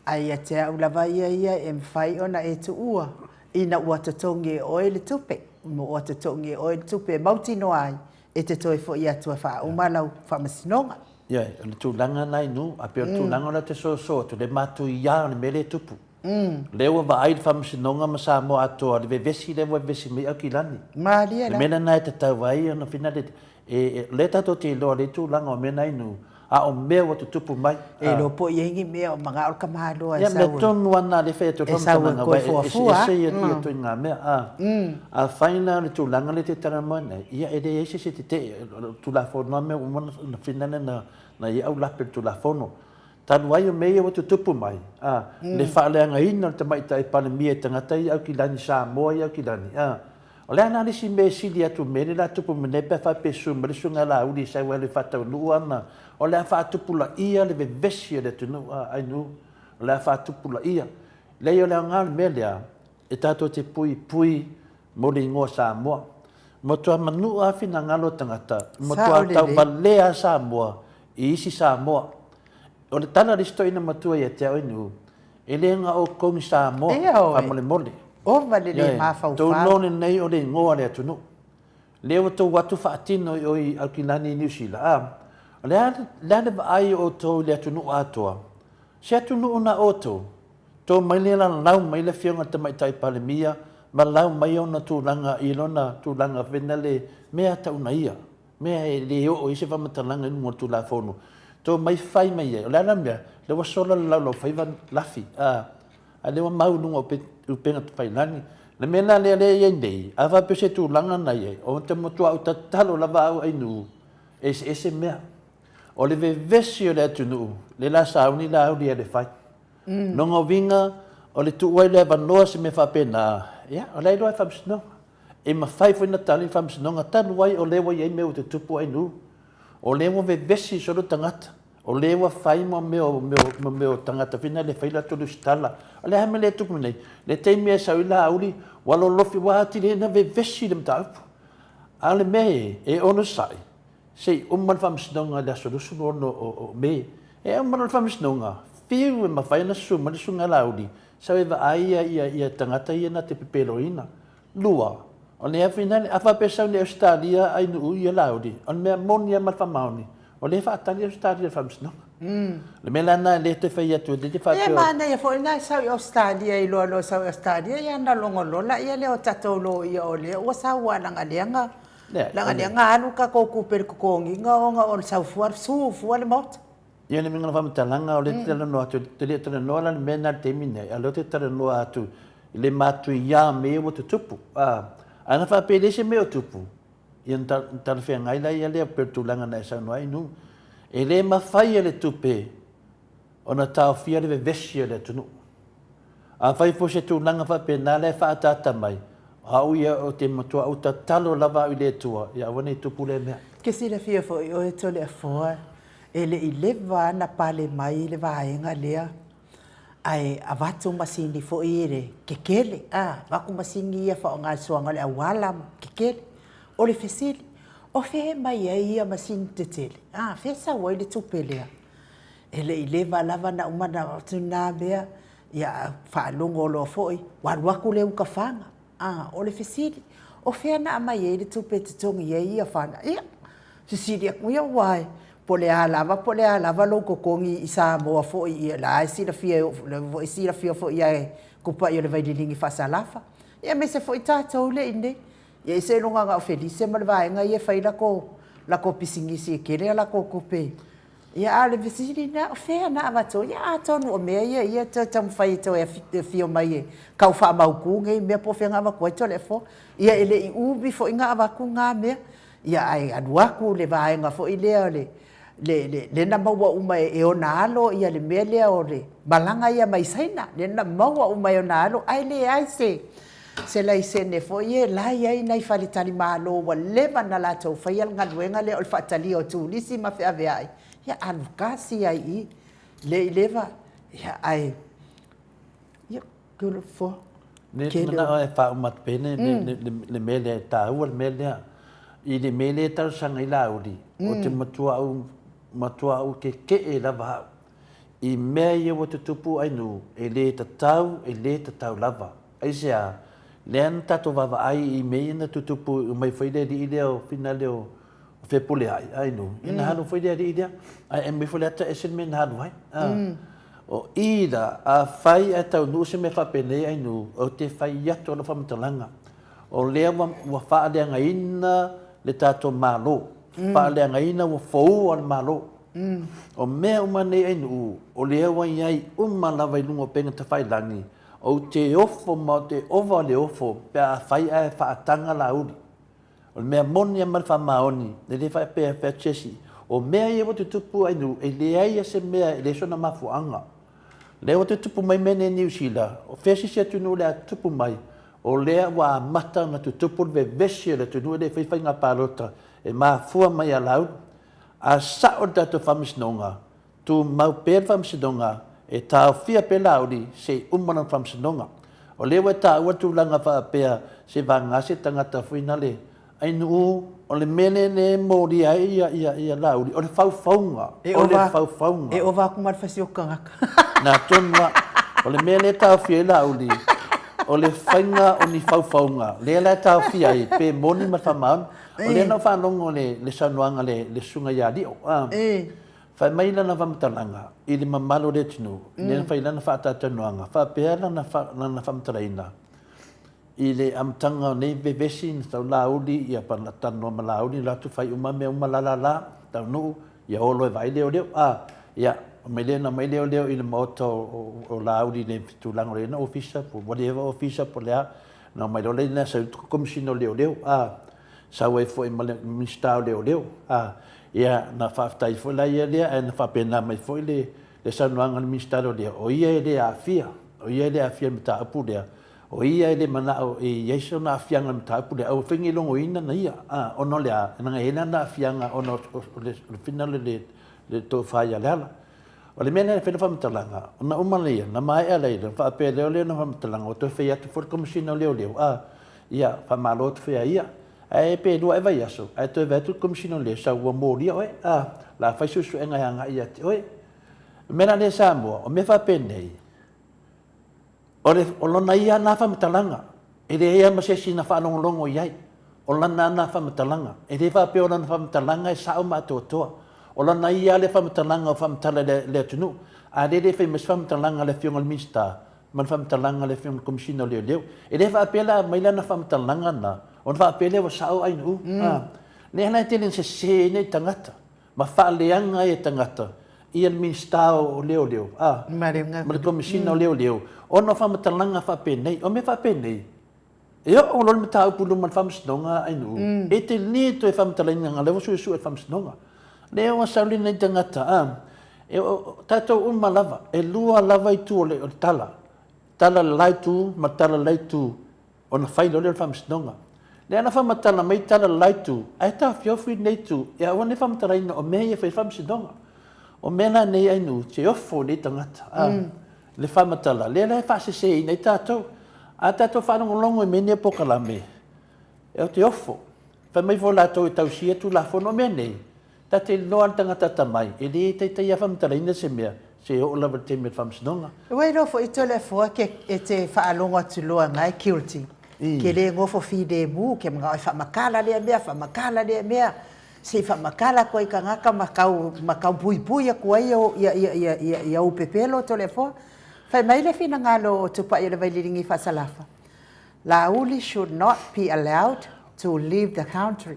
Ai a te au lava ia e mwhai ona e tu ua. Ina ua tatongi e oe le tupe. Mo ua tatongi e oe le tupe mauti no ai e te toi fo i atua wha umalau whamasinonga. Ia, le tūlanga nai nu, a peo tūlanga la te so, tu le matu ia le mele tupu. Lewa wa ai whamasinonga ma Samoa atoa, le vesi lewa vesi me au ki lani. Maalia la. Le mena nai te tau ai, ana fina le tato te loa le tūlanga o mena inu, a o mea wa tutupu mai. E lo po yengi mea o mga orka mahaloa e saue. Ia me tonu ana le whea tu whamtamanga wai, e se ia tu ngā mea. A whaina le tūlanga le te taramana, ia e re eise se te tūlafono me umana finane na ia au lape tūlafono. Tanu ai o mea wa tutupu mai. Le whaaleanga ina te maita e palemia tangata i au ki lani Samoa i au ki lani. O le ana si me sili atu mene la tupu menepe whapesu marisunga la uri sai wale whatau nuu ana. O le whatupu la ia le vevesi le tunu ai nu. O le whatupu la ia. Lei o le ngāle mea lea e tato te pui mo le ingoa Samoa. Mo tua manua whina ngalo tangata. Mo tua tau malea Samoa i isi Samoa. O le tana risto ina matua ia te au inu. E le nga o kongi Samoa pa mole mole. O vale le mafau tau none nei o le ngoa le atunu. Leo tau watu whaatino o i Alkinani New Zealand. Lea le ai o tau le atunu atoa. Se atunu una o tau. Tau mai le lau mai le whionga te mai tai palemia. Ma lau mai o na tūlanga i lona tūlanga whena le mea tau na ia. Mea e le o i se whamatalanga inu mo tūla whono. Tau mai whai mai e. O lea na mea, le wa sola lau whaivan lafi. A le wa maununga o upenga tu pailani. Le mena le ia nei, a va pese tu langa na ye, o te motua o tatalo lava au ai nu. Ese mea. O le vevesi o le atu nu, le la sauni la au le fai. Nonga winga, o le tu wai le vanoa se me whapena. Ia, o le loa whamsinonga. E ma whai fwina tali whamsinonga, tanu wai o lewa iei me o te tupu ai nu. O lewa vevesi solo tangata. O lewa whai mo meo tangata whina le whaila tolu stala. O le hame le tupu nei. Le teimea sau i la auri, walo lofi wahati le na vevesi le mtaupu. A le me e ono sai. Sei umman whamsinonga le asolusu ono o me. E umman whamsinonga. Fiu e ma whaina suma le sunga la auri. Sau e wa aia ia tangata ia na te peperoina. Lua. O le finale a fa pesa le Australia ai no ia laudi. O me monia ma fa mauni. O le fa tali Australia fa msno. Le melana le te fa ia tu de fa Ia pe. mana ia foi na sa Australia i lo sa Australia ia na longolola ia le o tatolo ia o le o sa wa langa lenga. Langa lenga anu ka ko ku per ko kongi nga o sa fuar su le mot. Ia le minga fa mtalanga o le tele no atu te le tele no la mena temine. A lo te tele no atu le matu ia me o te tupu. Ana fa pe le se me o tupu. Ia ta fe ngai la ia le per tu langa na sa no ai nu. E le mawhai le tupe o na tau fia le vesi le tunu. A whai fo se tūlanga whape nā le whaatata mai. Hau ia o te matua o ta talo lava i le tua. Ia wane tupu le mea. Ke si le fia fo i o e tole a fōa. E le i lewa na pale mai le vaenga lea. Ai a watu masini fo i ere ke kele. Waku masini ia fa o ngā suanga le a walam ke kele. O le fesili. O fe mai ia masin te tele. Fe sa wai le tupelea. Ele i lewa lava na umana tuna bea. Ia whaalongo lo foi. Waruaku le uka whanga. O le fesili. O fe na mai le tupe te tongi ia whana. Ia. Sisiri aku ia wai. Pole a lava lo kokongi i Samoa foi ia la. Sira fia foi ia kupa ia le vaidilingi whasalafa. Ia me se foi tātou le inde. Ia se longa nga felice ma vai nga ia fai la ko pisingisi kele la ko kope. Ia ale visiri na fe na avato ia tonu o me ia tam fai to e fio mai ka fa mau ku ngai me po fe nga va ko to le fo. Ia ele I ubi fo nga va ku nga me. Ia ai adua ku le vai nga fo ile le na maua uma e ona alo ia le mele o le balanga ia mai saina le na maua uma e ona alo ai le ai se lai sene fo ie lai ai nei fale tali malo wa leva na la tau fai al ngaluenga le ol fatali o tu lisi ma fe ave ai ia anu kasi ai I le leva ia ai ia kulo fo Ne mana e fa umat pene le mele ta u le mele I le mele ta sanga I laudi o te matua au ke e lava I mea ia o te tupu ai nu e le tatau lava ai sea Lean tato vava ai I mei na tutupu mai foi le di leo fina leo fe pole ai no ina hanu foi le di ai me foi lata esen men hanu ai o ida a fai ata no se me fa pene ai no o te fai ya to no fa mtalanga o le wa fa le ngaina le tato malo fa le ngaina wa fo al malo o me o mane ai no o le wa ai umala vai lungo penga te fai langi o te ofo ma te ova le ofo pe a fai a whaatanga lauri. O mea moni a malwha maoni, ne le whai pe a whai chesi. O mea ia o te tupu ainu, e le aia se mea e le sona mafuanga. Le o te tupu mai mene New Zealand, o whesi se tunu le a tupu mai, o lea wa mata na tu tupu le vesi le tunu le whai ngā pārota, e maa fua mai a lau, a sa o tato whamisnonga, tu mau pēr whamisnonga, e tau fia pe lauri se umana whamsinonga. O lewa ta watu langa whaapea se vangase tangata whina le. Ai nuu, o le mene ne mori ai ia lauri. O le whauwhaunga. O le whauwhaunga. E o waku marwhasi o kangaka. Nā tonga, o le mene tau fia lauri. O le whainga o ni whauwhaunga. Lea lai tau fia i pe moni marwhamaun. O le na whanongo le sanuanga le sunga yadi o. Fai mai lana whamtalanga, I le mamalo le tinu, nena fai lana whaatatanuanga, whapea lana whamtalaina. I le amtanga o nei vevesi na tau lauri, ia panatano ma lauri, latu fai umame umalalala, tau nuu, ia olo e vai leo leo, ia, mai leo leo I le moto o lauri le tulango le na ofisa, po whatever ofisa po lea, na mai lo le na sa komisino leo leo, sa wai fo I ministao leo leo, ia na whaftai fo la ia lea, e na whapena mai fo le sanuanga ni ministero lea. O ia le afia, me ta apu lea. O ia le manao e yeso na afianga me ta apu lea. O whingi longo ina na ia, ono lea, nanga ena na afianga ono le finale le tō whaia leala. O le mena e whena whamatalanga, o na umana ia, na mai a leila, whapea leo leo na whamatalanga, o tō whai atu fo komisina leo leo, ia, whamalo tu whea ia. Ai pe lua e vai aso, ai toi vetu komisino le sa ua mori oe, la fai susu e ngai anga ia te oe. Mena le Samoa, o me fa penei. O lona ia na whamatalanga, E le ea ma se sina whanonglongo iai. O lana ana whamatalanga. E le whapeo lana whamatalanga e sao mātua. O lana ia le whamatalanga o whamatala le atunu. A le whai mas whamatalanga le whionga minsta. Man whamatalanga le whionga komisina leo. E le whapela mai lana whamatalanga na. O whapele wa sao ainu. Le hana te len se nei tangata. Ma whaaleanga e tangata. Ia minsta o leo. Ma le komisina o leo. O no whamatalanga whapenei. O me whapenei. E o lor me tau pulu man whamsnonga ainu. E te ni to e whamtalanga ngā lewa su e whamsnonga. Leo a sauli nei tangata. E o tātou malava. E lua lava i tu o le tala. Tala lai tu, ma tala lai tu. O na whai lore o whamsnonga. Le ana whamatala mai tala lai tu. Ai tā whiowhi nei tu. E a wane whamataraina o mea e whai whamsnonga. O mena nei ainu. Te ofo nei tangata. Le whamatala. Le ana e whasese nei tātou. A tātou whanongolongo e mene po kalame. E o te ofo. Whai mai fo lātou e tausia tu la whono mea nei. Tā te noa tangata tamai. E le te ia whamataraina se mea. Se o lawa te mea whamsinonga. Wai rofo i tole fua ke e te whaalonga atu loa ngai kilti. Ke le ngofo fide mu, ke mga oi whamakala lea mea. Se whamakala koe ka ngaka makau pui a kua ia upepelo tole fua. Whai mai le whina ngalo o tupa i le vailingi whasalafa. Lauli should not be allowed to leave the country.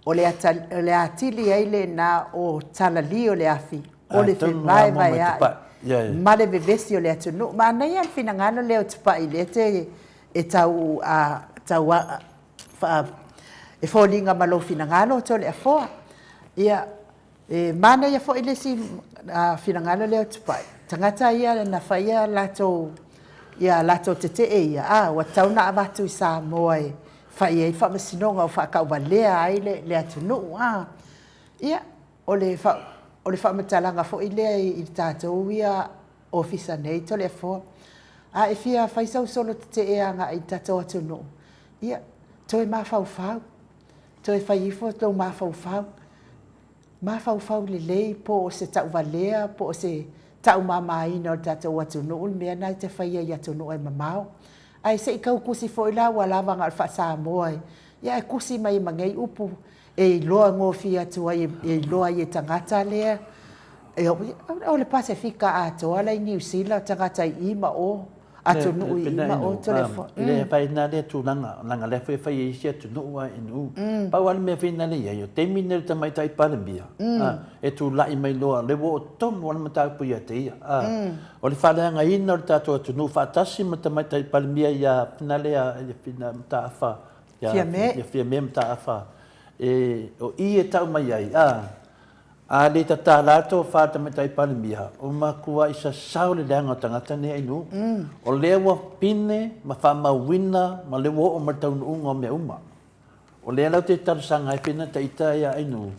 O le atili eile na o talali o le afi. O le whenai vai ai. Ma le vevesi o le atunu. Ma nei an whina ngalo leo tupa i le te e tau e wholinga malo whina ngalo to le afoa. Ia, ma nei a fo i le si whina ngalo leo tupa i. Tangata ia na whaia lato te te e ia. Wa tauna avatu i Samoa e whaia i whamasinonga o whakauwa lea ai le atunu. Ia, o le whamatalanga fo i lea i tātou ia ofisa nei to le fo. E fia whaisau solo te e anga i tātou atunu. Ia, toi mawhauwhau. Toi whaifo tau mawhauwhau. Mawhauwhau le lei po o se tauwalea, po o se tau mamaina o tātou atunu. Mea nai te whaia i atunu e mamau. Ai se i kau kusi fo i la walawa ngā alfa Samoa. Ia e kusi mai mangei upu. E loa ngofi atua e loa i tangata lea. O le Pasifika atoa lai New Zealand tangata i ima o. Atunu i ima o telefon. Le whaina le tūlanga. Langa le whai i si atunu ua inu. Pau ale mea whina le ia. Te mine le tamai tai palemia. E tū lai mai loa. Le wo o tonu wana matau pui a te ia. O le whaleanga ina o le tātou atunu. Whaatasi ma tamai tai palemia ia whina lea. Ia whina mta awha. Ia whia mea mta awha. O i e tau mai ai. A le tata lato whāta me tai palemia. O makua isa sao le leanga o tangata ne ainu. O lewa pine, ma whamawina, ma lewa o martaunu unga o mea uma. O lea lau te tarasanga e pina ta ita ia ainu.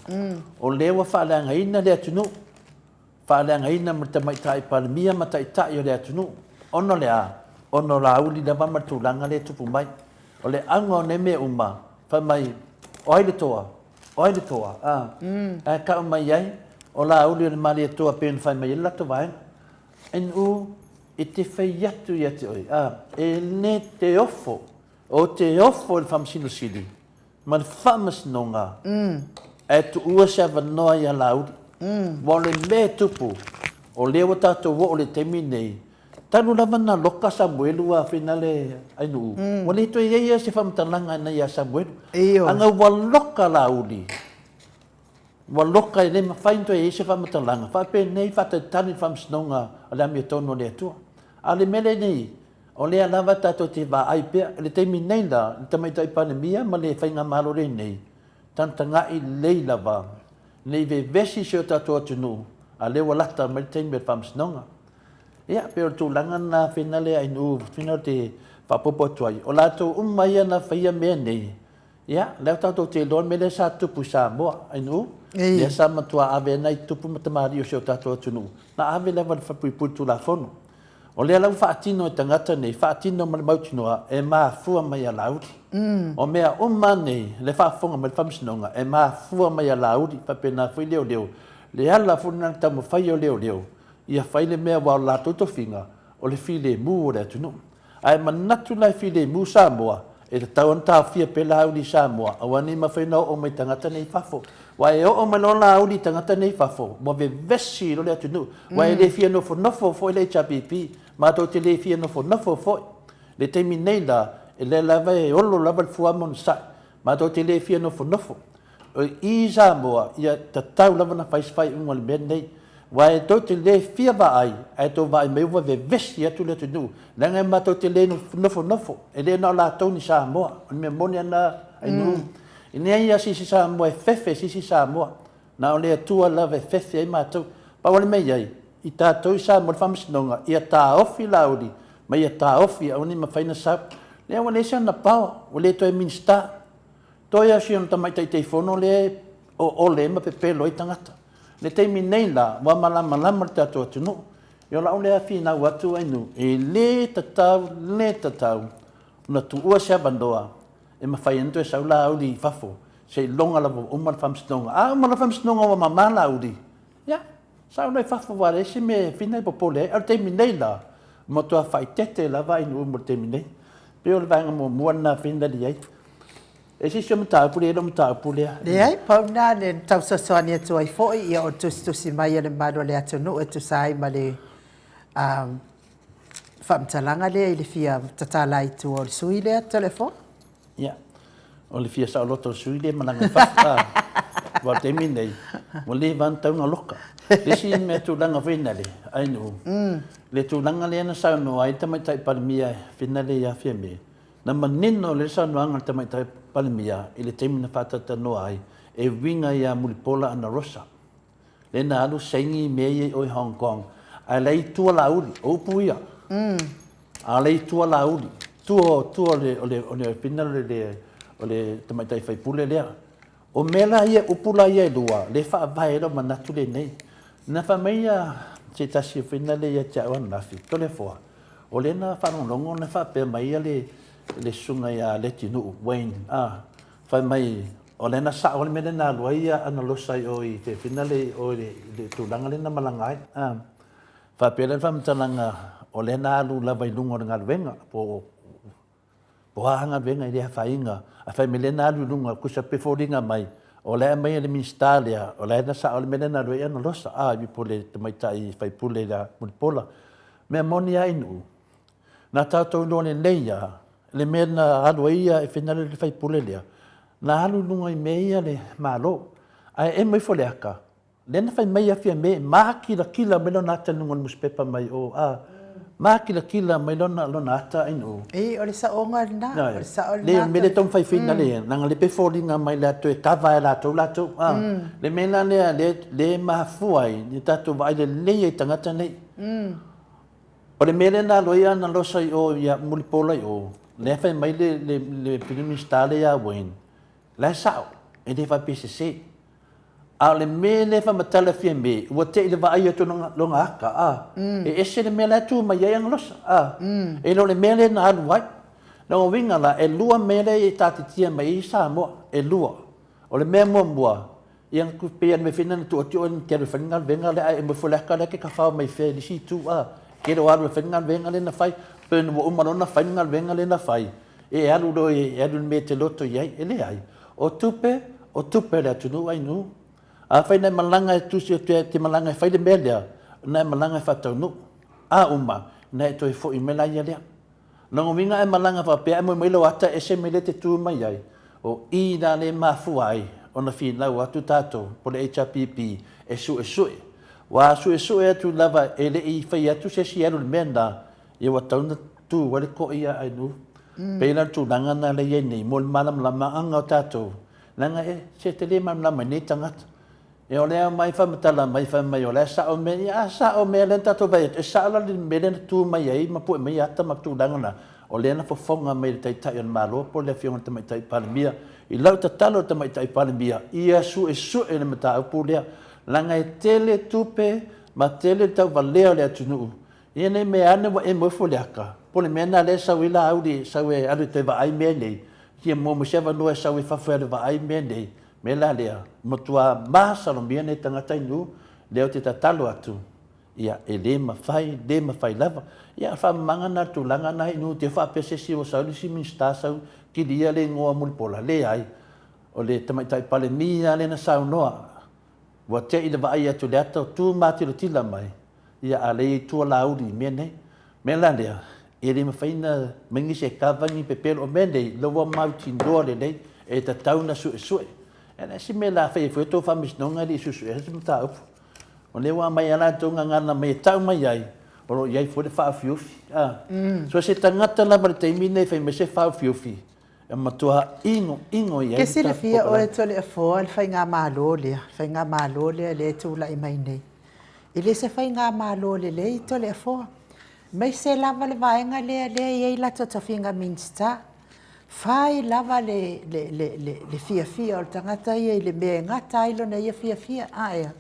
O lewa whaaleanga ina le atunu. Whaaleanga ina ma tamai tai palemia ma ta ita i o le atunu. Ono lea, ono la uli na mamatulanga le tupu mai. O le anga o ne mea uma, whamai, oile toa. Oile toa. Ka o mai ai, o la uli o le mali toa pēn whai mai lato vai. En i te whai atu i ate oi. E ne te ofo, o te ofo le whamasino sili. Ma le whamasinonga. E tu ua se avanoa i a la uli. Wa le me tupu, o lewa tātou wo o le temi nei. Tanu lama na loka Samuelu a whina le ainu. Wale to ia se whamtalanga na ia Samuelu. Anga waloka la uli. Waloka e le mawhainto e se whamtalanga. Whape nei whatatani whamsinonga a le amia tono le atua. A le mele nei, o lea lava tato te wā aipea, le teimi nei la, le tamaitai panemia, ma le whainga malo re nei. Tantanga i lei lava. Nei ve vesi se o tato atunu, a le walata ma le teimi whamsinonga. Ia, pero tūlanga na whenale ainu, whina te whapopo tuai. O lātou umaia na whaia mea nei. Ia, leo tātou te loa me le sa tupu Samoa, ainu. Lea sa matua ave nei tupu matamari o se o tātou atunu. Na ave lewa le whapuipui tū la whono. O lea lau whaatino e tangata nei, whaatino ma le mautinoa, e maa fua mai a lauri. O mea uma nei, le whaafonga ma le whamsinonga, e maa fua mai a lauri, whapena whui leo leo. Le ala funa tamu whai o leo leo. Ia whaile mea wau la toto whinga o le while mu o le atunu. Ai manatu lai while mu Samoa, e te tau anta fia pela auli Samoa, awani ma whaina o mai tangata nei fafo. Wa e o mai lona auli tangata nei fafo, mo ve vesi lo le atunu. Wa e le fia nofo nofo fo le HPP, ma tau te le fia nofo nofo fo. Le teimi nei la, e le lava e olo lava fua mon sa, ma tau te le fia nofo nofo. O i Samoa, ia ta tau lava na whaiswhai unga le mea nei, wa e tau te le fia vai, e tau vai mai uwa ve vesi atu le atunu. Nanga e ma tau te le nofo nofo, e le na la tau ni Samoa, o me moni ana ainu. I nea ia sisi Samoa e fefe sisi Samoa, na o le atua lava e fefe ai mātou. Pa wale mei ai, i tātou i Samoa le whamasinonga, ia tā ofi lauri, ma ia tā ofi au ni ma whaina sap. Lea wane se ana pao, o le toi minsta. Toi a si on tamai tai teifono le o le ma pepe loi tangata. Le teimi nei la, wa malama le tātou atunu. I o la o le afi na watu ainu, e le tatau, na tu ua sea bandoa, e ma whai ento e sau la auri i fafo, se longa la umar whamsinonga. A umar whamsinonga wa mamala auri. Ia, sau la i fafo ware, se me whina i popole, au teimi nei la, mo tua whai tete la vai nu umar teimi nei. Peo le vanga mo muana whina li ai. E si se mta pule no mta pule. Le ai pau na le tau sasoni atu ai foi ia o tustusi mai le mado le atunu e tu sai ma le whamtalanga le i le fia tatala i tu o le sui le telefon. Ia. O le fia sa loto sui le malanga whafa. Wa te minei. Mo le van tau na loka. Le si me tu langa whina le. Ai nu. Le tu langa le ana sa no ai tamai tai parimia whina le ia fia me. Na manino le sa no anga tamai tai palimia i le teimina whatata noa ai e winga ia Maleifua ana rosa. Le na alu sengi mei o Hong Kong. A lei tua lauri, o puia. A lei tua lauri. Tua le pina o le tamaitai whaipule lea. O mela ia upula ia lua, le wha vai ero manatu le nei. Na wha meia se tasi o whina le ia tia oan nafi, tole foa. O le na whanongongo na wha pia mai le sunga ia le tinu, Wayne. Whai mai, o le na sa o le mele na lua ia ana losai o i te whina le o le tūlanga le na malangai. Wha pia le whamtalanga o le na alu lava i lungo na ngaruenga, po hanga venga i rea whainga, a whai me le na alu lunga kusa peforinga mai, o le mai le ministalia, o le na sa o le mele na lua ia ana losa, i po le tamaitai whaipule la Maleifua. Mea moni a inu, na tātou lone leia, le mea na alu ia e whenare le whaipule lea, na alu lunga i mea le malo, ai e mai fole aka, le na whai mai a fia me, maa kila me lona ata lunga le muspepa mai o, maa kila mai lona ata inu. E, o le saonga na, o le saonga na. Le me le tom whai whina le, nanga le peforinga mai le ato e kawa e lato, le mena le Maleifua ai, ni tato vai le leia i tangata nei. O le mele na loia na losa i o ia Maleifua i o, le whai mai le ministale ia Wayne, le sao, e le whai PCC. A le mele whai matala fia me, ua te i le vai atu longa aka, e ese le mele atu mai iang losa, e no le mele na alu wai. Na o winga la, e lua mele i tātitia mai i Samoa, e lua. O le mea mua, iang kupea me whina na tu ati o ni kere whangal venga le ai, e mwhule aka le ke ka whao mai whea li si tu, kere o alu whangal venga le na whai, pēnu wa umarona whangal venga le na whai, e alu do e alu me te loto iai, e le ai. O tupe le atunu ai nu, a whai nei malanga e tusi o te malanga e whai le mea lea, nei malanga e whatau nu, nei toi fo i mela ia lea. Nongo winga e malanga whapea, e mo ilo ata e se mele te tū mai ai, o i na le Maleifua ai, o na whinau atu tātou, po le HPP, e sue. Wa sue atu lava, e le i whai atu se si alu le mena, e wa tauna tū, wale ko ia ai nu. Pēna tū nanga na le ieni, mo le malam lama anga o tātou. Nanga se te le malam lama ni tangata. E o lea mai whamatala, mai o lea sa o mea le tātou vai, e sa ala le mele na tū mai ai, ma po e mai ata ma tū nanga na. O lea na whafonga mai le taitai on malo, po lea whionga tamaitai palimia. I lau ta talo tamaitai palimia, ia sue le mata upu lea. Langa e tele tupe, ma tele tau valea lea tunu. Ia nei mea ane wa e mwefo leaka. Po le mea na le sau ila audi, sau e alu te va ai mea nei. Kia mo sewa noe sau e whawhare va ai mea nei. Me la lea, mo tua mahasalo mea nei tangatai nu, leo te tatalo atu. ia e le mawhai lava. Ia whamanga na tūlanga na inu te whapesesi o sauri si minsta sau ki lia le ngoa mulipola le ai. O le tamaitai pale mia le na sau noa. Wa te ila wa ai atu le ata tū mātiro tila mai. Ia a le tua lauri mea nei. Mea la lea, e le mawhaina mingi se kawangi pe pelo o mea nei, lawa mauti ndoa le nei, e ta tauna sue. E na si me la whai fwe tō whamisnonga li susu e hasi mta upu. O le wa mai ala tonga ngana mai tau mai ai, o lo iai fwe le whaafiufi. So se tangata la mara teimi nei whai me se whaafiufi. E matua ingo iai. Ke sile fia o e tole e fōa, le whai ngā mālo lea, le tūla i mai nei. I le se whai ngā mālo le i tole e fōa. Mai se lava le vaenga lea iei la totofinga minsta. Fai lava le fia o tangata iei le mea ngata ilo na ia fia aia.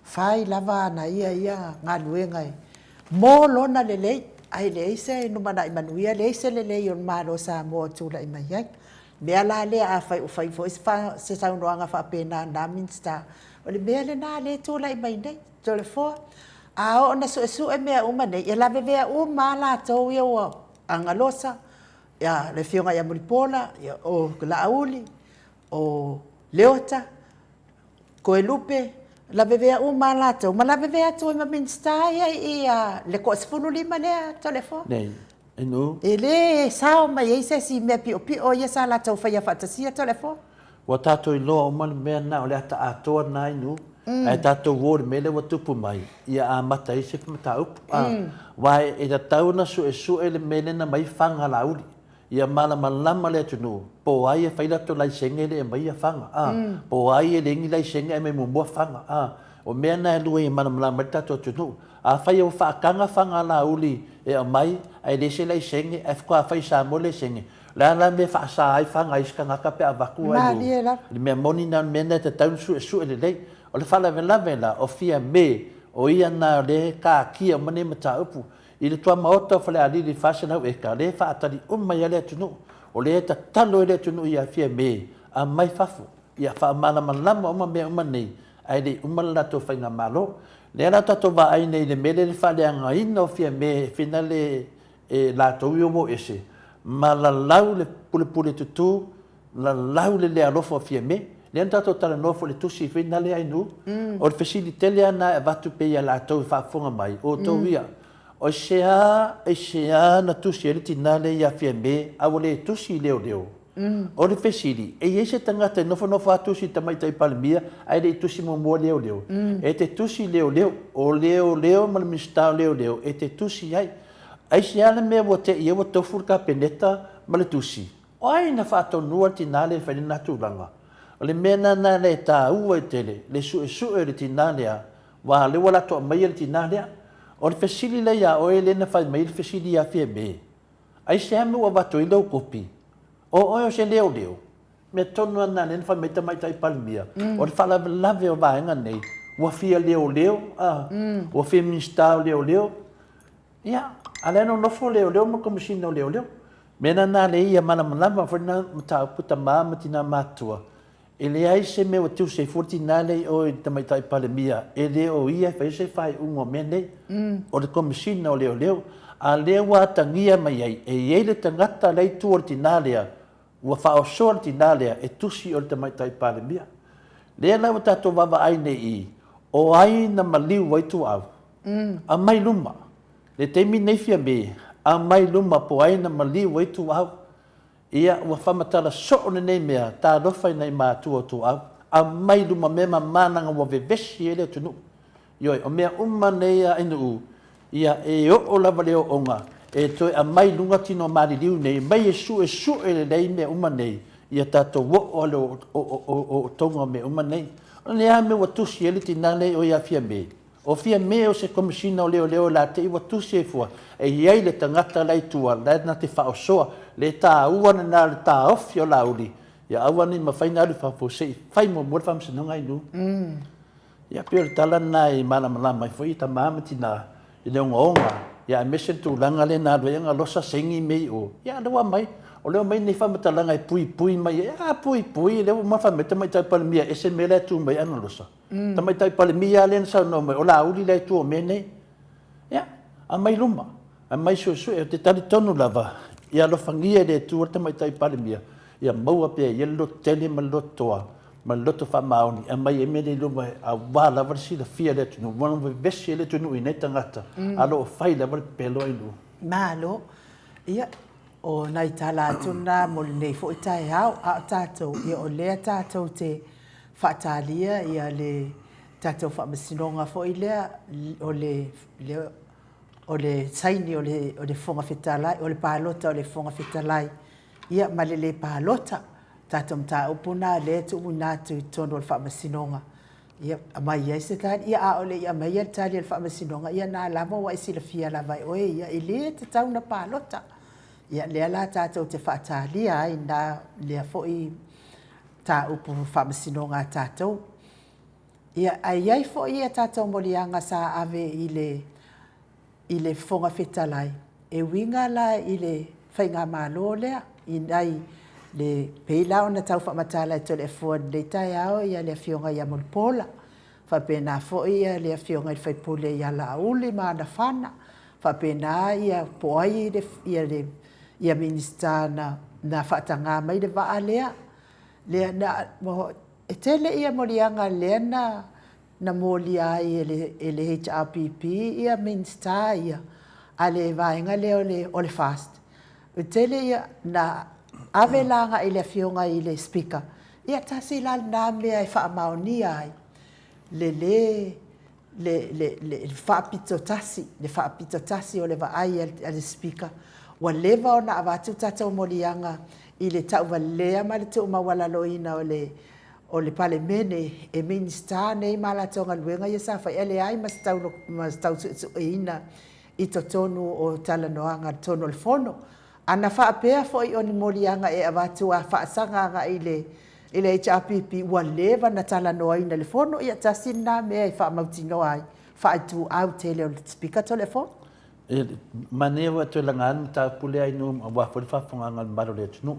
Fai lava na ia ngā luenga e. Mō lona le lei, ai le eise numana i manuia, le eise le lei o mālo Samoa tūla i mai ai. Mea la lea a fai ufai fo, se saunoanga wha pēnā nā minsta. O le mea le nā le tūla i mai nei, tole fōa. A o na su e mea uma nei, e la vevea uma la tau ia o angalosa, ia le fionga ia mulipola, o laauli, o leota, koe lupe, la vevea uma la tau, ma la vevea tu ima minsta ia le ko sifunu lima lea telefon. Nei, enu. E le sao mai eise si mea pio ia sa la tau whaia whatasia telefon. Wa tātou i loa o mani mea na o le ata atoa nai nu. Ai tātou wōre mele wa tupu mai. Ia a mata i se whamata upu. Wai e ta tauna su e le mele na mai whanga lauri. Ia malama le atunu. Po ai e whailato lai senge le e mai a whanga. Po ai e lengi lai senge e mai mumua whanga. O mea na e lua i malama le tātou atunu. A whai o whaakanga whanga lauri e a mai ai lese lai senge e whakua whai sa mo le senge. La me whaasa ai whanga iska ngaka pe a waku ai lu. Le mea moni na mena te taunu su e le lei. O le whala vela o fia me o ia na le ka kia mane mata upu. I le tua maota whale alili whasanau e ka le whaatari umai ale atunu. O le eta talo ele atunu ia fia me a mai whafu. Ia wha malama lama uma mea uma nei. Ai le umala lato whainga malo. Le ala tato wa ai nei le mele le whale anga ina o fia me fina le lato ui omo ese. Ma la lau le pule tutu, la lau le alofo fia me. Le tatou tala nofo le tusi fina le ainu. O le fesilite le ana e watu pe ia latou whaafonga mai. O tau ia. O sea na tusi e le tina le ia fia me, a le tusi leo. O le fesili. E ese tangata nofo a tusi tamaitai palemia, ai le tusi mo leo. E te tusi leo. O leo ma le mistao leo. E te tusi ai. Ai sea le mea wote ia wa tofu ka peneta ma le tusi. O ai na whaatou nua tina le whaina tūranga. O le mena na le tā ua i tele, le su e le tina lea, wa le wala toa mai le tina lea, o le fesili le ia o e le na whai mai le fesili a fia me. Ai se ame ua wato i lau kopi, o se leo, me tonu ana le na whai mai tamai tai palimia, o le whala lave o vaenga nei, ua fia leo, ua fia ministau leo, ia, ale no nofo leo, ma komisino leo, mena na le ia mana malama, whana mata puta maa matina matua, e le ai se mea tu se fortina nei o i tamaitai palemia. E le o ia whai se whai ungo mea nei. O le komisina o leo. A leo wa tangia mai ai. E iei le tangata lei tu o le tinalea. Ua whaosoa le tinalea e tusi o le tamaitai palemia. Lea lau tato wawa ai nei i. O ai na maliu wai tu au. A mai luma. Le teimi nei fia me. A mai luma po ai na maliu wai tu au. Ia ua whamatala so nei mea, tā rowhai nei mātua tu au, a mai luma mea mananga wa vevesi ele tunu. Ioi, o mea nei a inu u, ia e o lava leo onga, e toi a mai lunga tino maari liu nei, mai e su ele nei mea nei, ia tātou wo ale o tonga mea nei. O nea me wa tusi ele tina nei o ia fia me. O fia me o se komisina o leo la te iwa tusi e fua, e iei le tangata lai tua, la na te whaosoa, le tā uana nā le tā ofi o lauri. Ia awane ma whaina alu whapose, whai mo mwere whamsanonga inu. Ia pio le tala nā i mana malama, i fwoi ta māmati nā, i leo ngonga, ia mese tu langa le nā ruenga losa sengi mei o. Ia lewa mai, o leo mai nei whamatalanga i pui mai, ia pui, leo ma whameta mai tai palemia, ese mele tu mai ana losa. Ta mai tai palemia le nsa no mai, o la uli le tu o mene, a mai luma, a mai susu e te tali tonu lava, ia lo fangia le tu te mai tai palimia, ia maua pe ia lo tele ma lotoa, ma loto fa maoni, a mai e mene luma a wala varsi la fia le tunu, wana vesi le tunu i nei tangata, a lo fai la var pelo ilu. Malo, ia, o nai tala tuna mo nei fo i tai hau, a tātou, ia o lea tātou te whaatalia, ia le tātou whaamasinonga fo i lea, o le saini o le fonga whetalai, o le pālota o le fonga whetalai, ia malele pālota, tātou mta upuna le tu unatu i tono o le whaamasinonga. Ia mai ia se tani, ia a ole ia mai ia tali le whaamasinonga, ia nā lama wa isi la fia la vai, oe ia i le te tau na pālota. Ia lea la tātou te whaatalia, ai nā lea fo i tā upu whaamasinonga tātou. Ia ai ai fo i a tātou morianga sa ave i le fonga whetalai. E winga la i le whainga mālo lea, i nai le peilao na tau whamatala e tole e fua le tai ao ia le fionga ia molpola. Whapena fo ia le fionga i whaipule ia la uli ma na whana. Whapena ia poai ia minista na whaatanga mai le waa lea. Lea na e tele ia morianga lea na moli ai e le HRPP ia minsta ia a le vaenga lea o le fast. E tele ia na ave langa i le fionga i le speaker. Ia tasi la na mea i whaamaoni ai. Le whaapitotasi, le whaapitotasi o le vaai a le speaker. Wa leva o na avatu tātou morianga i le tau walea ma le tau mawala loina o le pale mene e minsta nei malatonga luenga ia sa whai ele ai mas tau ina i to tonu o talanoanga tonu le fono. Ana whaapea fo i oni morianga e avatu a whaasanga i le HRPP wa leva na talanoina le fono ia tasina mea i whaamautino ai whaaitu au tele o le speaker to le fono. Manewa te langan ta pule ai no wa fo fa fonga ngal maro le tunu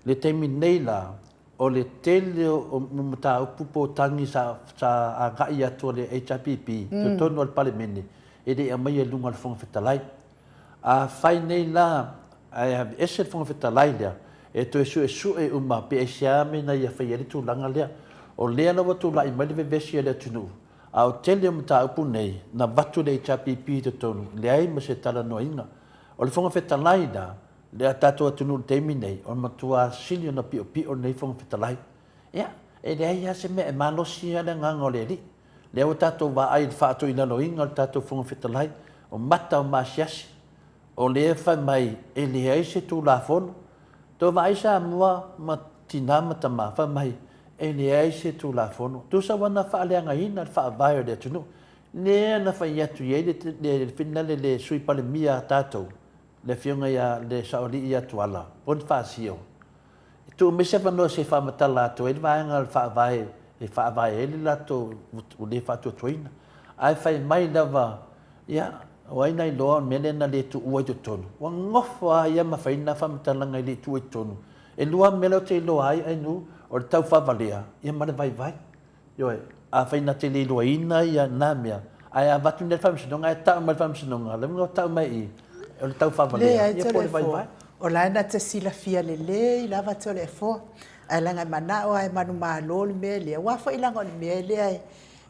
le temi nei la o le tele o mata pupo tangi sa a ga ia to le HPP to tonu al parliament e de mai e lunga fonga fetalai a fai nei la ai have ese fonga fetalai le e to su e uma pe siame na ia fai ele tu langa le o le na watu la i mai le vesi le tunu au tele mata upu nei na watu le HPP to tonu le ai ma se tala no inga o le fonga fetalai da le tato tunu temi nei o matua silio na pi o nei fonga fetalai ia e le ai se me malo sia le nganga le li le o tato va ai fa to ina no inga tato fonga fetalai o mata o masiasi o le fa mai e le ai se tu la fono to vai sa mua ma tinama tama fa mai e le ai se tu la fono tu sa wana fa le nga ina fa vai de tunu ne na fa ya tu ye le finale le sui pale mia tato le fionga ya le sauli ya tuala pon fa sio tu me se no se fa matala to e vai nga fa vai e la to u le fa to tuina ai fa mai lava ya wai nai lo mele na le tu ua tu tonu wa ngofa ia ma fa ina fa matala ngai le tu tonu e lua mele te lo ai nu o tau fa valia ia ma vai yo a fa ina te le lo ina ia namia ai a vatu ne fa msino ngai ta ma fa msino ngai le ngo ta mai o tau fa valia ia po vai o la na te sila fia le lava tole fo ai langa mana o ai manu malo me le wa fa ilanga me le ai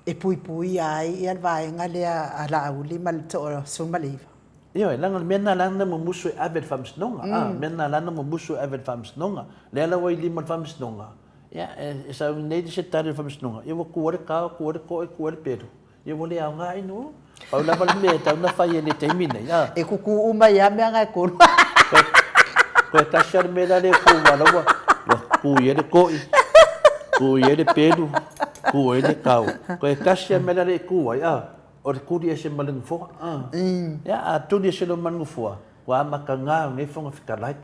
e pui ai ia vai nga le ala uli mal to so Maleifua io langa mena langa mo musu avet fams nonga mena langa mo musu avet fams nonga le ala wai lima fams nonga ia e sa nei se tare fams nonga io ko ko pedo io vole a ngai no au la val me ta na fa ele termina ia e kuku uma ia me nga ko ko ta charmela le ko wala wa ku ye de pedo ku ele kau ko ta charmela le ku ia o ku dia se maling fo ya a tu dia se lo maling fo wa makanga ngai fonga fitalai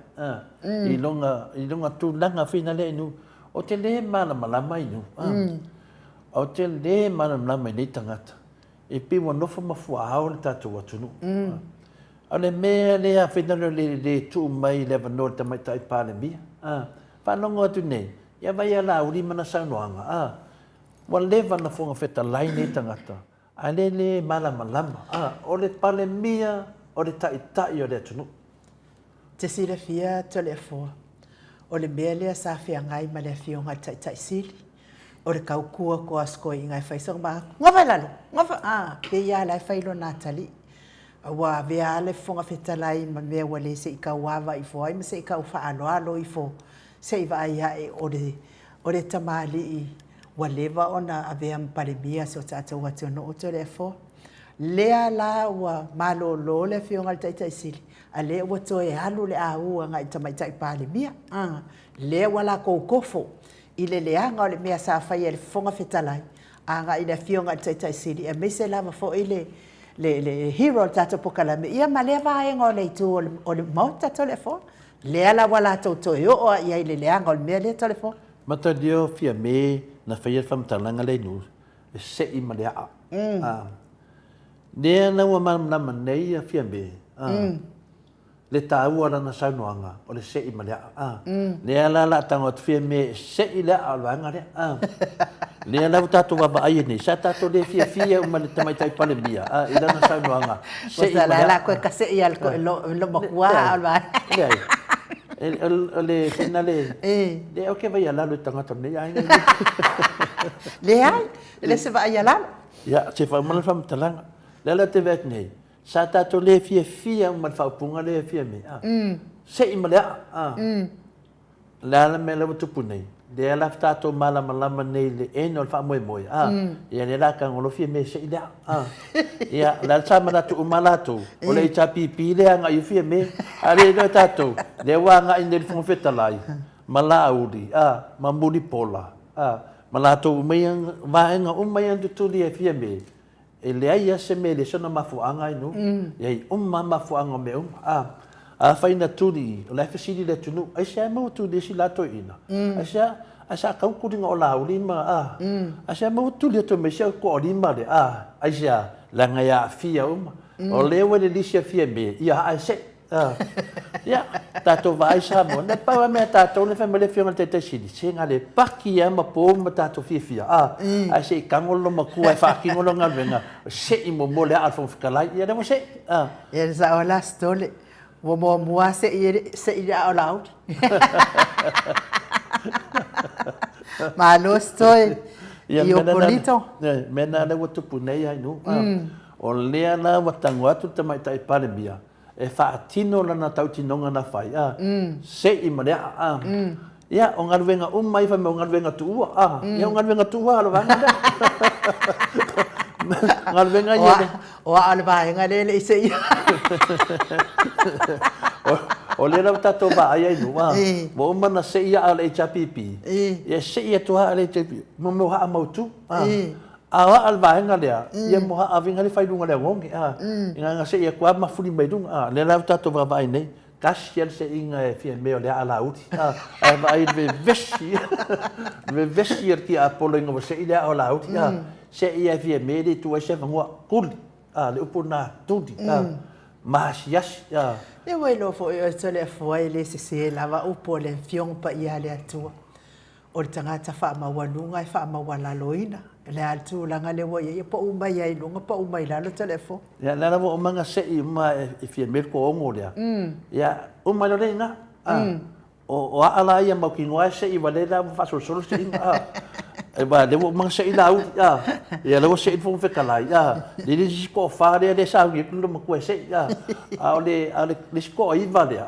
i longa tu langa finale nu o te le mala mai nu o te le mala mai ni tangata e pi mo no fo ma fo a o ta tu watu nu ale me le a finale le tu mai le no te mai tai pa le mi fa no ngo tu nei ya vai ala uri mana sa noanga wa leva na fonga fitalai ni tangata a le malama o le pale mia o le tai o le atunu. Te sila fia tole fo. O le mea lea sa fia ngai ma le fionga tai sili. O le kaukua ko asko i ngai faisong ma. Ngawa lalo. Ngawa. Pe ia lai failo natali. Wa vea le fonga fetalai ma mea wale se i kauawa i fo. Ai ma se i kau wha alo i fo. Se i wa ai hae o le tamali i walewa ona a vea mpare mia se o tata watu no o tole fo. Lea la wa malo lo le fionga tai sili. A lea wa toe halu le a ua ngai tamaitai pale mia. Lea wala kou kofo. I le leanga o le mea sa fai e le fonga fetalai. A ngai le fionga tai sili. E me se lava fo i le hero tata pokalame. Ia ma lea vaenga o le itu o le mauta tole fo. Lea la wala tau toi o ia i le leanga o le mea lea tole fo. Mata dio fia me na fai e whamtalanga le nu. E se i ma lea a. Nea na ua mana nei a fia me. Le tāua rana saunoanga o le se i ma lea a. Nea la tango tu fia me se i lea a wanga lea. Nea lau tātou waba ai nei. Sa tātou le fia uma le tamaitai pale mia. I rana saunoanga. Se i ma lea. La koe ka se i al koe lo makua a wanga. Le fina le o ke vai ala le tangata nei ai nei. Le ai, le se vai ala. Ya, se fa mal fam talanga. Le la te vet nei. Sa tato le fia mal fa punga le fia me. Se i mala. La me la tu punei. De la tato mala nei le eno fa moi. Ya le la kan lo fia me se i da. Ya, la sa mala tu malato. O le chapi pile anga yu fia me. Ale do tato. Le wa nga in le fon fetalai. Mala audi. Mamuli pola. Malato umayang vaenga umayang tutuli e fia me. E le ai se me le sona mafuanga inu. Ia mafuanga me a faina tuli o la fesili le tunu. Ai se mo tu de si lato ina. Ai sa kau kuringa o la ulima ai se mo tu le to me se ko olima le ai se la nga ya fia o le le lisia fia me. Ia ai se ya tato vai sa mo ne pa me tato le famile fionga te sili singa le paki ma po ma tato fia ai se kangolo ma ku ai fa ki ngolo ngalvenga se i mo le alfon fikalai ya mo se ya sa ola stole wo mo se i ola out ma lo stoi io polito mena le wo tu punei ai no o le ana watango atu te mai tai pale bia e whaatino lana tautinonga na whai. Se i marea. Ia, o ngarwenga umai whai me o ngarwenga tuua. Ia, o ngarwenga tuua alo wanga da. Ngarwenga ia. O alwaenga lele i se ia. O le rau tato ba ai ai nua. Mo umana se ia ala e chapipi. Ia se ia tuha ala e chapipi. Mo me hoa mautu. Awa alvaenga lea, ia moha avinga le whaidunga lea ngongi. Inga se ia kua mafuri maidunga. Le lau tato vai nei, kasi al se inga e fia meo lea ala uti. Vai ve vesi ar tia apolo inga se ia ala uti. Se ia fia me le tua se vangua kuli. Le upuna tudi. Mahasiasi. Le wailo fo e tole foi le se lava upo le fiong pa ia le atua. O le tangata wha mawalunga e wha mawalaloina. Le altu langa le wo ye po umai ai lunga po umai lalo telefo. Ya la wo manga se i ma e fie mer ko ongo le. Ya umai le na. O ala ia ma ki ngoa se i vale la fa so se inga. E ba le wo manga se i la u ya. Ya le wo se i fo fe kala ya. Le ko fa le sa ngi ku ma ko se ya. Ale ko i vale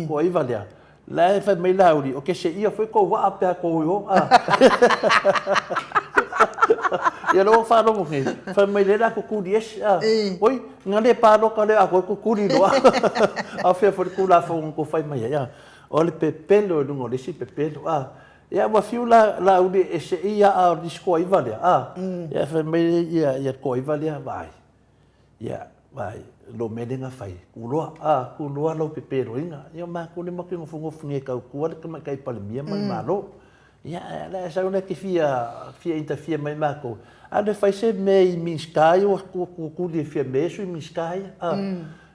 ko i vale. La fa me la u o ke se i fo ko wa apa ko yo. Ia lo fa lo ngi fa mai le la ku di es oi ngale pa lo ka le a ku di lo a fe for ku la fo ko fa mai ya o le pepelo no le si pepelo ia wa fiu la u de es ia a disco i vale ia fa mai ia ko i vale vai ia vai lo medenga fai ku lo lo pepelo inga ia ma ku le ma ki ngo funge ka ku le ka kai pa le mia ma lo ia la sa una ki fia interfia mai mako ade fai se me i miskai o ku de fia me so i miskai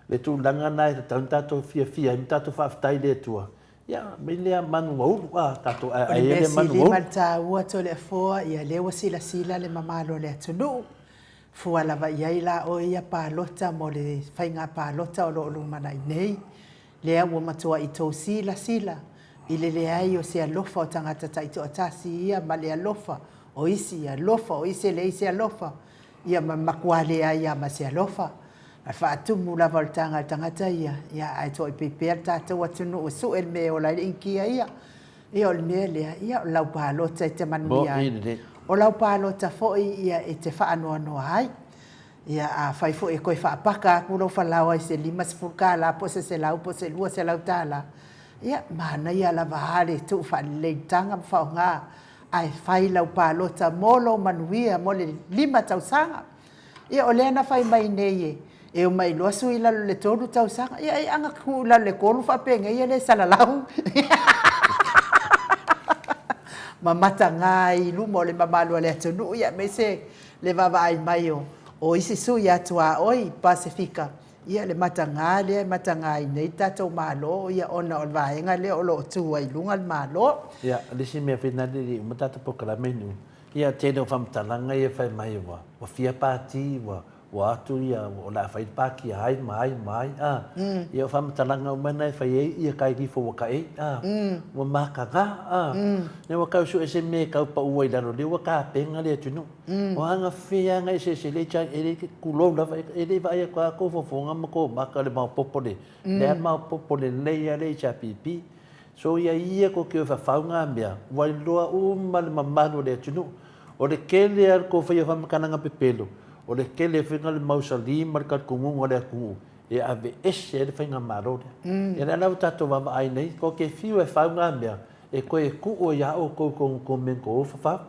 le tu langa nai tanto fia tato fa tai le tua ia me le manu wa tato ai le manu wa malta wa to le fo ia le wasila sila le mamalo le tunu fua lava iai la o ia palota mo le whainga palota o lo mana i nei. Lea ua matua i tau sila. I le ai o se alofa o tangata taito o tasi ia ma le alofa o isi alofa o isi le isi alofa. Ia ma makua lea ia ma se alofa. A whaatumu lava o tangata ia ai to i pepea tātou atunu o su el me o la inkia ia. Ia o le mea lea ia o lau palota i te manuia. O lau palota foi ia e te whaanoa ai. Ia a whai fo e koe whaapaka kuro whalau ai se 5 la po se lau po se lua se lau tāla. Ia mana ia la vahare tu whaleitanga mwhaonga ai whai lau palota molo manuia mo le 5 tausanga. Ia o lea na whai mai nei e o mai loa sui lalo le tonu tausanga. Ia e anga ku lalo le kolu whapenga ia le salalau. Ma mata ngai lumo le mamalu le atunu ia me se le vava ai mai o isi sui atua oi Pasifika. Ia le mata ngai nei tatou malo ia ona o vaenga le o lo tua i lunga le malo. Ia le si mea whina li umata pokala menu. Ia tēne o whamtalanga ia whai mai wa fia pāti wa atu ia o la whai pāki ai mai. Ia o whamtalanga o mana e whai ia kai rifo waka wa makanga. Ia wa kau su e se me kau pa uai laro le wa ka penga le atunu. O hanga whia ngai se le chai e le kulou lava e le vai a ko fofonga ma ko maka le mau popole. Le mau popole leia le cha pipi. So ia ko ke fa faunga mea wai loa le mamano le atunu. O le kele ar ko whai whamakananga pepelo. O le kele whinga le mausali markat kungu le kungu. E ave ese e le whinga marore. E le anau tato wama ai nei, ko ke whiu e whaunga mea, e koe ku o ia o ko menko o whawhau.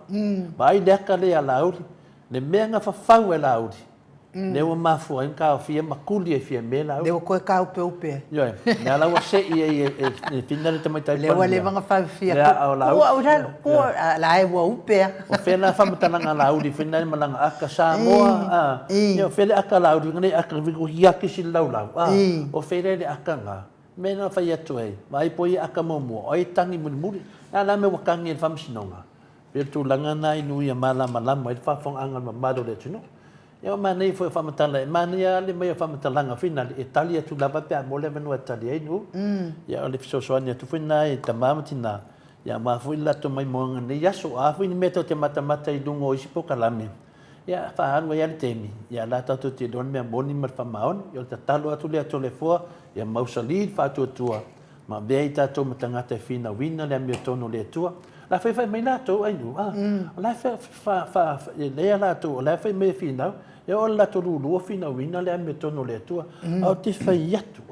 Ma ai leka le a lauri, le mea nga whawhau e lauri. Ne o mafua in ka fia makuli e fia me lauri. Le o koe ka upe upe. Yo, ne ala wa se e whina le tamaitai pana. Le wa le vanga whawhia. Le a lauri. Kua la e wa upe. O whena whamatananga lauri, whina le malanga aka Samoa. Yo, whele aka lauri, ngane aka viku hiaki si lau. O whele le aka ngā. Mena whai atu hei, mai poi aka momo, o e tangi muri. Nā me wakangi e whamsinonga. Pia tu langa nai nui a malama, e whawhong anga mamado le tino. Ia mana i foi whamatala, e mana ia le mai whamatalanga whina, e tali atu lava pia mole manu e tali e nu. Ia o le fisosoani atu whina e tamamatina, ia mawhui lato mai moanga nei aso, a whini meto te matamata i lungo o isi pokalame. Ia whahanua ia le temi, ia la tatu te doan mea moni mar whamaon, ia ta talo atu le ato le fua, ia mausalid whatu atua, ma vea i tato matangata e whina wina le amia tono le atua. La whai mai lato ai nu, la whai lea lato, la whai mai whinau, ia o lato lulu o whina wina le amia tono le atua, au te whai atu,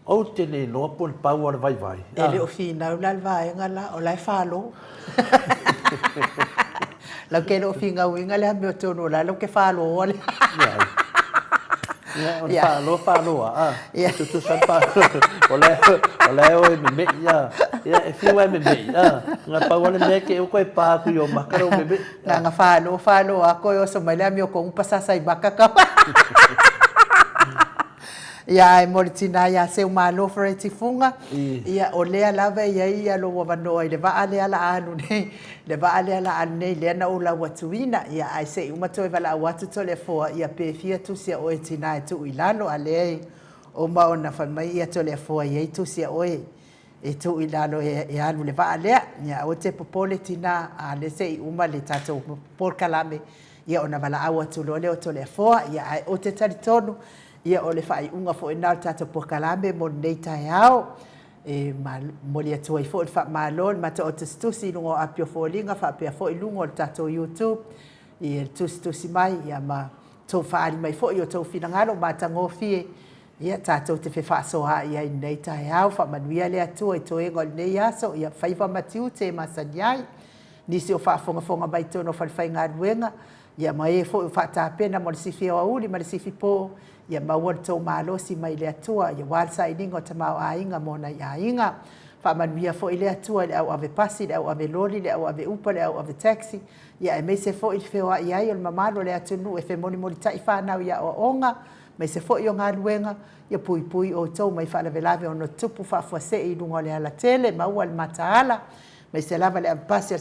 au te le lopo le pau ala vai. E le o whinau la vaenga la, o lai whalo. Lau ke lo whinga winga le amia tono la, lau ke whalo o le. Ia, o whaloa, tutu san whalo, o le o e me me, ia, e whiwa e me me, ngā pau ale me ke o koe pāku i o makaro me me. Ngā whalo, a koe o so mai le amia o kong pasasa i makaka. Ia e mori tina ia seu malo for ti funga ia o lea lava ia lo wano i le va ale ala anu nei le va ale ala anu nei le na o la watuina ia ai se uma to vala watu to le fo ia pe fia tu sia o tina tu ilano ale o ma ona fa mai ia to le fo ia tu sia o e tu ilano e anu le va ale ia o te popole tina ale se uma le tato por kalame ia ona vala awatu lo le o to le fo ia o te talitonu ia o le whai unga fo ina tata po kalame mo nei tai au e mo le atua i fo i wha malol mata o te stusi lungo apio fo linga wha apia fo i lungo o tato YouTube i tu stusi mai ia ma tau whaari mai fo i o tau whinangaro ma tango fie ia tato te wha soa ia i nei tai au wha manuia le atua i to e ngol nei aso ia whaiva matiu te masanyai nisi o wha fonga mai tono whai ngā ruenga ia mai e fo i wha tāpena mo le sifi o auli ma le sifi po ia mawar tau malosi mai le atua ia walsa iningo te mau ainga mona i ainga whamanuia fo i le atua le au ave pasi, le au ave lori, le au ave upa, le au ave taxi ia e meise fo i whiwa i ai o le mamalo le atunu e whemoni mori tai whanau ia o onga meise fo i o ngā ruenga ia pui o tau mai whalawelave o no tupu whafua se i lungo le ala tele maua le mataala mai se lava le ampasi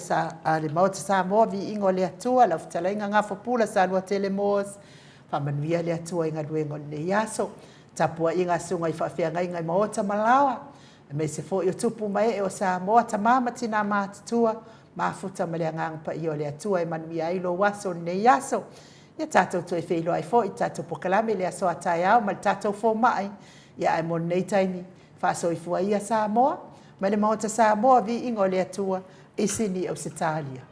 le maota Samoa vi ingo le atua la futalainga ngā whapula sa alua tele mos whamanuia le atua inga luengo le iaso tapua inga sunga I whawhianga inga I maota Malawa mai se fo I o tupu mai o Samoa tamama tina mātutua mafuta ma le angangpa I o le atua manuia I lo waso le iaso ia tātou tu e whilo ai fo I tātou pokalame le aso atai au ma le tātou fo mai ia ai mon nei taini whaso I fua ia Samoa ma le maota Samoa vi ingo le atua I sini au Setalia.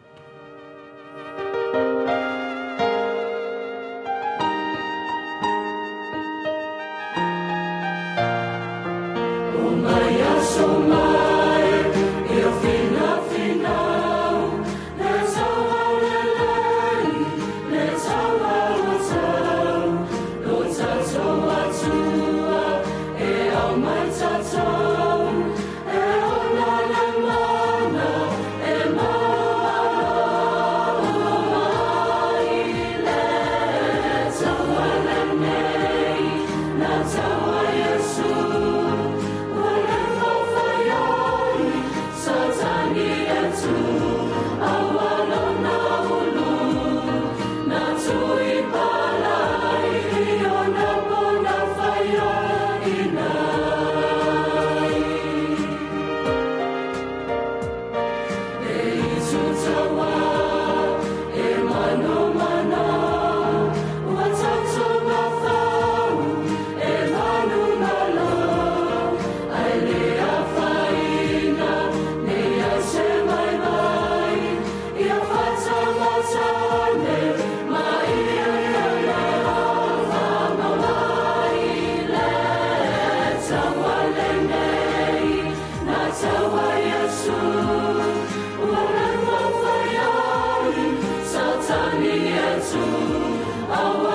Our